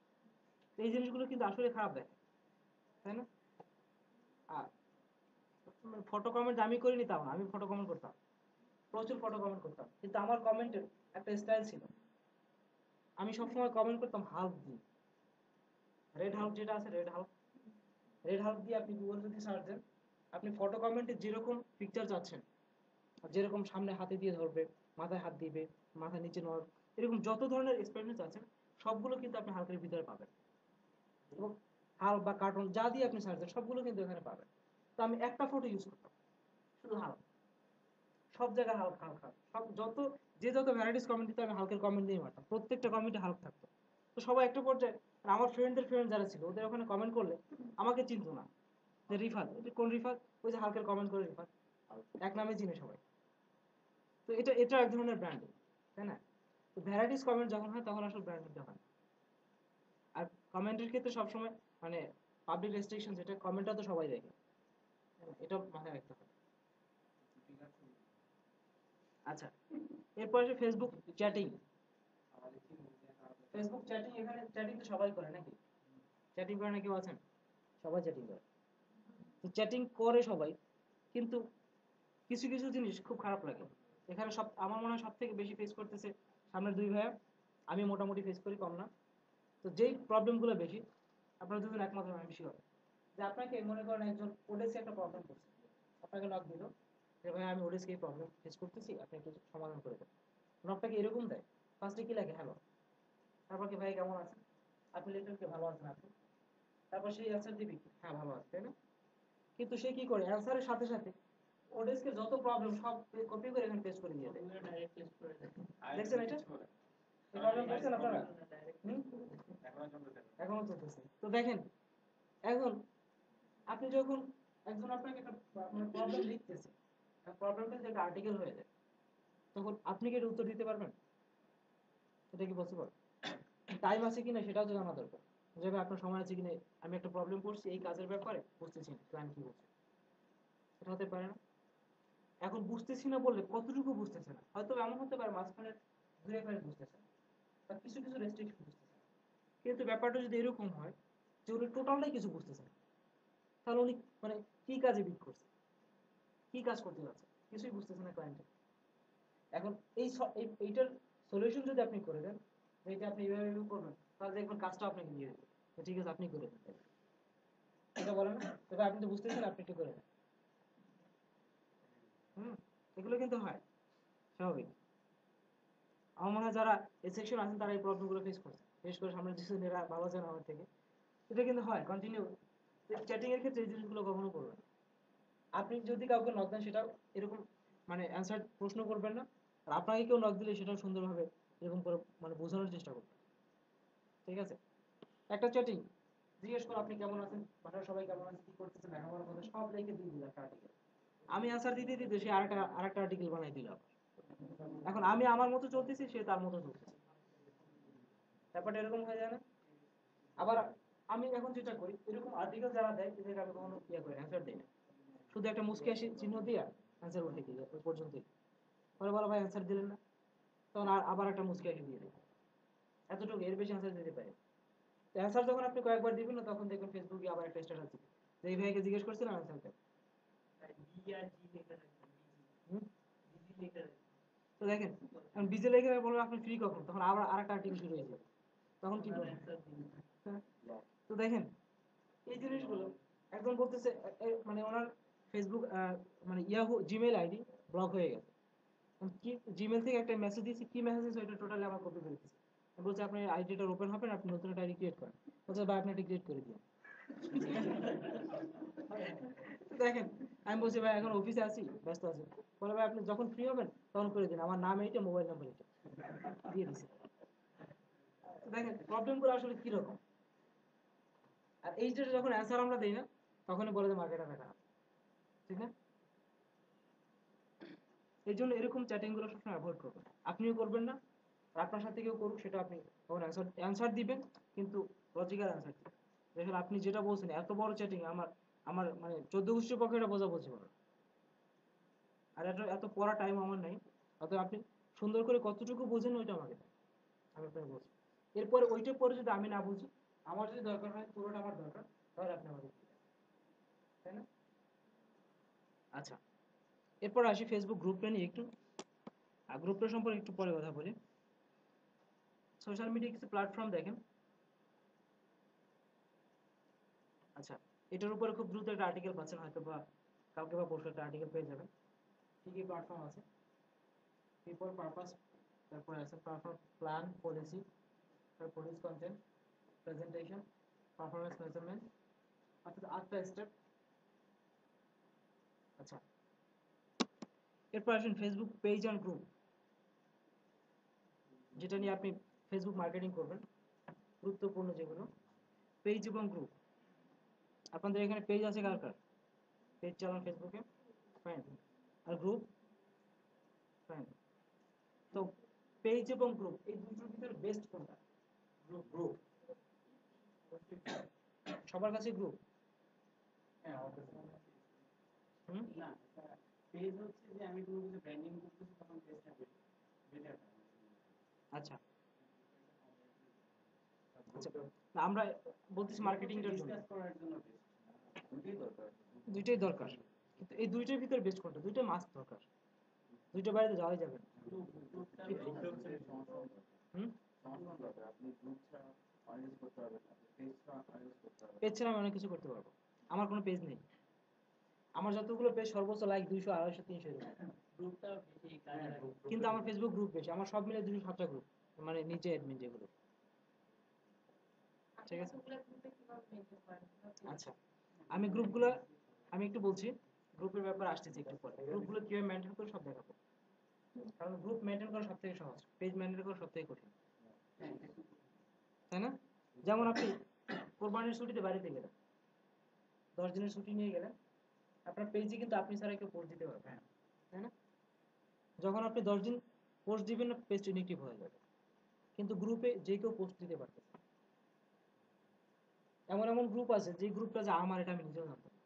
তো এই জিনিসগুলো কিন্তু আসলে খারাপ দেখে, তাই না? আর ফটো কমেন্ট আমি করিনি তাও না, আমি ফটো কমেন্ট করতাম, প্রচুর ফটো কমেন্ট করতাম, কিন্তু আমার কমেন্টের একটা স্টাইল ছিল। আমি সবসময় কমেন্ট করতাম হাল্ক দিয়ে, রেড হাল্ক যেটা আছে, রেড হাল্ক দিয়ে আপনি গুগল যদি সার্চ দেন, আপনি ফটো কমেন্টে যেরকম পিকচার চাচ্ছেন, যেরকম সামনে হাতে দিয়ে ধরবে, মাথায় হাত দিবে, মাথা নিচে নড়, এরকম যত ধরনের এক্সপেরিমেন্ট আছেন সবগুলো কিন্তু আপনি হালকের ভিতরে পাবেন। এবং হাল্ক বা কার্টুন যা দিয়ে আপনি সার্চ দেন সবগুলো কিন্তু এখানে পাবেন। তো আমি একটা ফটো ইউজ করতাম, শুধু হাল্ক, সব জায়গায় হাল্ক হাল্ক হাল্ক, সব যত ভ্যারাইটিস কমেন্ট দিতে আমি হালকের কমেন্ট দিয়ে মারতাম, প্রত্যেকটা কমেন্টে হাল্ক থাকতো। তো সবাই একটা পর্যায়ে, আর আমার ফ্রেন্ডদের ফ্রেন্ড যারা ছিল ওদের ওখানে কমেন্ট করলে আমাকে চিনতো না, যে রিফাত, এটা কোন রিফাত, ওই যে হালকের কমেন্ট করে রিফাত, এক নামে চিনে সবাই। তো এটা এক ধরনের ব্র্যান্ডিং, তাই না? তো ভ্যারাইটিস কমেন্ট যখন হয় তখন আসলে ব্র্যান্ডিংটা হয়। আর কমেন্টের ক্ষেত্রে সবসময় মানে পাবলিক রেস্ট্রিকশন, যেটা কমেন্টটা তো সবাই দেখে, এটা মাথায় রাখতে হবে। আচ্ছা, এরপর আসে ফেসবুক চ্যাটিং। ফেসবুক চ্যাটিং, এখানে চ্যাটিং তো সবাই করে নাকি? চ্যাটিং করে না কেউ আছেন? সবাই চ্যাটিং করে। তো চ্যাটিং করে সবাই, কিন্তু কিছু কিছু জিনিস খুব খারাপ লাগে এখানে। আমার মনে হয় সব থেকে বেশি ফেস করতেছে সামনের দুই ভাইয়া, আমি মোটামুটি ফেস করি, কম না। তো যেই প্রবলেমগুলো বেশি, আপনারা দুজন একমত হবেন আমি শিওর, যে আপনাকে মনে করেন একজন ওডেসে একটা প্রবলেম করছে, আপনাকে নক দিল যে ভাই আমি ওডেসকে এই প্রবলেম ফেস করতেছি, আপনি একটু সমাধান করে দেন। নকটাকে এরকম দেয়, ফার্স্টে কি লাগে, হ্যালো, তারপর কি ভাই কেমন আছেন, আপনি লিখলেন কি ভালো আছেন আপনি, তারপর সেই অ্যান্সার দিবি হ্যাঁ ভালো আছে, তাই না? কিন্তু সে কি করে, অ্যান্সারের সাথে সাথে ওডেসকে যত প্রবলেম সব কপি করে এখানে পেস্ট করে দিয়ে দেয়। দেখছেন এটা, এই প্রবলেম দেখছেন আপনারা? এখনো চলতেছে। তো দেখেন, এখন আপনি যখন একজন আপনাকে একটা প্রবলেম লিখতেছে, প্রবলেমটা যদি একটা আর্টিকেল হয়ে যায়, তখন আপনি কি এটা উত্তর দিতে পারবেন? এটা কি পসিবল? টাইম আছে কিনা সেটাও তো জানা দরকার, যে ভাই আপনার সময় আছে কিনা, আমি একটা প্রবলেম পড়ছি এই কাজের ব্যাপারে, বুঝতেছি না ক্লায়েন্ট কি বলছে, এটা হতে পারে না। এখন বুঝতেছি না বললে কতটুকু বুঝতেছে না, হয়তো এমন হতে পারে মাঝখানে দূরে ফেরে বুঝতেছে না, বা কিছু কিছু রেস্ট্রিকশন বুঝতেছে না। কিন্তু ব্যাপারটা যদি এরকম হয় যে উনি টোটালটাই কিছু বুঝতেছে না, তাহলে উনি মানে কি কাজে বিট করছে, কি কাজ করতে যাচ্ছে, কিছুই বুঝতেছে না ক্লায়েন্ট। এখন এইটার সলিউশন যদি আপনি করে দেন, যে এটা আপনি এইভাবে এইভাবে করবেন, তাহলে দেখবেন কাজটা আপনাকে দিয়ে দেবে, তো ঠিক আছে আপনি করে দেন, এটা বলেন না, তবে আপনি তো বুঝতেছেন, আপনি একটু করে দেন। এগুলো কিন্তু হয় স্বাভাবিক। আমার মনে হয় যারা এই সেকশন আছেন তারা এই প্রবলেমগুলো ফেস করছে, বিশেষ করে সামনে ডিসিশনেরা ভালো জানা আমার থেকে। এটা কিন্তু হয় কন্টিনিউ। চ্যাটিং এর ক্ষেত্রে এই জিনিসগুলো কখনো করবেন না। আপনি যদি কাউকে নক দেন, সেটা এরকম মানে অ্যান্সার প্রশ্ন করবেন না, আর আপনাকে কেউ নক দিলে সেটাও সুন্দরভাবে এরকম করে মানে বোঝানোর চেষ্টা করবেন। ঠিক আছে, একটা চ্যাটিং জিজ্ঞেস করো আপনি কেমন আছেন, বাসার সবাই কেমন আছে, কি করতেছেন, লেখাপড়ার কথা সব লিখে দিয়ে দিল একটা আর্টিকেল। আমি অ্যান্সার দিতে দিতে সে আরেকটা আর্টিকেল বানাই দিল। এখন আমি আমার মতো চলতেছি, সে তার মতো চলতেছে, ব্যাপারটা এরকম হয়ে যায় না? আবার আমি এখন যেটা করি, এরকম আর্টিকেল যারা দেয় এদেরকে আমি কখনো ইয়ে করি অ্যান্সার দিই না, শুধু একটা মুসকি হাসি চিহ্ন দিয়ে অ্যান্সার উঠে দিই ওই পর্যন্তই। পরে বলো ভাই অ্যান্সার দিলেন না, তখন আবার একটা মুসকি হাসি দিয়ে দিই, এতটুকু, এর বেশি অ্যান্সার দিতে পারি। অ্যান্সার যখন আপনি কয়েকবার দিবেন না, তখন দেখবেন ফেসবুকে আবার একটা স্ট্যাটাস দিবে যে এই ভাইকে জিজ্ঞেস করছিলাম অ্যান্সার দেন। তো দেখেন, এখন বিজে লেখে বলবেন আপনি ফ্রি কখন, তখন আবার আরেকটা আর্টিকেল শুরু হয়ে যাবে, তখন কি করবেন? তো দেখেন এই জিনিসগুলো, একজন বলতেছে মানে ওনার ফেসবুক মানে ইয়াহু জিমেইল আইডি ব্লক হয়ে গেছে, কি জিমেইল থেকে একটা মেসেজ দিয়েছি, কি মেসেজ দিয়েছে ওইটা টোটালি আমার কপি করে দিয়েছে, বলছে আপনার আইডিটা ওপেন হবে না, আপনি নতুন একটা আইডি ক্রিয়েট করেন, বলছে ভাই আপনি এটা ক্রিয়েট করে দিন। তো দেখেন আমি বলছি ভাই এখন অফিসে আছি, ব্যস্ত আছি। বলে ভাই আপনি যখন ফ্রি হবেন তখন করে দিন, আমার নাম এইটা, মোবাইল নাম্বার এটা, দিয়ে দিছি। তো দেখেন প্রবলেমগুলো আসলে কিরকম। আর এই যে যখন অ্যান্সার আমরা দিই না, তখনই বলে যে মার্কেটে দেখা, ঠিক না? এই জন্য এরকম চ্যাটিং গুলো সবসময় অ্যাভয়েড করবেন, আপনিও করবেন না। আর আপনার সাথে কেউ করুক সেটা আপনি তখন অ্যান্সার দিবেন, কিন্তু লজিক্যাল অ্যান্সার দিবেন। দেখেন আপনি যেটা বলছেন এত বড় চ্যাটিং, আমার আমার মানে 14 গোষ্ঠীর পক্ষে এটা বোঝা বলছি পারো। আর এটা এত পড়া টাইম আমার নাই। অতএব আপনি সুন্দর করে কতটুকু বোঝেন ওইটা আমাকে দেন, আমি আপনাকে বলছি। এরপরে ওইটা পরে যদি আমি না বুঝি, আমার যদি দরকার হয় পুরোটা আমার দরকার, তাহলে আপনি আমাকে দিবেন, তাই না? আচ্ছা, এরপর আসি ফেসবুক গ্রুপটা নিয়ে একটু। গ্রুপটা সম্পর্কে একটু পরে কথা বলি। সোশ্যাল মিডিয়া কিছু প্ল্যাটফর্ম দেখেন। আচ্ছা, এটার উপরে খুব দ্রুত একটা আর্টিকেল পাচ্ছেন, হয়তো বা কালকে বা পরশু একটা আর্টিকেল পেয়ে যাবেন। কি কি প্ল্যাটফর্ম আছে? পিপল পারপাস, তারপরে আছে পারফর্ম প্ল্যান পলিসি, তারপর produce content, presentation, performance measurement, অর্থাৎ 8টা স্টেপ। আচ্ছা, এরপর আসেন ফেসবুক পেজ অ্যান্ড গ্রুপ, যেটা নিয়ে আপনি ফেসবুক মার্কেটিং করবেন, গুরুত্বপূর্ণ যেগুলো পেজ এবং গ্রুপ। আপনাদের এখানে পেজ আছে কার কার? পেজ চালান ফেসবুকে, ফাইন। আর গ্রুপ, ফাইন। তো পেজ এবং গ্রুপ এই দুটোর ভিতরে বেস্ট কোনটা? গ্রুপ। গ্রুপ সবার কাছে গ্রুপ। হ্যাঁ, আমার কাছে মনে হয় হুম, না, পেজ হচ্ছে যে আমি কোনো কিছু ব্র্যান্ডিং করতেছি তখন পেজটা বেটার। আচ্ছা আচ্ছা, না, আমরা বলতেছি মার্কেটিংটার জন্য ডিসকাস করার জন্য বেস্ট। দুটোই দরকার। দুইটাই দরকার, কিন্তু এই দুইটার ভিতরে বেস্ট কোনটা? দুইটা মাস্ট দরকার, দুইটা বাইরে যাওয়াই যাবে না। গ্রুপটা গ্রুপটা হচ্ছে সংস্করণ দরকার। হুম, সংস্করণ দরকার। আপনি গ্রুপ ছাড়া অনেক কিছু করতে পারবেন না, আপনি পেজ ছাড়া অনেক কিছু করতে পারবেন পেজ ছাড়া আমি অনেক কিছু করতে পারবো। আমার কোনো পেজ নেই, আমার যতগুলো পেজ সর্বোচ্চ লাইক 200, 250, 300 এরকম। গ্রুপটা বেশি কাজে লাগে। কিন্তু আমার ফেসবুক গ্রুপ বেশি, আমার সব মিলে 207টা গ্রুপ, মানে নিচে অ্যাডমিন যেগুলো। আপনি ঠিক আছে, এতগুলো গ্রুপে কিভাবে মেনটেন করেন? আচ্ছা আমি গ্রুপগুলো, আমি একটু বলছি, গ্রুপের ব্যাপারে আসতেছি একটু পরে। গ্রুপগুলো কিভাবে মেনটেন করে সব দেখাবো, কারণ গ্রুপ মেনটেন করা সব থেকে সহজ, পেজ মেনটেন করা সব থেকে কঠিন, তাই না? যেমন আপনি কোরবানির ছুটিতে বাড়িতে গেলেন, 10 দিনের ছুটি নিয়ে গেলেন, আপনার পেজে কিন্তু আপনি ছাড়া কেউ পোস্ট দিতে পারবে না, তাই না? যখন আপনি 10 দিন পোস্ট দিবেন না, পেজ ইনএক্টিভ হয়ে যাবে। কিন্তু গ্রুপে যে কেউ পোস্ট দিতে পারতেছে। এমন এমন গ্রুপ আছে যে গ্রুপটা যে আমার, এটা আমি নিজেও জানতাম না।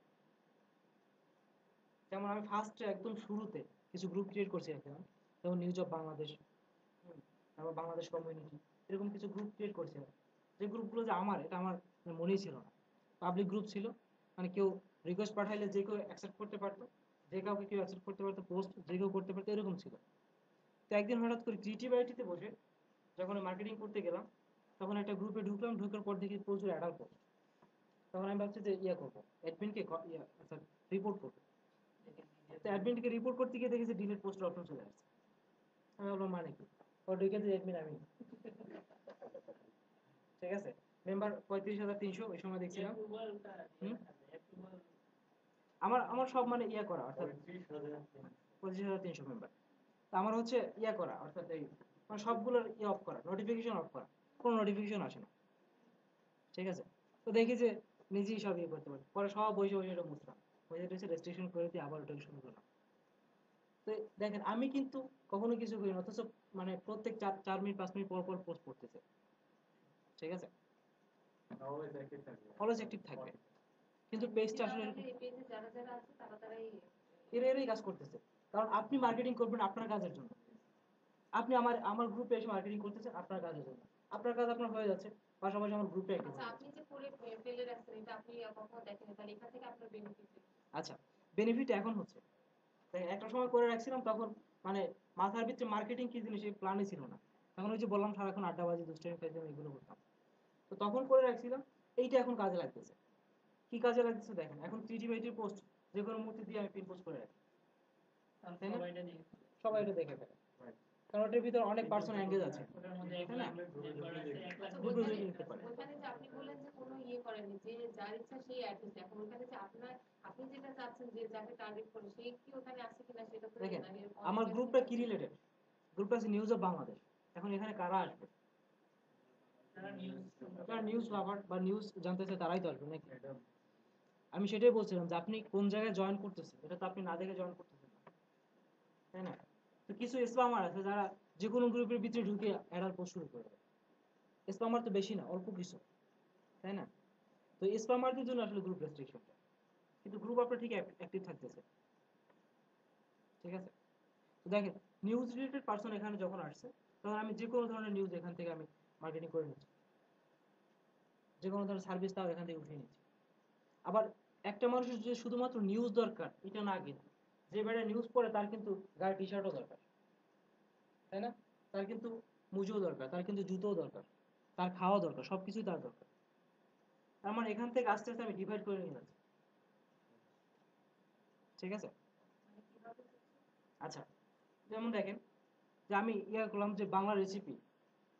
যেমন আমি ফার্স্টে একদম শুরুতে কিছু গ্রুপ ক্রিয়েট করছি এখন, যেমন নিউজ অফ বাংলাদেশ, তারপর বাংলাদেশ কমিউনিটি, এরকম কিছু গ্রুপ ক্রিয়েট করছিলাম। যে গ্রুপগুলো যে আমার, এটা আমার মানে মনেই ছিল না। পাবলিক গ্রুপ ছিল, মানে কেউ রিকোয়েস্ট পাঠাইলে যে কেউ অ্যাকসেপ্ট করতে পারতো, যে কাউকে কেউ অ্যাকসেপ্ট করতে পারতো, পোস্ট যে কেউ করতে পারতো, এরকম ছিল। তো একদিন হঠাৎ করে ক্রিয়েটিভ আইটিতে বসে যখন মার্কেটিং করতে গেলাম, তখন একটা গ্রুপে ঢুকলাম, ঢুকার পর দেখি প্রচুর অ্যাডাল্ট পোস্ট। তখন আমি ভাবছি যে ইয়া করবো, অ্যাডমিনকে রিপোর্ট করবো। তো অ্যাডমিনকে রিপোর্ট করতে গিয়ে দেখি যে ডিলিট পোস্ট অপশন চলে আসছে। আমি ভাবলাম মানে কি, ও ঢুকে যে অ্যাডমিন আমি, ঠিক আছে। মেম্বার 35,300 ওই সময় দেখছিলাম। হুম, আমার আমার সব মানে ইয়া করা, অর্থাৎ 25,300 মেম্বার। তা আমার হচ্ছে ইয়া করা, অর্থাৎ এই মানে সবগুলোর ইয়ে অফ করা, নোটিফিকেশন অফ করা, কোনো নোটিফিকেশন আসে না, ঠিক আছে। তো দেখি যে নিজেই সব ইয়ে করতে পারি, পরে সব বসে বসে এটা মুছলাম, বসে বসে রেজিস্ট্রেশন করে দিয়ে আবার ওটা শুরু করলাম। তো দেখেন আমি কিন্তু কখনো কিছু করি না, অথচ মানে প্রত্যেক 4 মিনিট 5 মিনিট পর পর পোস্ট করতেছে, ঠিক আছে, অলওয়েজ অ্যাক্টিভ থাকবে। কিন্তু পেজটা আসলে এরকম, এই পেজে যারা যারা আছে তারা তারাই এরাই কাজ করতেছে। কারণ আপনি মার্কেটিং করবেন আপনার কাজের জন্য, আপনি আমার আমার গ্রুপে এসে মার্কেটিং করতেছেন আপনার কাজের জন্য, আপনার কাজ আপনার হয়ে যাচ্ছে, পাশাপাশি আমার গ্রুপে অ্যাক্টিভ আচ্ছা হয়ে আপনি যাচ্ছে। যে করে ফেলে রাখছেন এটা আপনি কখনো দেখেন তাহলে এখান থেকে আপনার বেনিফিট। আচ্ছা, বেনিফিট এখন হচ্ছে, তাই একটা সময় করে রাখছিলাম, তখন মানে মাথার ভিতরে মার্কেটিং কি জিনিস এই প্ল্যানই ছিল না। তখন ওই যে বললাম সারাক্ষণ আড্ডাবাজি, দুষ্টামি ফাইজলামি এগুলো করতাম। তো তখন করে রাখছিলাম, এইটা এখন কাজে লাগতেছে। কি কাজে লাগতেছে দেখেন, এখন টিটিভাইটির পোস্ট যে কোনো মুহূর্তে দিয়ে আমি পিন পোস্ট করে রাখি, তাই না? সবাই এটা দেখে ফেলে। কারণ ওটার ভিতরে অনেক পার্সন এঙ্গেজ আছে, ওটার মধ্যে এক তাই না? লাখ মেম্বার আছে, এক লাখ আচ্ছা, গ্রুপ ওইখানে রেজলিউশন নিতে পারে। ওইখানে যে আপনি বললেন যে কোনো ইয়ে করেনি, যে যার ইচ্ছা সেই অ্যাড হয়েছে, এখন ওইখানে যে আপনি যেটা চাচ্ছেন যে যাকে টার্গেট করে সে কি ওখানে আছে কিনা সেটা তো দেখেন জানি না। আমার গ্রুপটা কি রিলেটেড, গ্রুপটা আছে নিউজ অফ বাংলাদেশ। এখন এখানে কারা আসবে? যারা নিউজ যারা নিউজ লাভার বা নিউজ জানতে চায় তারাই তো আসবে নাকি? আমি সেটাই বলছিলাম যে আপনি কোন জায়গায় জয়েন করতেছেন এটা তো আপনি না দেখে জয়েন করতেছেন না, তাই না? তো কিছু স্পামার আছে যারা যে কোনো গ্রুপের ভিতরে ঢুকে অ্যাডাল পোস্ট শুরু করে দেয়। স্পামার তো বেশি না, অল্প কিছু, তাই না? তো স্পামারদের জন্য আসলে গ্রুপ রেস্ট্রিকশনটা, কিন্তু গ্রুপ আপনার ঠিক অ্যাক্টিভ থাকতেছে, ঠিক আছে? তো দেখেন নিউজ রিলেটেড পার্সন এখানে যখন আসছে তখন আমি যে কোনো ধরনের নিউজ এখান থেকে আমি মার্কেটিং করে নিচ্ছি, যে কোনো ধরনের সার্ভিস তাও এখান থেকে উঠিয়ে নিচ্ছি। আবার একটা মানুষের যে শুধুমাত্র নিউজ দরকার এটা না, কিন্তু যে বেড়ে নিউজ পড়ে তার কিন্তু গায়ে টি শার্টও দরকার, তাই না? তার কিন্তু মুজোও দরকার, তার কিন্তু জুতোও দরকার, তার খাওয়া দরকার, সবকিছুই তার দরকার। তার মানে এখান থেকে আস্তে আস্তে আমি ডিভাইড করে নিয়ে যাচ্ছি, ঠিক আছে? আচ্ছা, যেমন দেখেন যে আমি ইয়া করলাম যে বাংলা রেসিপি,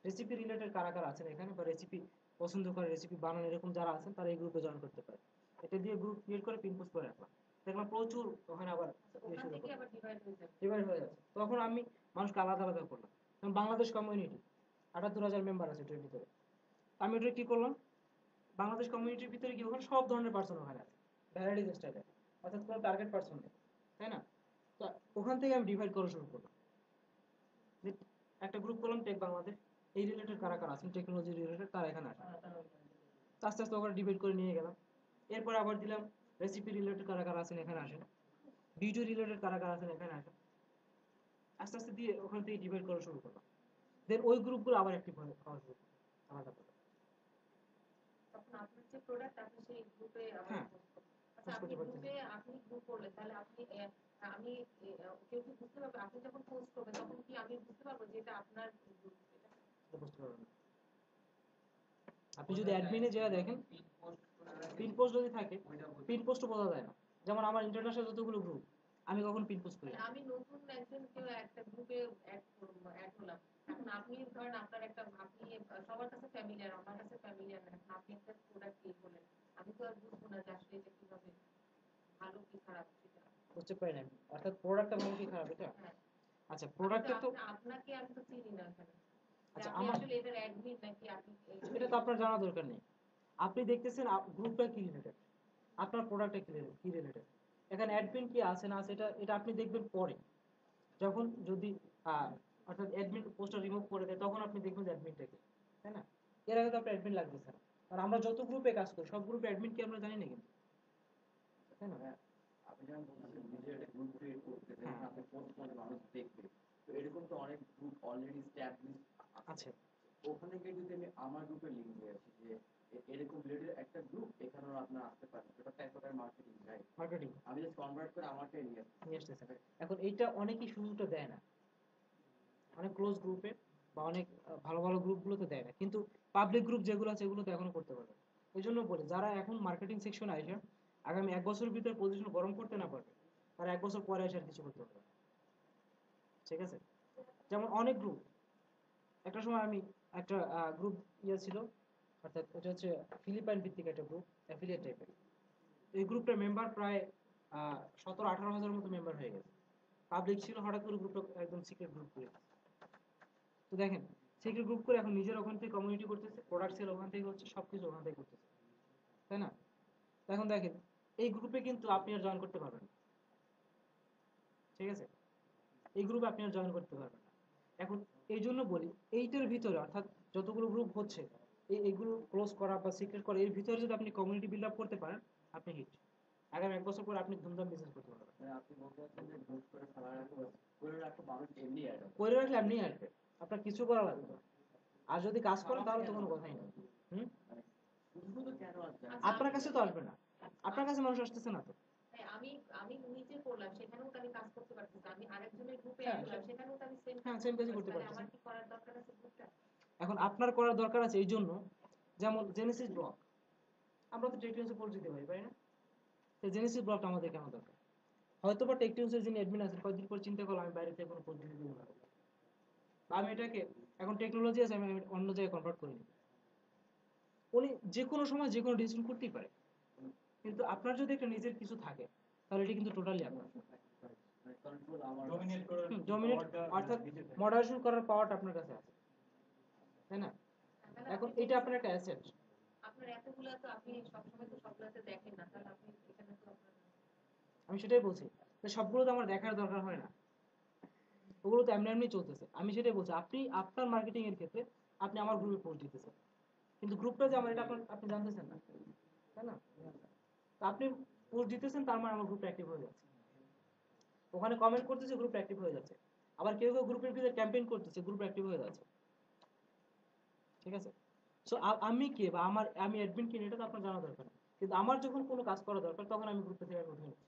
রেসিপি রিলেটেড কারা কারা আছেন এখানে, বা রেসিপি পছন্দ করে, রেসিপি বানান এরকম যারা আছেন তারা এই গ্রুপে জয়েন করতে পারে। এটা দিয়ে গ্রুপ ক্রিয়েট করে পিন পোস্ট করে রাখলাম, দেখলাম প্রচুর ওখানে আবার ইয়ে ওখান শুরু থেকে করলো, আবার ডিভাইড হয়ে যাবে। ডিভাইড হয়ে যাচ্ছে। তখন আমি মানুষকে আলাদা আলাদা করলাম। যেমন বাংলাদেশ কমিউনিটি ৭৮,০০০ মেম্বার আছে এটার ভিতরে, আমি ওটা কি করলাম, বাংলাদেশ কমিউনিটির ভিতরে কি ওখানে সব ধরনের পার্সন ওখানে আছে, ভ্যারাইটিস স্টাইলে, অর্থাৎ কোনো টার্গেট পার্সন নেই, তাই না? তো ওখান থেকে আমি ডিভাইড করা শুরু করলাম, যে একটা গ্রুপ করলাম টেক বাংলাদেশ, এই রিলেটেড কারা কারা আছেন টেকনোলজি রিলেটেড তারা এখানে আসে। আস্তে আস্তে ওখানে ডিভাইড করে নিয়ে গেলাম। এরপর আবার দিলাম রেসিপি রিলেটেড কারা কারা আছেন এখানে আসেন, ভিডিও রিলেটেড কারা কারা আছেন এখানে আসেন। আস্তে আস্তে দিয়ে ওখান থেকে ডিভাইড করা শুরু করলাম। দেন ওই গ্রুপগুলো আবার অ্যাক্টিভ হওয়া শুরু করলাম আলাদা করে। তখন আপনার যে প্রোডাক্ট আপনি সেই গ্রুপে আবার হ্যাঁ, পোস্ট করবেন। আচ্ছা, পোস্ট আপনি করতে পারতেছি। গ্রুপে আপনি গ্রুপ করলেন তাহলে আপনি আমি কেউ কি বুঝতে পারবে আপনি যখন পোস্ট করবেন তখন কি আমি বুঝতে পারবো যে এটা আপনার গ্রুপ? এটা বুঝতে পারবেন না। আপনি যদি অ্যাডমিনে যা দেখেন পিন পোস্ট করে রাখেন, পিন পোস্ট যদি থাকে, ওইটা বলতে পিন পোস্টও বোঝা যায় না। যেমন আমার ইন্টারন্যাশনাল যতগুলো গ্রুপ আমি কখন পিন পোস্ট করি মানে না। আমি নতুন একজন কেউ একটা গ্রুপে অ্যাড হলাম, এখন আপনি ধরেন আপনার একটা আপনি সবার কাছে ফ্যামিলিয়ার, আমার কাছে ফ্যামিলিয়ার না, এখন আপনি একটা প্রোডাক্ট ইয়ে করলেন, আমি তো আর বুঝবো না যে আসলে এটা কিভাবে ভালো কি খারাপ সেটা। বুঝতে পারি না আমি। অর্থাৎ প্রোডাক্টটা ভালো কি খারাপ এটা? হ্যাঁ, আচ্ছা, আমি তো প্রোডাক্টটা তো আপনাকে আমি তো চিনি না এখানে, যে আচ্ছা আপনি আমার আসলে এটার অ্যাডমিন নাকি আপনি এটা তো আপনার জানা দরকার নেই। আপনি দেখতেছেন গ্রুপটা কি রিলেটেড, আপনার প্রোডাক্টটা কি রিলেটেড, এখানে অ্যাডমিন কি আছে না আছে এটা এটা আপনি দেখবেন পরে, যখন যদি আহ, অর্থাৎ অ্যাডমিন পোস্টটা রিমুভ করে দেয় তখন আপনি দেখবেন যে অ্যাডমিনটা কি, তাই না? এর আগে তো আপনার অ্যাডমিন লাগতেছে না, আর আমরা যত গ্রুপে কাজ করি সব গ্রুপে অ্যাডমিন কি আমরা জানি না কিন্তু, তাই না? হ্যাঁ, আপনি যেমন বলছেন নিজে একটা গ্রুপ ক্রিয়েট করতে যেমন হ্যাঁ। আপনি পোস্ট করলে মানুষ দেখবে, তো এরকম তো অনেক গ্রুপ অলরেডি স্ট্যাবলিশ আছে। আছে। ওখানে গিয়ে যদি আমি আমার গ্রুপে লিঙ্ক দিয়ে আসি যে এরকম রিলেটেড একটা গ্রুপ, এখানেও আপনার আসতে পারেন, এটা তো এক প্রকার মার্কেটিং, রাইট? মার্কেটিং আমি জাস্ট কনভার্ট করে আমারটাই নিয়ে আসছি। নিয়ে আসতেছে। এখন এইটা অনেকেই সুযোগটা দেয় না, অনেক ক্লোজ গ্রুপে বা অনেক ভালো ভালো গ্রুপগুলোতে দেয় না, কিন্তু পাবলিক গ্রুপ যেগুলো আছে এগুলোতে এখনো করতে পারবে। এই জন্য বলি যারা এখন মার্কেটিং সেকশনে আসে আগামী 1 বছরের ভিতরে পজিশন গরম করতে না পারবে তারা 1 বছর পরে এসে আর কিছু করতে পারবে না। ঠিক আছে? যেমন অনেক গ্রুপ, একটা সময় আমি একটা গ্রুপ ইয়ে ছিল, অর্থাৎ এটা হচ্ছে ফিলিপাইন ভিত্তিক একটা গ্রুপ, অ্যাফিলিয়েট টাইপের। এই গ্রুপটার মেম্বার প্রায় 17-18 হাজার মতো মেম্বার হয়ে গেছে। পাবলিক ছিল, হঠাৎ করে গ্রুপটা একদম সিক্রেট গ্রুপ করে দিয়েছে। তো দেখেন সিক্রেট গ্রুপ করে এখন নিজের ওখান থেকে কমিউনিটি করতেছে, প্রোডাক্ট সেল ওখান থেকে হচ্ছে, সবকিছু ওখান থেকে করতেছে, তাই না? তো এখন দেখেন এই গ্রুপে কিন্তু আপনি আর জয়েন করতে পারবেন না, ঠিক আছে? এই গ্রুপে আপনি আর জয়েন করতে পারবেন না। এখন এই জন্য বলি এইটার ভিতরে অর্থাৎ যতগুলো গ্রুপ হচ্ছে এইগুলো ক্লোজ করা বা সিক্রেট করা, এর ভিতরে যদি আপনি কমিউনিটি বিল্ড আপ করতে পারেন আপনি হিট। আগামী 1 বছর পর আপনি ধুমধাম বিজনেস করতে পারবেন। মানে আপনি বলতে চাচ্ছেন যে গ্রুপ করে ফেলা রাখবো, করে রাখবো, মানুষ এমনি অ্যাড হবে। করে রাখলে আপনি আসবে, আপনার কিছু করা লাগবে না। আর যদি কাজ করেন তাহলে তো কোনো কথাই নেই। হুম, মানে শুধু কেন আসবে? আচ্ছা, আপনার কাছে তো আসবে না, আপনার কাছে মানুষ আসতেছে না তো। হ্যাঁ, আমি আমি নিজে করলাম সেখানেও তো আমি কাজ করতে পারতেছি, আমি আরেকজনের গ্রুপে হ্যাঁ, অ্যাড হলাম সেখানেও তো আমি সেম হ্যাঁ কাজ সেম করতে কাজই পারছি, করতে তাহলে পারতেছেন। আমার কি করার দরকার আছে গ্রুপটা? এখন আপনার করার দরকার আছে এই জন্য, যেমন জেনেসিস ব্লগ, আমরা তো টেকনিউসে পরিচিত হই, তাই না? তো জেনেসিস ব্লগটা আমাদের কেন দরকার? হয়তো বা টেকনিউসের যিনি অ্যাডমিন আছেন কয়েকদিন পর চিন্তা করলাম আমি বাইরে থেকে কোনো পোস্ট দিয়ে দিব না, বা আমি এটাকে এখন টেকনোলজি আছে, আমি অন্য জায়গায় কনভার্ট করি নিব। উনি যে কোনো সময় যে কোনো ডিসিশন করতেই পারে, কিন্তু আপনার যদি একটা নিজের কিছু থাকে তাহলে এটা কিন্তু টোটালি আপনার। কন্ট্রোল আমার ডমিনেট করার ডমিনেট powerটা অর্থাৎ নিজে থেকে। মডারেশন করার পাওয়ারটা আপনার কাছে আছে, তাই না? তাহলে এখন আপনি এটা আপনার একটা অ্যাসেট। আপনার এতগুলা তো আপনি সবসময় তো সবগুলাতে দেখেন না, তাহলে আপনি এখানে তো আপনার আমি সেটাই বলছি যে সবগুলো তো আমার দেখার দরকার হয় না, ওগুলো তো এমনি এমনি চলতেছে। আমি সেটাই বলছি, আপনি আপনার মার্কেটিং এর ক্ষেত্রে আপনি আমার গ্রুপে পোস্ট দিতেছেন, কিন্তু গ্রুপটা যে আমার এটা আপনি জানতেছেন না, তাই না? তো আপনি পোস্ট দিতেছেন, তার মানে আমার গ্রুপটা অ্যাক্টিভ হয়ে যাচ্ছে, ওখানে কমেন্ট করতেছে, গ্রুপ অ্যাক্টিভ হয়ে যাচ্ছে। আবার কেউ কেউ গ্রুপের ভিতরে ক্যাম্পেইন করতেছে, গ্রুপ অ্যাক্টিভ হয়ে যাচ্ছে। ঠিক আছে? সো আমি কে বা আমি অ্যাডমিন কিনা এটা তো আপনার জানা দরকার না। কিন্তু আমার যখন কোনো কাজ করা দরকার তখন আমি গ্রুপে থেকে উঠে নিচ্ছি।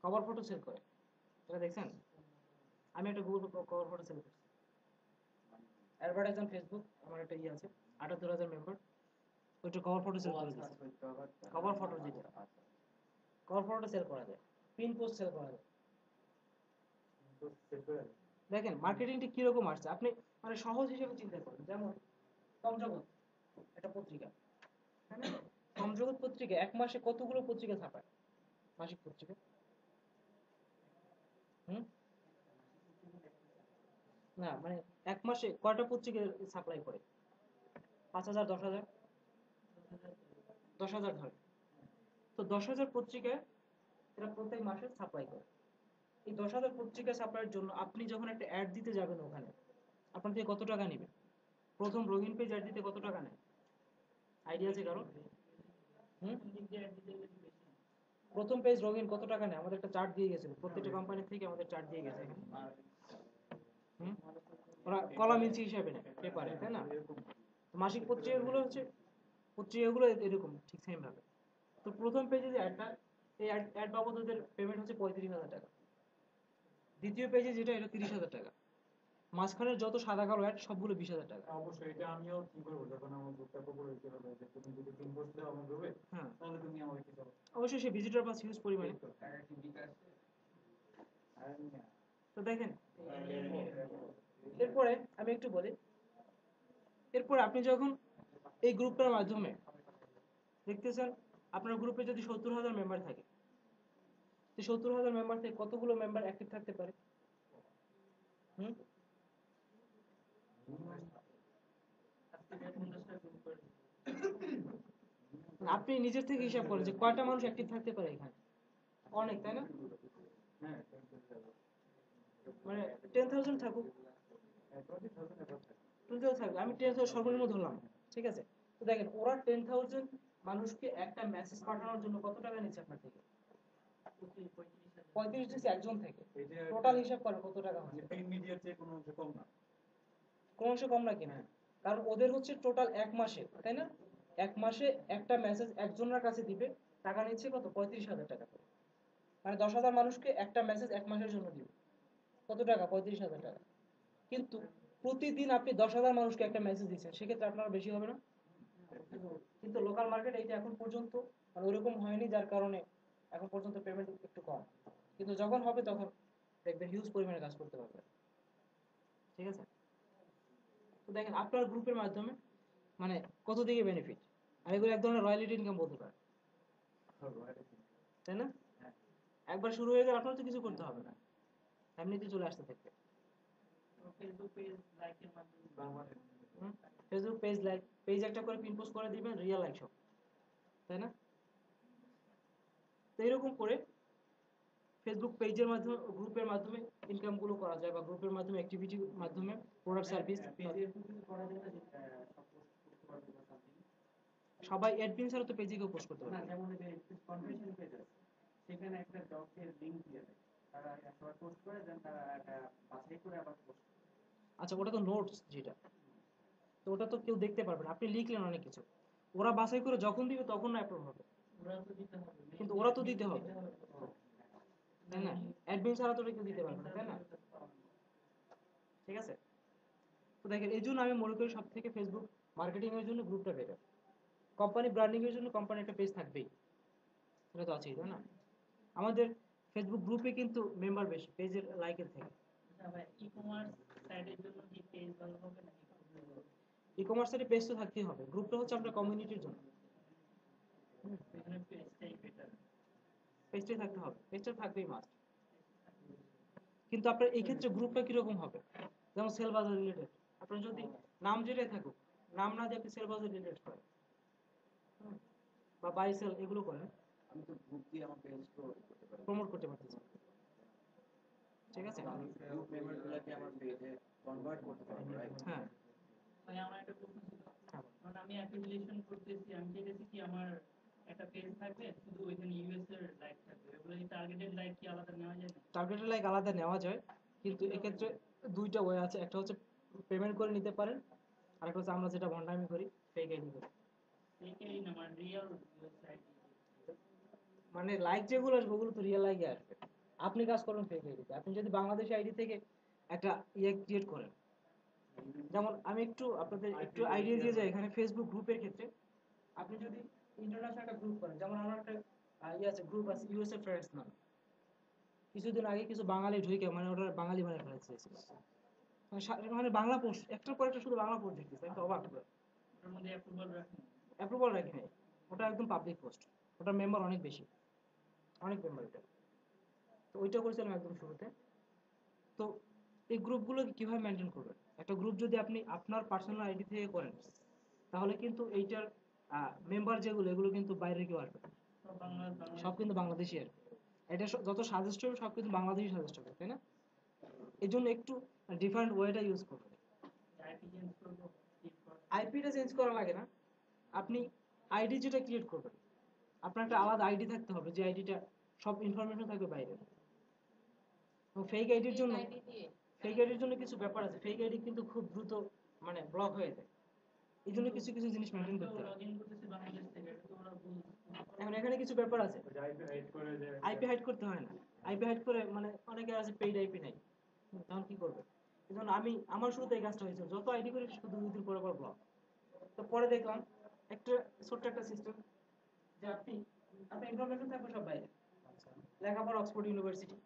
কভার ফটো সেল করে, এটা দেখছেন? আমি একটা গুগল কভার ফটো সেল করছি। অ্যাডভার্টাইজ অন ফেসবুক, আমার একটা ইয়ে আছে ৭৮,০০০ মেম্বার, ওইটা কভার ফটো সেল করে দিচ্ছি। কভার ফটো যেটা, কভার ফটোটা সেল করা যায়, পিন পোস্ট সেল করা যায়। দেখেন মার্কেটিংটা কিরকম আসছে, আপনি মানে সহজ হিসেবে চিন্তা করেন। যেমন কমজগৎ একটা পত্রিকা, তাই না? কমজগৎ পত্রিকা এক মাসে কতগুলো পত্রিকা ছাপায়, মাসিক পত্রিকা? হুম, না মানে এক মাসে কয়টা পত্রিকা সাপ্লাই করে? ৫,০০০, ১০,০০০, ১০,০০০ ধরে। তো ১০,০০০ পত্রিকায় এরা প্রত্যেক মাসে সাপ্লাই করে। এই ১০,০০০ পত্রিকা সাপ্লাইয়ের জন্য আপনি যখন একটা অ্যাড দিতে যাবেন, ওখানে আপনার থেকে কত টাকা নেবে? প্রথম রঙিন পেজ অ্যাড দিতে কত টাকা নেয়, আইডিয়া আছে কারণ? প্রথম পেজ রঙিন কত টাকা নেয়? আমাদের একটা চার্ট দিয়ে গেছিল, প্রত্যেকটা কোম্পানি থেকে আমাদের চার্ট দিয়ে গেছে এখানে। হুম, ওরা কলাম ইঞ্চি হিসাবে নেয় পেপারে, তাই না? মাসিক পত্রিকাগুলো হচ্ছে, পত্রিকাগুলো এরকম ঠিক সেম ভাবে। তো প্রথম পেজে যে অ্যাডটা, এই অ্যাড বাবদ ওদের পেমেন্ট হচ্ছে ৩৫,০০০ টাকা। দ্বিতীয় পেজে যেটা, এটা ৩০,০০০ টাকা। মাঝখানের যত সাদা কালো অ্যাড সবগুলো ২০,০০০ টাকা। অবশ্যই এটা আমিও কি করবো, যখন আমার গ্রুপটা পপুলার হতে হবে, যে তুমি যদি ৩ বছর দাও আমার গ্রুপে, হ্যাঁ, তাহলে তুমি আমাকে কি দাও? অবশ্যই সে ভিজিটর পাস হিউজ পরিমাণে। টাকা কি বিকাশ? তো দেখেন, এরপরে আমি একটু বলি, এরপরে আপনি যখন এই গ্রুপটার মাধ্যমে দেখতেছেন, আপনার গ্রুপে যদি ৭০,০০০ মেম্বার থাকে, তো ৭০,০০০ মেম্বার থেকে কতগুলো মেম্বার অ্যাক্টিভ থাকতে পারে? হুম, আপনি নিজের থেকে হিসাব করেন যে কয়টা মানুষ অ্যাক্টিভ থাকতে পারে এখানে, অনেক, তাই না? মানে 10,000 থাকুক, 20,000 থাকুক, আমি 10,000 সর্বনিম্ন ধরলাম, ঠিক আছে? তো দেখেন ওরা 10,000 মানুষকে একটা মেসেজ পাঠানোর জন্য কত টাকা নিচ্ছে আপনার থেকে? ৩৫ দিচ্ছে একজন থেকে। টোটাল হিসাব করেন কত টাকা হচ্ছে। মিডিয়ার চেয়ে কোনো অংশ কম না। কোন অংশ কম না কিনা, কারণ ওদের হচ্ছে টোটাল এক মাসে, তাই না? এক মাসে একটা মেসেজ একজনের কাছে দিবে, টাকা নিচ্ছে কত? ৩৫,০০০ টাকা করে। মানে ১০,০০০ মানুষকে একটা মেসেজ এক মাসের জন্য দিবে, কত টাকা? ৩৫,০০০ টাকা। কিন্তু প্রতিদিন আপনি ১০,০০০ মানুষকে একটা মেসেজ দিচ্ছেন, সেক্ষেত্রে আপনার বেশি হবে না? কিন্তু লোকাল মার্কেট এইটা এখন পর্যন্ত মানে ওরকম হয়নি, যার কারণে এখন পর্যন্ত পেমেন্ট একটু কম। কিন্তু যখন হবে তখন দেখবেন হিউজ পরিমাণে কাজ করতে পারবেন। ঠিক আছে? তো দেখেন আপনার গ্রুপের মাধ্যমে মানে কত দিকে বেনিফিট, আর এগুলো এক ধরনের রয়্যালিটি ইনকাম বলতে পারে, তাই না? একবার শুরু হয়ে গেলে আপনার তো কিছু করতে হবে না, এমনিতে চলে আসতে থাকবে। ফেসবুক পেজ লাইক, পেজ একটা করে পিন পোস্ট করে দিবেন, রিয়েল লাইক সব, তাই না? তো এরকম করে ফেসবুক পেজের মাধ্যমে, গ্রুপের মাধ্যমে ইনকাম গুলো করা যায়, বা গ্রুপের মাধ্যমে অ্যাক্টিভিটির মাধ্যমে প্রোডাক্ট সার্ভিস। সবাই অ্যাডমিন ছাড়া তো পেজে কেউ পোস্ট করতে পারবে না। যেমন কনভেনশন পেজ আছে, সেখানে একটা ডকের লিংক দিয়ে দেয়, তারা সবাই পোস্ট করে দেন, তারা একটা বাছাই করে আবার পোস্ট করে। আচ্ছা, ওটা তো নোটস যেটা, তো ওটা তো কেউ দেখতে পারবে না, আপনি লিখলেন অনেক কিছু, ওরা বাছাই করে যখন দিবে তখন না অ্যাপ্রুভ হবে, কিন্তু ওরা তো দিতে হবে, তাই না? অ্যাডমিন ছাড়া তো ওটা কেউ দিতে পারবে না, তাই না? ঠিক আছে? তো দেখেন এই জন্য আমি মনে করি সব থেকে ফেসবুক মার্কেটিং এর জন্য গ্রুপটা বেটার। কোম্পানি ব্র্যান্ডিং এর জন্য কোম্পানি একটা পেজ থাকবেই, এটা তো আছেই, তাই না? আমাদের ফেসবুক গ্রুপে কিন্তু মেম্বার বেশি পেজের লাইকের থেকে। ই-কমার্স সাইটের জন্য কি পেজ ভালো হবে নাকি ই কমার্সের পেজ তো থাকতেই হবে, গ্রুপটা হচ্ছে আপনার কমিউনিটির জন্য, এখানে পেজটাই বেটার? পেজটাই থাকতে হবে, পেজটা থাকবেই মাস্ট। কিন্তু আপনার এই ক্ষেত্রে গ্রুপটা কিরকম হবে, যেমন সেল বাজার রিলেটেড, আপনার যদি নাম যেটাই থাকুক, নাম না দিয়ে আপনি সেল বাজার রিলেটেড করেন বা বাই সেল এগুলো করেন, আমি তো গ্রুপ দিয়ে আমার পেজ করতে পারি, প্রমোট করতে পারতেছেন। ঠিক আছে, আমি গ্রুপ মেম্বারগুলোকে আমার পেজে কনভার্ট করতে পারবো, রাইট? হ্যাঁ ভাই আমার একটা প্রশ্ন ছিল, হ্যাঁ। কারণ আমি অ্যাফিলিয়েশন করতেছি, আমি চাইতেছি কি আমার একটা পেজ থাকবে শুধু ওইখানে ইউএস এর লাইক থাকবে, এগুলো কি টার্গেটেড লাইক কি আলাদা নেওয়া যায় না? টার্গেটেড লাইক আলাদা নেওয়া যায়, কিন্তু এক্ষেত্রে দুইটা ওয়ে আছে, একটা হচ্ছে পেমেন্ট করে নিতে পারেন, আর একটা হচ্ছে আমরা যেটা ভন্ডামি করি, ফেক আইডি করি। এইটাই না আমার রিয়েল ইউএস আইডি। মানে লাইক যেগুলো আসবে ওগুলো তো রিয়েল লাইকে আসবে, আপনি কাজ করবেন ফেক আইডিতে। আপনি যদি বাংলাদেশি আইডি থেকে একটা ইয়ে ক্রিয়েট করেন, যেমন আমি একটু আপনাদের একটু আইডিয়া দিয়ে যাই, এখানে ফেসবুক গ্রুপের ক্ষেত্রে আপনি যদি ইন্টারন্যাশনাল একটা গ্রুপ করেন, যেমন আমার একটা ইয়ে আছে, গ্রুপ আছে ইউএসএ ফ্রেন্ডস নাম, কিছুদিন আগে কিছু বাঙালি ঢুকে মানে ওটা বাঙালি মানে ফেলা চেয়েছিল, মানে বাংলা পোস্ট একটার পর একটা শুধু বাংলা পোস্ট দেখতেছে, আমি তো অবাক। ওটার মধ্যে অ্যাপ্রুভাল রাখেন? অ্যাপ্রুভাল রাখি নাই, ওটা একদম পাবলিক পোস্ট, ওটার মেম্বার অনেক বেশি, অনেক মেম্বার এটা। তো ওইটা করেছিলাম একদম শুরুতে। তো এই গ্রুপগুলোকে কিভাবে মেনটেন করবেন, একটা গ্রুপ যদি আপনি আপনার পার্সোনাল আইডি থেকে করেন, তাহলে কিন্তু এইটার মেম্বার যেগুলো এগুলো কিন্তু বাইরে কেউ আসবে না, সব বাংলা সব কিন্তু বাংলাদেশি আর কি। এটা যত সাজেস্ট হবে সব কিন্তু বাংলাদেশি সাজেস্ট হবে, তাই না? এই জন্য একটু ডিফারেন্ট ওয়েটা ইউজ করবেন। আইপি চেঞ্জ করবো? আইপিটা চেঞ্জ করা লাগে না, আপনি আইডি যেটা ক্রিয়েট করবেন, আপনার একটা আলাদা আইডি থাকতে হবে, যে আইডিটা সব ইনফরমেশন থাকবে বাইরে। ফেক আইডির জন্য, আইডি দিয়ে ফেক আইডির জন্য কিছু ব্যাপার আছে, ফেক আইডি কিন্তু খুব দ্রুত মানে ব্লক হয়ে যায়, এই জন্য কিছু কিছু জিনিস মেনটেন করতে হবে। লগইন করতেছি বাংলাদেশ থেকে, এটা তো ওরা এখন এখানে কিছু ব্যাপার আছে, আইপি হাইড করতে হয় না, আইপি হাইড করে মানে অনেকের আছে পেইড আইপি নাই, তখন কি করবে? এই জন্য আমি আমার শুরুতে এই কাজটা হয়েছিল, যত আইডি করি শুধু 2 দিন পরে পর ব্লক। তো পরে দেখলাম একটা ছোট্ট একটা সিস্টেম, যে আপনি আপনার ইনফরমেশন থাকবে সব বাইরে, লেখাপড়া অক্সফোর্ড ইউনিভার্সিটি,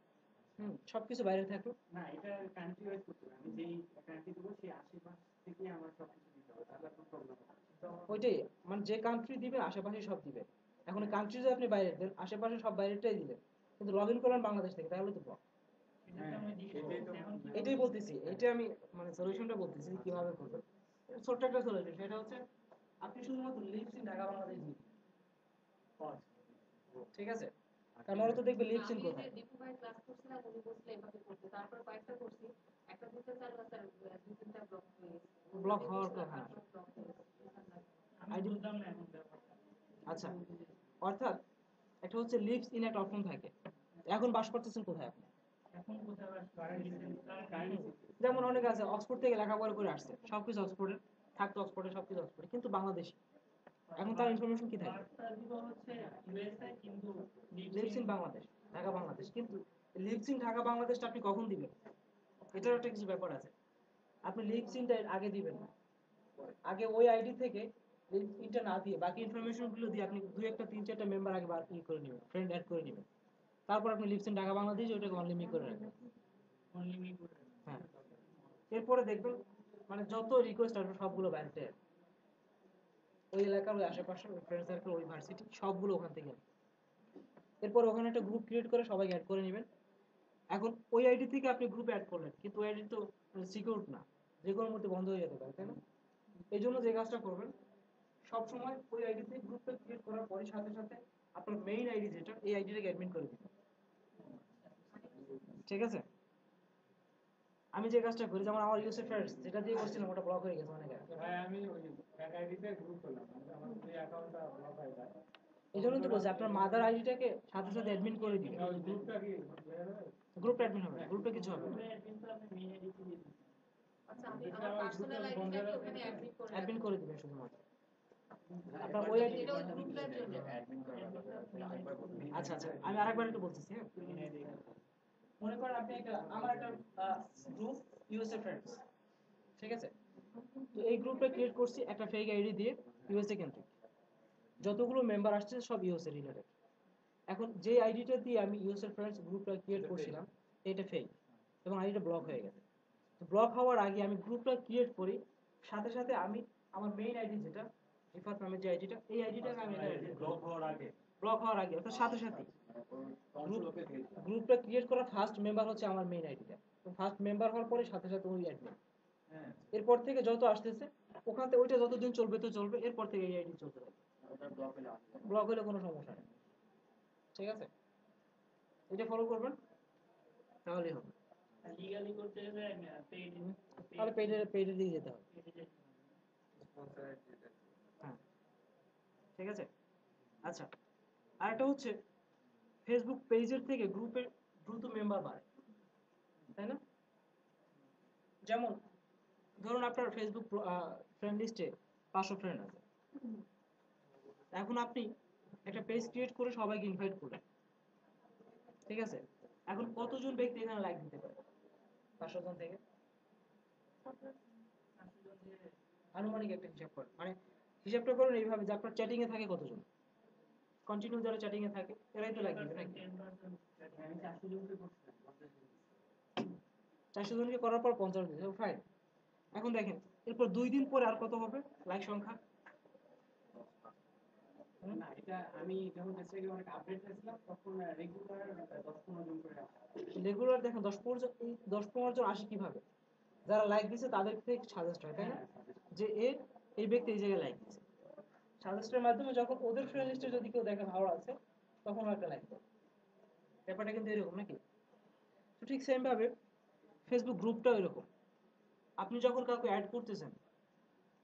সবকিছু বাইরে থাকবে। না, এটা কান্ট্রি ওয়াইজ করতে হবে, আমি যেই কান্ট্রি দেবো সেই আশেপাশ থেকে আমার সবকিছু দিতে হবে, তাহলে কোনো প্রবলেম হবে না। ওইটাই, মানে যে কান্ট্রি দিবে আশেপাশে সব দিবে। এখন কান্ট্রি যদি আপনি বাইরে দেন, আশেপাশে সব বাইরেটাই দিবেন, কিন্তু লগ ইন করলেন বাংলাদেশ থেকে, তাহলে তো ব্লক। এটা তো আমি দিয়ে দিচ্ছি, এখন কি এটাই বলতেছি, এটা আমি মানে সলিউশনটা বলতেছি যে কিভাবে করবেন। ছোট্ট একটা সলিউশন, সেটা হচ্ছে আপনি শুধুমাত্র লিভস ইন ঢাকা বাংলাদেশ দিন, ঠিক আছে? কারণ ওরা তো দেখবে লিভস ইন আমি কোথায়। যে দীপু ভাই ক্লাস করছিলাম উনি বলছিল এভাবে করতে, তারপর কয়েকটা করছি, একটা দুটো চার স্যার দুই তিনটা ব্লক হয়ে গেছে, ব্লক হওয়ার কথা না। ব্লক হয়ে গেছে। আমি বুঝলাম না এখন ব্যাপারটা। আচ্ছা, অর্থাৎ একটা হচ্ছে লিভস ইন একটা অপশন থাকে, এখন বাস করতেছেন কোথায় আপনি? এখন কোথাও কারেন্ট যেমন অনেকে আছে অক্সফোর্ড থেকে লেখাপড়া করে আসছে, সবকিছু অক্সফোর্ডে থাকতো, অক্সফোর্ডে সবকিছু অক্সফোর্ডে, কিন্তু বাংলাদেশি, এখন তার ইনফরমেশন কি থাকে? বার্তা দিব হচ্ছে ইউএসএ, কিন্তু লিভস ইন বাংলাদেশ, ঢাকা বাংলাদেশ, কিন্তু লিভস ইন ঢাকা বাংলাদেশটা আপনি কখন দিবেন, এটার একটা কিছু ব্যাপার আছে। আপনি লিভস ইনটা আগে দিবেন না, আগে ওই আইডি থেকে লিভস ইনটা না দিয়ে বাকি ইনফরমেশন গুলো দিয়ে আপনি দুই একটা তিন চারটা মেম্বার আগে বার করে নেবেন, ফ্রেন্ড অ্যাড করে নেবেন, তারপর আপনি লিভস ইন ঢাকা বাংলাদেশ ওটাকে অনলি করে রাখবেন। অনলি মি করে। হ্যাঁ, এরপরে দেখবেন মানে যত রিকোয়েস্ট আসবে সবগুলো বাইরে থেকে আসবে। ওই এলাকার ওই আশেপাশে ওই ফ্রেন্ড সার্কেল ওই ভার্সিটি সবগুলো ওখান থেকে আসবে। এরপর ওখানে একটা গ্রুপ ক্রিয়েট করে সবাইকে অ্যাড করে নেবেন। এখন ওই আইডি থেকে আপনি গ্রুপে অ্যাড করলেন, কিন্তু ওই আইডি তো সিকিউর না, যে কোনো মুহূর্তে বন্ধ হয়ে যেতে পারে, তাই না? এই জন্য যে কাজটা করবেন, সব সময় ওই আইডি থেকে গ্রুপটা ক্রিয়েট করার পরে সাথে সাথে আপনার মেইন আইডি যেটা, এই আইডিটাকে অ্যাডমিন করে দিবেন, ঠিক আছে? আমি যে কাজটা করি, যেমন আমার ইউসেফ ফ্রেন্ডস যেটা দিয়ে করছিলাম ওটা ব্লক হয়ে গেছে অনেক আগে। ভাই আমি ওই এক আইডিতে গ্রুপ করলাম, আমার ওই অ্যাকাউন্টটা ব্লক হয়ে যায়। এই জন্য তো বলছি আপনার মাদার আইডিটাকে সাথে সাথে অ্যাডমিন করে দিবেন। ওই গ্রুপটা কি হয়ে যাবে? গ্রুপটা অ্যাডমিন হবে, গ্রুপটা কিছু হবে না, কিন্তু আপনি মেইন আইডি দিয়ে দিচ্ছেন। আচ্ছা আমি আমার পার্সোনাল আইডিটাকে ওখানে অ্যাডমিট করে অ্যাডমিন রাখবো। করে দিবেন শুধুমাত্র। আপনার একবার ওই যদি আইডি, এটা ওই আমি গ্রুপটার বুঝি জন্য। যে অ্যাডমিন করার ব্যাপারটা, আরেকবার বলুন। আচ্ছা আচ্ছা আমি আরেকবার একটু বলতেছি, হ্যাঁ। মনে করেন আপনি আমার একটা গ্রুপ ইউএসএ ফ্রেন্ডস, ঠিক আছে? তো এই গ্রুপটা ক্রিয়েট করছি একটা ফেক আইডি দিয়ে, ইউএসএ কেন্দ্রিক, যতগুলো মেম্বার আসছে সব ইউএসএ রিলেটেড। এখন যে আইডিটা দিয়ে আমি ইউএসএ ফ্রেন্ডস গ্রুপটা ক্রিয়েট করছিলাম এটা ফেক, এবং আইডিটা ব্লক হয়ে গেছে। তো ব্লক হওয়ার আগে আমি গ্রুপটা ক্রিয়েট করি, সাথে সাথে আমি আমার মেইন আইডি যেটা রিফাত নামের যে আইডিটা, এই আইডিটাকে আমি ব্লক হওয়ার আগে অর্থাৎ সাথে সাথে কন্ট্রোলকে দিয়ে দিলাম। গ্রুপটা ক্রিয়েট করা ফার্স্ট মেম্বার হচ্ছে আমার মেইন আইডিটা। তো ফার্স্ট মেম্বার হওয়ার পরে সাথে সাথে ওই অ্যাডমিন, হ্যাঁ এরপর থেকে যত আসতেছে ওখান থেকে ওইটা যতদিন চলবে তো চলবে, এরপর থেকে এই আইডি চলতে থাকবে। ওটা ব্লক হলে আসবে। ব্লক হলে কোনো সমস্যা নেই, ঠিক আছে? এটা ফলো করবেন তাহলেই হবে। লিগালি করতে গেলে পেইড তাহলে পেজের দিকে যেতে হবে। স্পন্সরের যেটা হ্যাঁ, ঠিক আছে। আচ্ছা, আরেকটা হচ্ছে ফেসবুক পেজের থেকে গ্রুপের দ্রুত মেম্বার বাড়ে, তাই না? যেমন ধরুন আপনার ফেসবুক ফ্রেন্ড লিস্টে 500 ফ্রেন্ড আছে, এখন আপনি একটা পেজ ক্রিয়েট করে সবাইকে ইনভাইট করলেন, ঠিক আছে? এখন কতজন ব্যক্তি এখানে লাইক দিতে পারে 500 জন থেকে? আনুমানিক একটা হিসাব করেন, মানে হিসাবটা করুন এইভাবে যে আপনার চ্যাটিং এ থাকে কতজন, কন্টিনিউ যারা চ্যাটিং এ থাকে এরাই তো লাইক দিবে নাকি? 400 জনকে করার পর 50 দিচ্ছে, ফাইন। এখন দেখেন এরপর 2 দিন পরে আর কত হবে লাইক সংখ্যা? না, এটা আমি যখন ফেসবুকে অনেক আপডেট দিয়েছিলাম তখন রেগুলার 10-15 জন করে আসে। রেগুলার দেখেন 10-15 জন, এই 10-15 জন আসে কিভাবে? যারা লাইক দিছে তাদের থেকে সাজেস্ট হয়, তাই না? যে এই ব্যক্তি এই জায়গায় লাইক দিছে, সাজেস্টের মাধ্যমে যখন ওদের ফ্রেন্ড লিস্টে যদি কেউ দেখে ভালো আছে তখন একটা লাইক দেয়। ব্যাপারটা কিন্তু এরকম নাকি? তো ঠিক সেম ভাবে ফেসবুক গ্রুপটাও এরকম। আপনি যখন কাউকে অ্যাড করতেছেন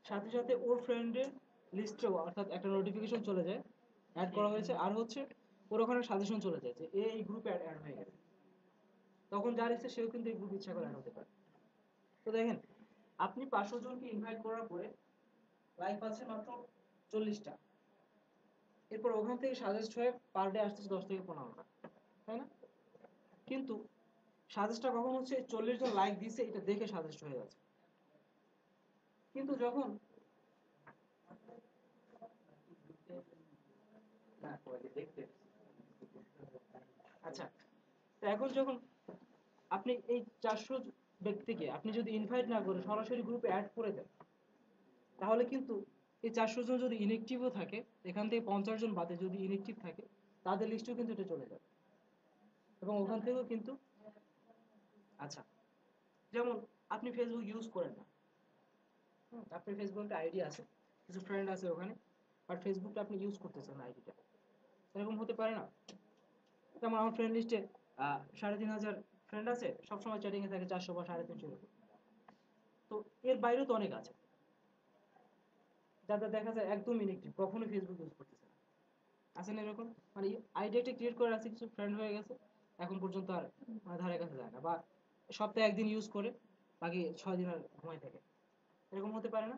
সাথে সাথে ওর ফ্রেন্ডের লিস্টেও অর্থাৎ একটা নোটিফিকেশন চলে যায় অ্যাড করা হয়েছে, আর হচ্ছে ওর ওখানে সাজেশন চলে যায় যে এই গ্রুপে অ্যাড হয়ে গেছে। তখন যার ইচ্ছে সেও কিন্তু এই গ্রুপ ইচ্ছা করে অ্যাড হতে পারে। তো দেখেন আপনি 500 জনকে ইনভাইট করার পরে লাইক পাচ্ছেন মাত্র 40টা, এরপর ওখান থেকে সাজেস্ট হয়ে পার ডে আসতেছে 10 থেকে 15টা, তাই না? কিন্তু সাজেস্টটা কখন হচ্ছে 40 জন লাইক দিছে এটা দেখে সাজেস্ট হয়ে যাচ্ছে। কিন্তু যখন আচ্ছা, তো এখন যখন আপনি এই 400 ব্যক্তিকে আপনি যদি ইনভাইট না করে সরাসরি গ্রুপে অ্যাড করে দেন, তাহলে কিন্তু এই 400 জন যদি ইনএক্টিভও থাকে, এখান থেকে 50 জন বাদে যদি ইনএক্টিভ থাকে তাদের লিস্টেও কিন্তু এটা চলে যাবে, এবং ওখান থেকেও কিন্তু আচ্ছা, যেমন আপনি ফেসবুক ইউজ করেন না, আপনার ফেসবুক একটা আইডি আছে, কিছু ফ্রেন্ড আছে ওখানে, বাট ফেসবুকটা আপনি ইউজ করতেছেন না আইডিটা, এরকম হতে পারে না? যেমন আমার ফ্রেন্ড লিস্টে 3500 ফ্রেন্ড আছে, সবসময় চ্যাটিং এ থাকে 400 বা 350 এরকম। তো এর বাইরেও তো অনেক আছে যাদের দেখা যায় একদম ইনএক্টিভ, কখনো ফেসবুক ইউজ করতেছে না, আছে না এরকম? মানে আইডি একটা ক্রিয়েট করে রাখছে, কিছু ফ্রেন্ড হয়ে গেছে, এখন পর্যন্ত আর মানে ধারে কাছে যায় না, বা সপ্তাহে একদিন ইউজ করে বাকি 6 দিন আর ঘুমাই থাকে, এরকম হতে পারে না?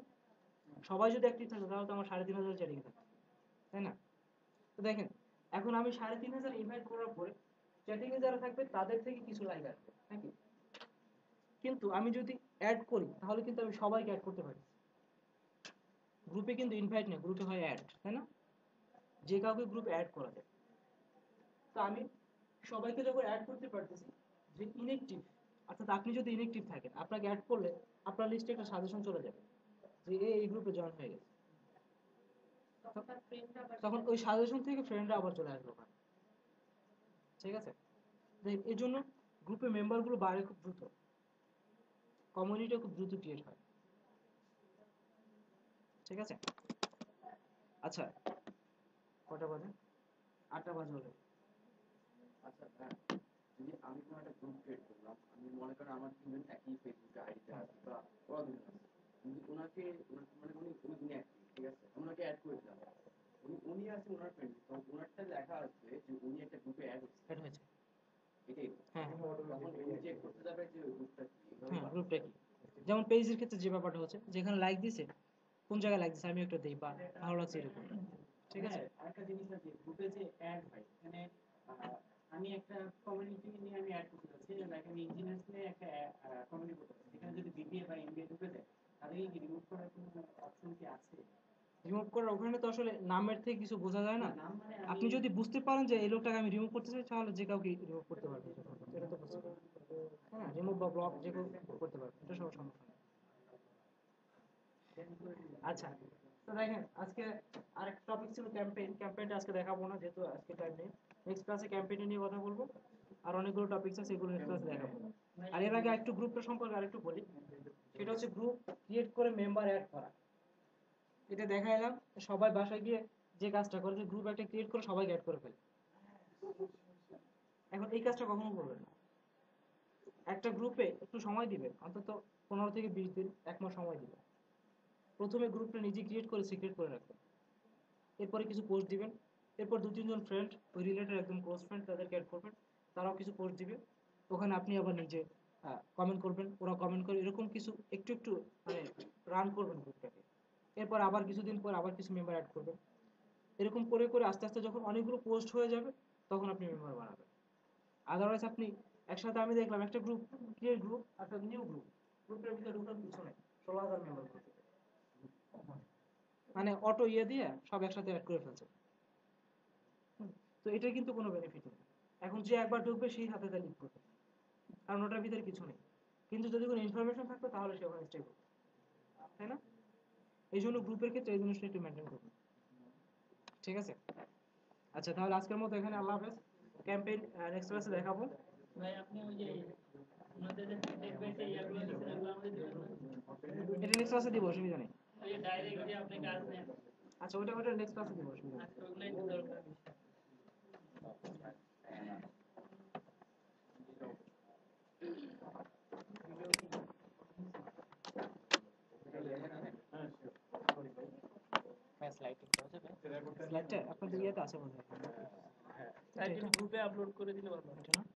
সবাই যদি অ্যাক্টিভ থাকে তাহলে তো আমার 3500 চ্যাটিং থাকে, তাই না? তো দেখেন এখন আমি 3500 ইনভাইট করার পরে চ্যাটিং এ যারা থাকবে তাদের থেকে কিছু লাইক আসবে নাকি? কিন্তু আমি যদি অ্যাড করি তাহলে কিন্তু আমি সবাইকে অ্যাড করতে পারি, গ্রুপে কিন্তু ইনভাইট না, গ্রুপে হয় অ্যাড, তাই না? যে কাউকে গ্রুপে অ্যাড করা যায়। তো আমি সবাইকে যখন অ্যাড করতে পারতেছি, যে ইনএক্টিভ অর্থাৎ আপনি যদি ইনএক্টিভ থাকেন আপনাকে অ্যাড করলে আপনার লিস্টে একটা সাজেশন চলে যাবে যে এই গ্রুপে জয়েন হয়ে গেছে, তখন ওই সাজেশন থেকে ফ্রেন্ডরা আবার চলে আসবে ওখানে, ঠিক আছে? এর জন্য গ্রুপে মেম্বারগুলো বাড়ে খুব দ্রুত, কমিউনিটিও খুব দ্রুত ক্রিয়েট হয়, ঠিক আছে? আচ্ছা, কটা বাজে? 8টা বাজে হলো। আচ্ছা হ্যাঁ, যদি আমি কোনো একটা গ্রুপ ক্রিয়েট করলাম, আমি মনে করেন আমার 3 জন একই ফেসবুকে আইডিতে আছে বা ওরা 2 জন আছে, কিন্তু ওনাকে মানে উনি অ্যাক্টিভ, ঠিক আছে, ওনাকে অ্যাড করে দিলাম, উনি আছে ওনার ফ্রেন্ড, তো ওনারটা লেখা আসবে যে উনি একটা গ্রুপে অ্যাড হচ্ছে, অ্যাড হয়েছে, এটাই তো। হ্যাঁ তখন উনি চেক করতে যাবে যে ওই গ্রুপটা কি, এভাবে হ্যাঁ, বানানো। গ্রুপটা কি? যেমন পেজের ক্ষেত্রে যে ব্যাপারটা হচ্ছে যেখানে লাইক দিছে কোন জায়গায় লাইক দিছে আমি একটা দেই বা ভালো লাগছে এরকম, ঠিক আছে? আরেকটা জিনিস আছে গ্রুপে যে অ্যাড হয়, এখানে আমি একটা কমিউনিটি নিয়ে আমি অ্যাড করতে চাচ্ছি, লাইক আমি ইঞ্জিনিয়ার্স নিয়ে একটা কমিউনিটি করতে চাচ্ছি, এখানে যদি বিবিএ বা এমবিএ ঢুকে যায় তাদেরকে কি রিমুভ করার কোনো অপশন কি আছে? রিমুভ করার ওখানে তো আসলে নামের থেকে কিছু বোঝা যায় না। নাম মানে আপনি যদি বুঝতে পারেন যে এই লোকটাকে আমি রিমুভ করতে চাই তাহলে যে কাউকে রিমুভ করতে পারবেন, এটা তো possible। হ্যাঁ রিমুভ বা ব্লক যে কেউ করতে পারবে, এটা সব সমস্যা নেই। আচ্ছা, তো দেখেন আজকে আরেকটা টপিক ছিল ক্যাম্পেইন। ক্যাম্পেইনটা আজকে দেখাবো না যেহেতু আজকে টাইম নেই। নেক্সট ক্লাসে ক্যাম্পেইন নিয়ে কথা বলবো, আর অনেকগুলো টপিকস আছে সেগুলো নেক্সট ক্লাসে দেখাবো। আর এর আগে একটু গ্রুপটা সম্পর্কে আরেকটু বলি, সেটা হচ্ছে গ্রুপ ক্রিয়েট করে মেম্বার অ্যাড করা। এটা দেখাইলাম, সবাই বাসায় গিয়ে যে কাজটা করে যে গ্রুপ একটা ক্রিয়েট করে সবাইকে অ্যাড করে ফেলে। এখন এই কাজটা কখনো করবেন না। একটা গ্রুপে একটু সময় দিবেন, অন্তত 15 থেকে 20 দিন, 1 মাস সময় দিবেন। প্রথমে গ্রুপটা নিজে ক্রিয়েট করে সিক্রেট করে রাখবেন, এরপরে কিছু পোস্ট দিবেন, এরপর 2-3 জন ফ্রেন্ড ওই রিলেটেড একদম ক্লোজ ফ্রেন্ড তাদেরকে অ্যাড করবেন, তারাও কিছু পোস্ট দিবে, ওখানে আপনি আবার নিজে কমেন্ট করবেন, ওরা কমেন্ট করে, এরকম কিছু একটু একটু মানে রান করবেন গ্রুপটাকে। এরপর আবার কিছুদিন পর আবার কিছু মেম্বার অ্যাড করবেন, এরকম করে করে আস্তে আস্তে যখন অনেকগুলো পোস্ট হয়ে যাবে তখন আপনি মেম্বার বানাবেন। আদারওয়াইজ আপনি একসাথে, আমি দেখলাম একটা গ্রুপ ক্রিয়েট গ্রুপ, একটা নিউ গ্রুপ, গ্রুপের ভিতরে ঢুকার কিছু নেই, 16,000 মেম্বার গ্রুপে, মানে অটো ইয়ে দিয়ে সব একসাথে অ্যাড করে ফেলছে। তো এটার কিন্তু কোনো বেনিফিট নেই। এখন যে একবার ঢুকবে সেই হাতে তা লিড করবে, কারণ ওটার ভিতরে কিছু নেই। কিন্তু যদি কোনো ইনফরমেশন থাকতো তাহলে সে ওখানে স্টে করবে, তাই না? এই জন্য গ্রুপের ক্ষেত্রে এই জিনিসটা একটু মেনটেন করবে, ঠিক আছে? আচ্ছা, তাহলে আজকের মতো এখানে, আল্লাহ হাফেজ। ক্যাম্পেইন নেক্সট ক্লাসে দেখাবো। ভাই আপনি ওই যে আমাদের যে দেখবেন যে ইয়াগুলো দিচ্ছেন এগুলো আমাদের দিবেন না? এটা নেক্সট ক্লাসে দিব, অসুবিধা নেই। ওই যে ডাইরেক্ট যে আপনি কাজ নেন, আচ্ছা, ওটা নেক্সট ক্লাসে দিব, অসুবিধা নেই। আজকে ওগুলো একটু দরকার বিষয়। স্লাইডটা আপনাদের ইয়েতে আছে মনে হয়, গ্রুপে আপলোড করে দিলে ভালো হয়। এটা না?